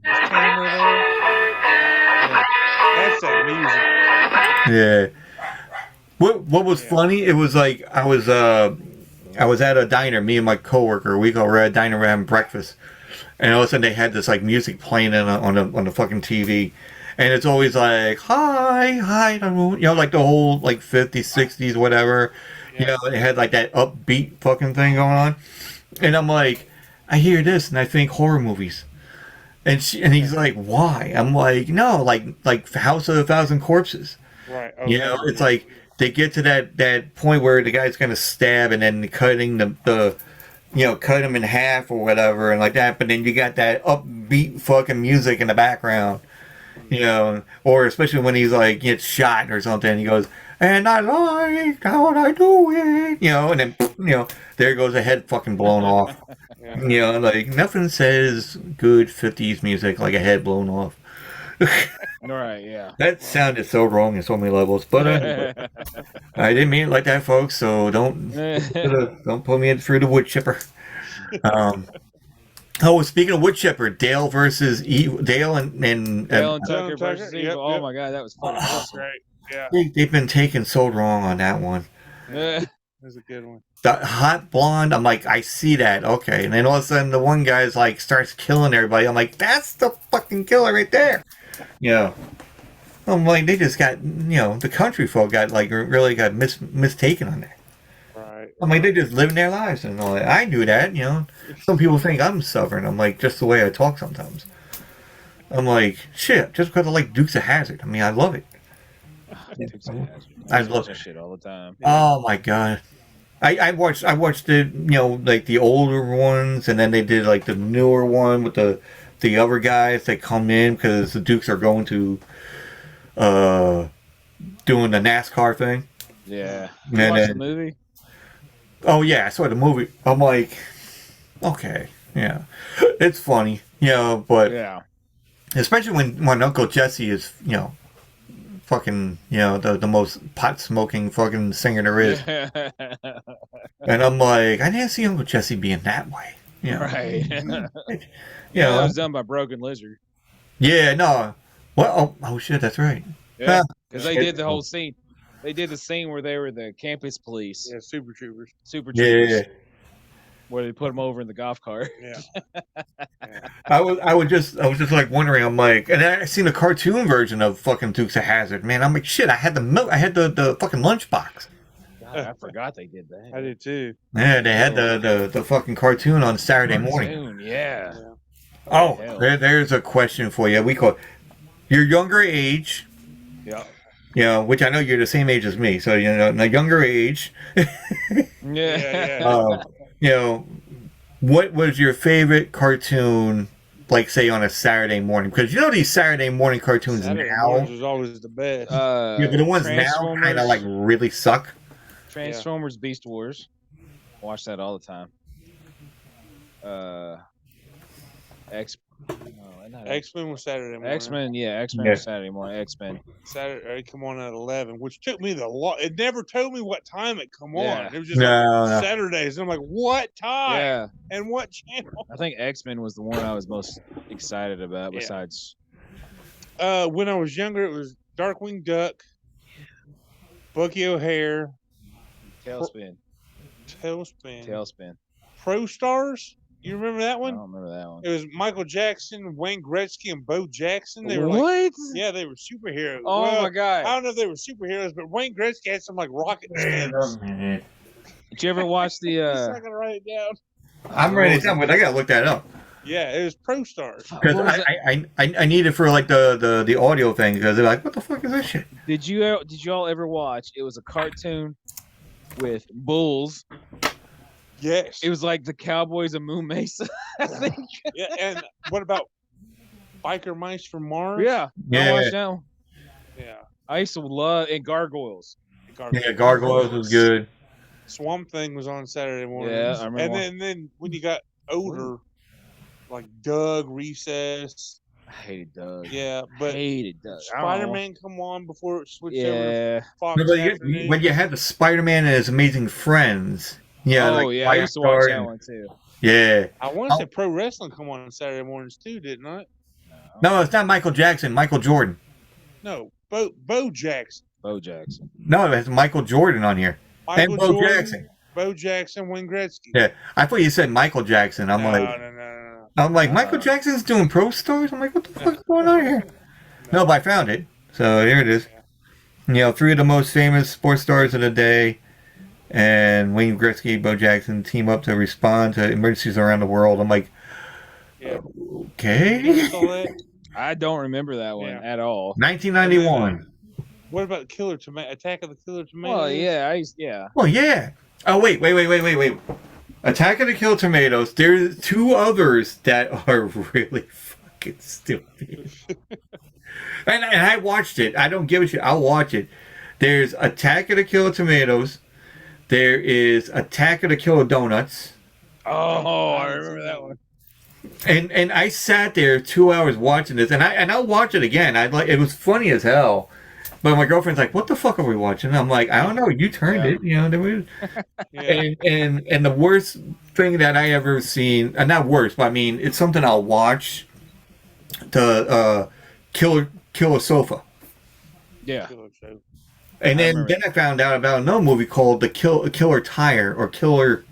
That's that music. Yeah. What was funny? It was like I was at a diner. Me and my coworker. We were at a diner having breakfast, and all of a sudden they had this like music playing on the fucking TV. And it's always like, hi, like the whole like 50s, 60s, whatever. Yeah. It had like that upbeat fucking thing going on. And I'm like, I hear this and I think horror movies. And he's like, why? I'm like, no, like House of a Thousand Corpses. Right. It's like they get to that point where the guy's gonna stab and then cutting the cut him in half or whatever and like that. But then you got that upbeat fucking music in the background. Or especially when he's like gets shot or something, he goes, and I like how I do it, and then there goes a head fucking blown off. Like nothing says good 50s music like a head blown off. Right, yeah. That sounded so wrong in so many levels, but I didn't mean it like that, folks. So don't put me in through the wood chipper. Oh, speaking of wood chipper, Dale versus Evil. Dale and Tucker versus Evil. Yep. Oh my God, that was funny. That's great. Yeah. They've been taken so wrong on that one. That's a good one. The hot blonde, I'm like, I see that, okay. And then all of a sudden, the one guy's like starts killing everybody. I'm like, that's the fucking killer right there. I'm like, they just got, the country folk got like really got mistaken on that. Right. I'm like, they're just living their lives and all that. I knew that, Some people think I'm stubborn. I'm like, just the way I talk sometimes. I'm like, shit, just because I like Dukes of Hazzard. I mean, I love it. I love that shit all the time. Oh my God. I watched the like the older ones, and then they did like the newer one with the other guys that come in because the Dukes are going to doing the NASCAR thing. Yeah. You watched the movie? Oh yeah, I saw the movie. I'm like, okay, Yeah, it's funny, but Yeah. especially when Uncle Jesse is, fucking, the most pot smoking fucking singer there is, and I'm like, I didn't see Uncle Jesse being that way, Right. Yeah, that was done by Broken Lizard. Yeah, no. Well, oh shit, that's right. Yeah, because they did the whole scene. They did the scene where they were the campus police. Yeah, Super Troopers. Super Troopers. Yeah. Where they put them over in the golf cart. Yeah. I was just like wondering. I'm like, and I seen a cartoon version of fucking Dukes of Hazzard. Man, I'm like, shit. I had the fucking lunchbox. God, I forgot they did that. I did too. Yeah, they had the fucking cartoon on Saturday morning. Yeah. Oh, there's a question for you. We call your younger age. Yeah. Which I know you're the same age as me, so the younger age. Yeah. What was your favorite cartoon, like say on a Saturday morning? Because these Saturday morning cartoons Saturday now mornings was always the best. but the ones now kind of like really suck. Transformers, Beast Wars. Watch that all the time. X-Men was Saturday morning. X-Men was Saturday morning. X-Men. Saturday come on at 11, which took me it never told me what time it come on. It was just Saturdays. And I'm like, what time? Yeah. And what channel? I think X-Men was the one I was most excited about besides. When I was younger, it was Darkwing Duck, Bucky O'Hare, Tailspin. Pro Stars. You remember that one? I don't remember that one. It was Michael Jackson, Wayne Gretzky, and Bo Jackson. They were what? They were superheroes. Oh my god! I don't know if they were superheroes, but Wayne Gretzky had some like rocket skins. Did you ever watch the? I'm not gonna write it down. I'm writing it down, but I gotta look that up. Yeah, it was Pro Stars. Because I need it for like the audio thing because they're like, what the fuck is this shit? Did y'all ever watch? It was a cartoon with bulls. Yes. It was like the Cowboys of Moon Mesa, I think. Yeah, and what about Biker Mice from Mars? Yeah. I watched that one. Yeah. I used to love Gargoyles. Yeah, Gargoyles was good. Swamp Thing was on Saturday morning. Yeah, I remember. And then when you got older, like Doug, Recess. I hated Doug. Yeah, but hated Doug. Spider-Man come on before it switched over to Fox. When you had the Spider-Man and his Amazing Friends. Yeah. I used to watch that one too. Yeah. I want to say pro wrestling come on Saturday mornings too, didn't I? No, it's not Michael Jackson. Michael Jordan. No, Bo Jackson. Bo Jackson. No, it has Michael Jordan on here. And Bo Jackson. Bo Jackson, Wayne Gretzky. Yeah, I thought you said Michael Jackson. I'm No. I'm like, Michael Jackson's doing Pro Stars? I'm like, what the fuck's going on here? No, but I found it. So here it is. 3 of the most famous sports stars of the day. And Wayne Gretzky, Bo Jackson team up to respond to emergencies around the world. I'm like, okay. I don't remember that one at all. 1991. What about Attack of the Killer Tomatoes? Well, yeah, Well, yeah. Oh, wait. Attack of the Killer Tomatoes. There's 2 others that are really fucking stupid. and I watched it. I don't give a shit. I'll watch it. There's Attack of the Killer Tomatoes. There is Attack of the Killer Donuts. Oh, I remember that one. And I sat there 2 hours watching this, and I'll watch it again. It was funny as hell. But my girlfriend's like, "What the fuck are we watching?" And I'm like, "I don't know. You turned it, There was, and the worst thing that I ever seen, not worst, but I mean, it's something I'll watch. The Kill a Sofa. Yeah. And then I found out about another movie called The Killer Tire or Killer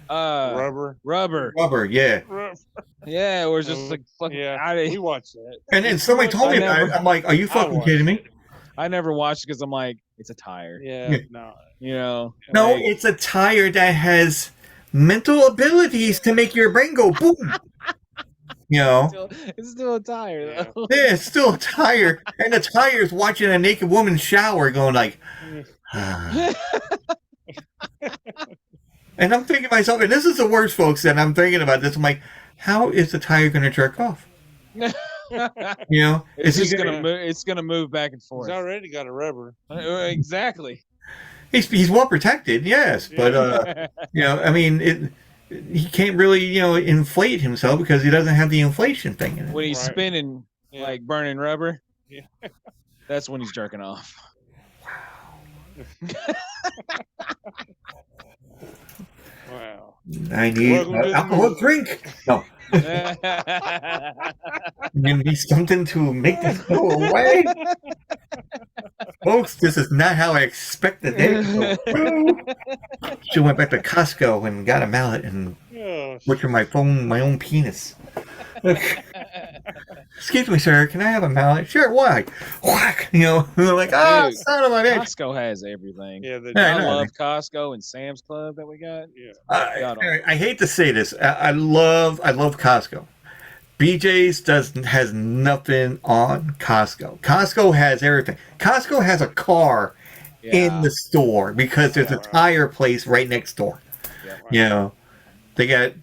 Rubber. Yeah. Yeah, it was just like fucking. Yeah, we watched that. And then somebody told me, I'm like, "Are you fucking kidding me?" I never watched it because I'm like, it's a tire. Yeah. No. No, it's a tire that has mental abilities to make your brain go boom. It's still a tire, though. Yeah, it's still a tire. And the tire's watching a naked woman shower going like, And I'm thinking to myself, and this is the worst, folks, that I'm thinking about this. I'm like, how is the tire going to jerk off? It's just gonna move. It's gonna move back and forth. He's already got a rubber. Exactly. He's well protected, yes, but I mean, he can't really, inflate himself because he doesn't have the inflation thing in it. When he's Right. spinning, Yeah. like burning rubber, Yeah. that's when he's jerking off. Wow. I need Welcome to the alcohol movie. drink. No, you need something to make this go away. Folks, this is not how I expected it to go. She went back to Costco and got a mallet and Oh, butchered my own penis. Excuse me, sir, can I have a mallet? Sure, why? Whack! They're like, oh, Dude, son of a bitch. Costco has everything. yeah, the, Yeah, I I know. love Costco and Sam's Club that we got. yeah. I hate to say this. I love Costco. BJ's has nothing on Costco. Costco has everything. Costco has a car in the store because there's a tire place right next door. Yeah, right. They got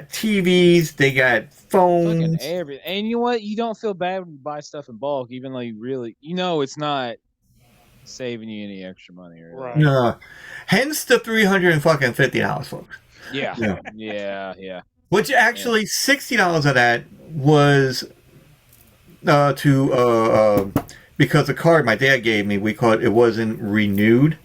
TVs, they got phones. Fucking everything. And you know what? You don't feel bad when you buy stuff in bulk, even though you really, it's not saving you any extra money. Really. Right. No. Hence the $350, folks. Yeah. Yeah. Yeah. Which actually $60 of that was because the card my dad gave me, it wasn't renewed.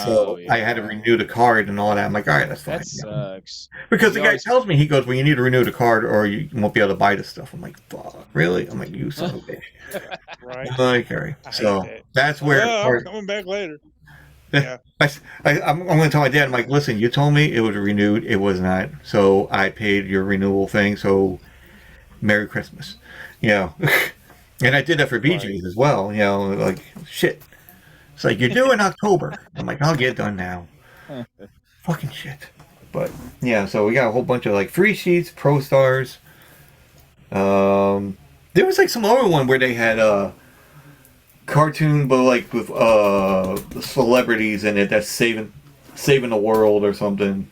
So I had to renew the card and all that. I'm like, all right, that's fine. That sucks. Because the guy tells me, he goes, well, you need to renew the card or you won't be able to buy the stuff. I'm like, fuck, really? I'm like, you son of a bitch. Right. I'm like, all right. So that's where I'm coming back later. Yeah. I'm going to tell my dad, I'm like, listen, you told me it was renewed. It was not. So I paid your renewal thing. So Merry Christmas. And I did that for BJ's as well. Like, shit. It's like, you're due in October. I'm like, I'll get it done now. Fucking shit. But, yeah, so we got a whole bunch of, like, free sheets, Pro Stars. There was, like, some other one where they had cartoon, but, like, with celebrities in it that's saving the world or something.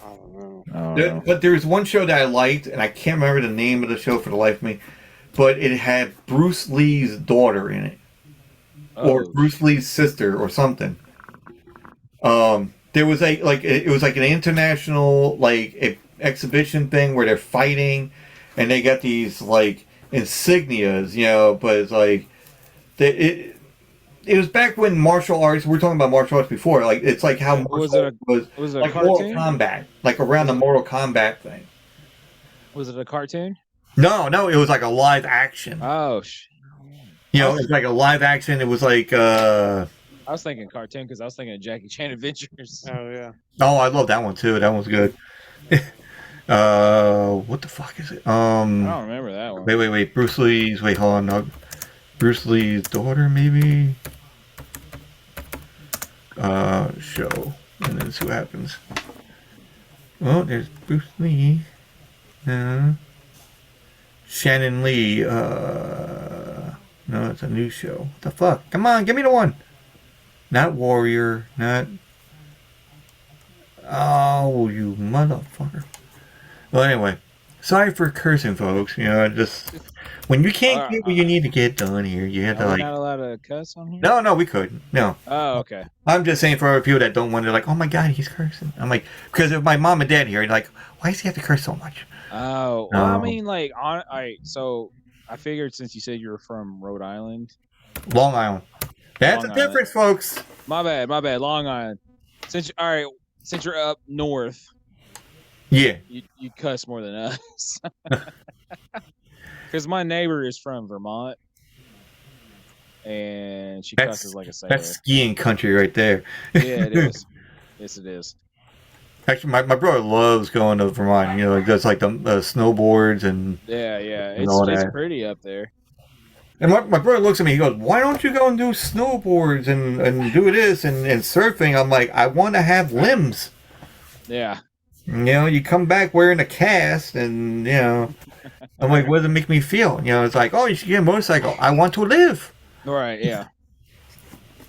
I don't know. But there's one show that I liked, and I can't remember the name of the show for the life of me, but it had Bruce Lee's daughter in it. Or Bruce Lee's sister or something. There was it was like an international exhibition thing where they're fighting and they got these like insignias, but it's like it was back when martial arts, we're talking about martial arts before, like it's like how was it like a Mortal cartoon? Kombat, like around the Mortal Kombat thing. Was it a cartoon? No, it was like a live action. Oh, it was like a live action. It was like I was thinking cartoon because I was thinking of Jackie Chan Adventures. Oh yeah. Oh, I love that one too. That one's good. What the fuck is it? I don't remember that one. Wait. Bruce Lee's. Wait, hold on. No. Bruce Lee's daughter, maybe. Show, and then see what happens. Oh, there's Bruce Lee. Shannon Lee. No, it's a new show. What the fuck? Come on, give me the one. Not Warrior. Not. Oh, you motherfucker. Well, anyway, sorry for cursing, folks. Just when you can't get what you need to get done here, you have to We're not allowed to cuss on here. No, we couldn't. No. Oh, okay. I'm just saying for other people that don't want to, like, oh my god, he's cursing. I'm like, because if my mom and dad here, like, why does he have to curse so much? Oh, well, I mean, like, all right. So I figured since you said you were from Rhode Island, Long Island. That's Long a difference, folks. My bad. Long Island. Since you're up north, Yeah. you cuss more than us. Because my neighbor is from Vermont, and she cusses like a sailor. That's skiing country right there. Yeah, it is. Yes, it is. Actually, my brother loves going to Vermont. Like does like the snowboards and Yeah. It's pretty up there. And my brother looks at me. He goes, "Why don't you go and do snowboards and do this and surfing?" I'm like, "I want to have limbs." Yeah. You come back wearing a cast, and I'm like, "What does it make me feel?" It's like, "Oh, you should get a motorcycle." I want to live. Right. Yeah.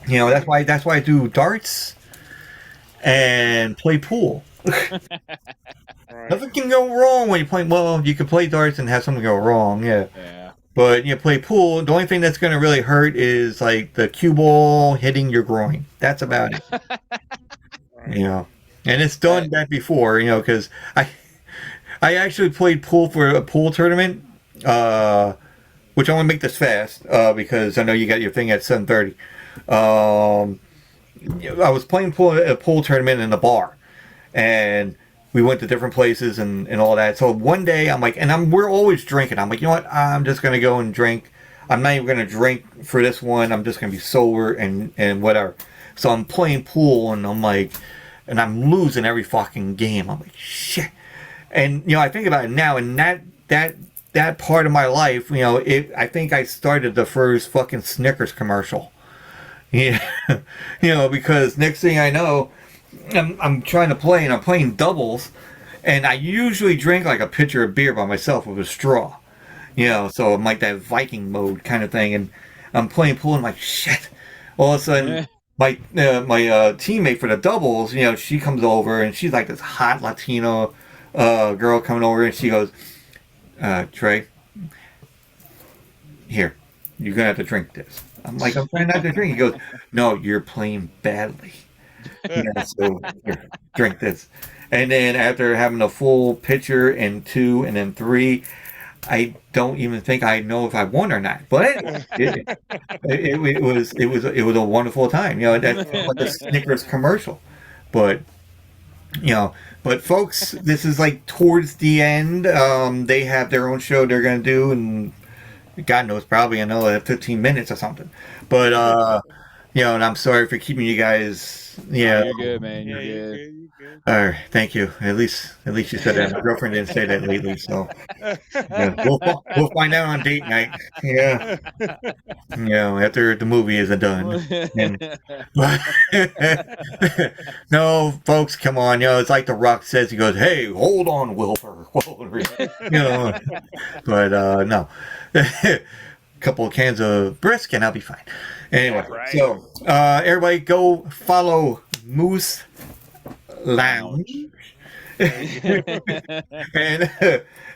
That's why I do darts and play pool. Right. Nothing can go wrong when you play. Well, you can play darts and have something go wrong. Yeah. But play pool. The only thing that's going to really hurt is like the cue ball hitting your groin. That's about it. Right. And it's done that before, because I actually played pool for a pool tournament, which I want to make this fast because I know you got your thing at 7:30. Um, I was playing pool at a pool tournament in a bar, and we went to different places and all that. So one day I'm like, we're always drinking. I'm like, you know what? I'm just gonna go and drink. I'm not even gonna drink for this one. I'm just gonna be sober and whatever. So I'm playing pool and I'm like, and I'm losing every fucking game. I'm like, shit. And I think about it now, and that part of my life, I think I started the first fucking Snickers commercial. Yeah, because next thing I know, I'm trying to play and I'm playing doubles, and I usually drink like a pitcher of beer by myself with a straw. So I'm like that Viking mode kind of thing, and I'm playing pool and I'm like, shit. All of a sudden, my teammate for the doubles, she comes over and she's like this hot Latino girl coming over, and she goes, Trey, here, you're gonna have to drink this. I'm like, I'm trying not to drink. He goes, no, you're playing badly. So here, drink this. And then after having a full pitcher and 2 and then 3, I don't even think I know if I won or not. But it was a wonderful time. That's like a Snickers commercial. But but folks, this is like towards the end. They have their own show they're gonna do, and God knows, probably another 15 minutes or something. But and I'm sorry for keeping you guys. Yeah, you're good, man. You're good. You're good. All right, thank you. At least you said that. My girlfriend didn't say that lately, so we'll find out on date night. Yeah, after the movie is done. No, folks, come on. It's like The Rock says. He goes, "Hey, hold on, Wilbur." But no. Couple of cans of brisk and I'll be fine. Anyway, so everybody go follow Moose Lounge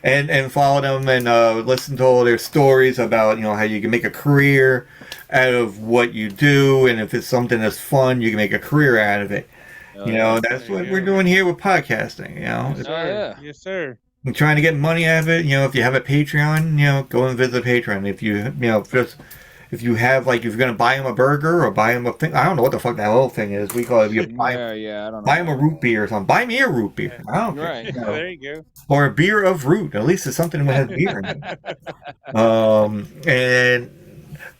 and follow them and listen to all their stories about how you can make a career out of what you do, and if it's something that's fun, you can make a career out of it. That's what we're doing here with podcasting. Yes, sir. I'm trying to get money out of it. If you have a Patreon, go and visit Patreon. If you, if you have, like, if you're gonna buy him a burger or buy him a thing, I don't know what the fuck that whole thing is. We call it. You buy, I don't know. Buy him a root beer or something. Buy me a root beer. I don't care. Right. There you go. Or a beer of root. At least it's something that has beer in it. And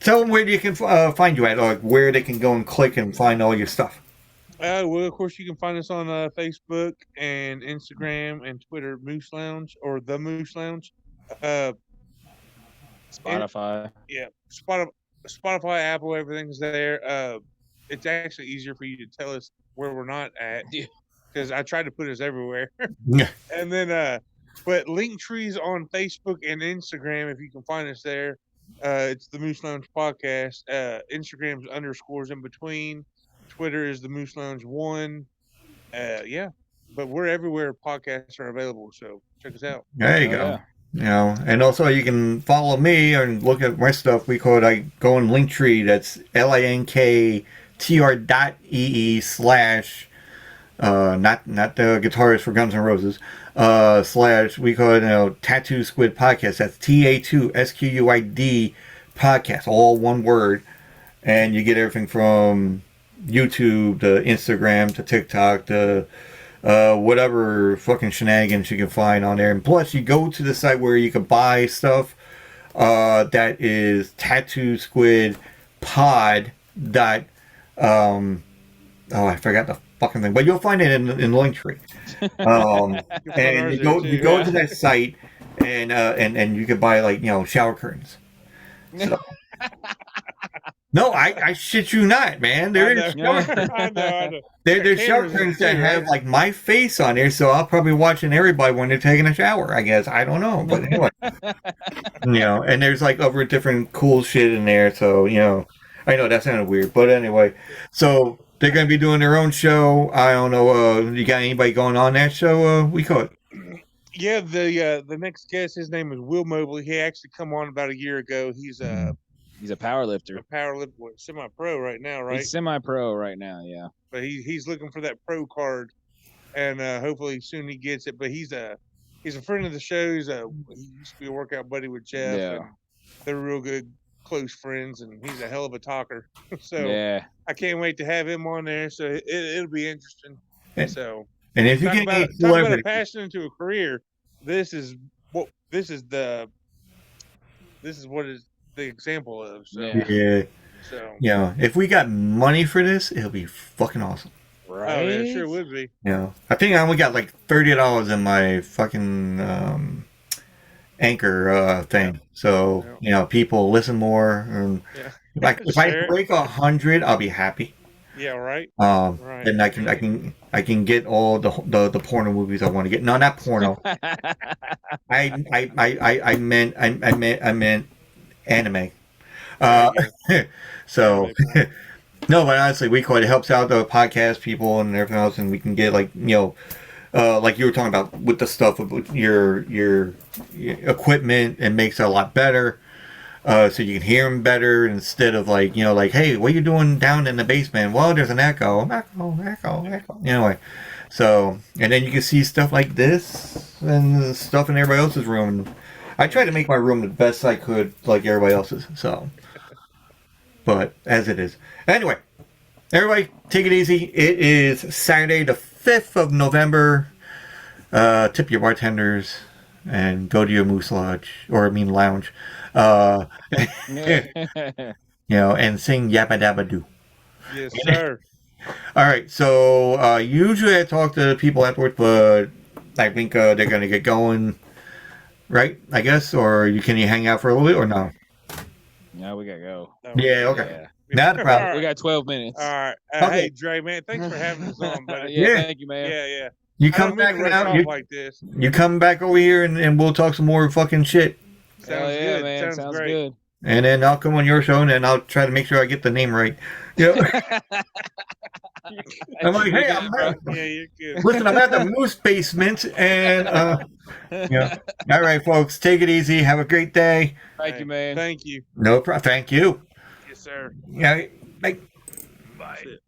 tell them where you can find you at, or where they can go and click and find all your stuff. Well, of course, you can find us on Facebook and Instagram and Twitter, Moose Lounge or The Moose Lounge. Spotify. Spotify, Apple, everything's there. It's actually easier for you to tell us where we're not at because I tried to put us everywhere. And then, but link trees on Facebook and Instagram, if you can find us there. It's the Moose Lounge Podcast. Instagram's underscores in between. Twitter is the Moose Lounge 1. But we're everywhere podcasts are available, so check us out. There you go. And also you can follow me and look at my stuff. I go in Linktree. That's linktr.ee/ not the guitarist for Guns N' Roses / we call it Tattoo Squid Podcast. That's TA2SQUID podcast, all one word, and you get everything from YouTube to Instagram to TikTok to whatever fucking shenanigans you can find on there. And plus, you go to the site where you can buy stuff. That is Tattoo Squid Pod. I forgot the fucking thing, but you'll find it in Linktree. And you go to that site, and you can buy, like, shower curtains. So. No, I shit you not, man. There's shower curtains that have, like, my face on there, so I'll probably watching everybody when they're taking a shower, I guess. I don't know, but anyway. And there's, like, other different cool shit in there, so, I know that sounded weird, but anyway. So they're going to be doing their own show. I don't know, you got anybody going on that show? We call it. Yeah, the next guest, his name is Will Mobley. He actually come on about a year ago. He's a power lifter. Semi-pro right now, right? He's semi-pro right now, yeah. But he's looking for that pro card. and hopefully soon he gets it. But he's a friend of the show. He used to be a workout buddy with Jeff, Yeah. and they're real good, close friends. And he's a hell of a talker. So Yeah. I can't wait to have him on there. So it'll be interesting. So And if you talk can about get celebrity, a passion into a career, this is what is the example of. So Yeah. so if we got money for this, it'll be fucking awesome. Right. oh yeah, it sure would be. I think I only got like $30 in my fucking Anchor thing. So people listen more. And Yeah. if I Share it. break 100, I'll be happy. Yeah, right. Right. Then I can get all the porno movies I want to get. No, not porno. I meant anime. So no, but honestly, we call it helps out the podcast people and everything else, and we can get like like you were talking about with the stuff with your equipment, and makes it a lot better. So you can hear them better instead of like hey, what are you doing down in the basement? Well, there's an echo. Anyway, so and then you can see stuff like this and stuff in everybody else's room. I tried to make my room the best I could, like everybody else's. So, but as it is, anyway, everybody take it easy. It is Saturday, the 5th of November. Tip your bartenders and go to your moose lodge lounge. And sing Yabba Dabba Doo. Yes, sir. All right, so usually I talk to people afterwards, but I think they're gonna get going, right? I guess, or can you hang out for a little bit or no? No, we gotta go. Yeah, okay. Yeah. Not a problem. We got 12 minutes. All right. Okay. Hey, Dre, man, thanks for having us on, buddy. Yeah, thank you, man. Yeah. You I come don't mean back to rush now. off like this. You come back over here and we'll talk some more fucking shit. Hell Sounds yeah, good. man. Sounds great. good. And then I'll come on your show and then I'll try to make sure I get the name right. Yeah. I'm like, hey, Yeah, you're good. listen, I'm at the Moose Basement, and All right, folks, take it easy. Have a great day. Thank you, man. Thank you. No problem. Thank you. Yes, sir. Yeah. Bye. Bye.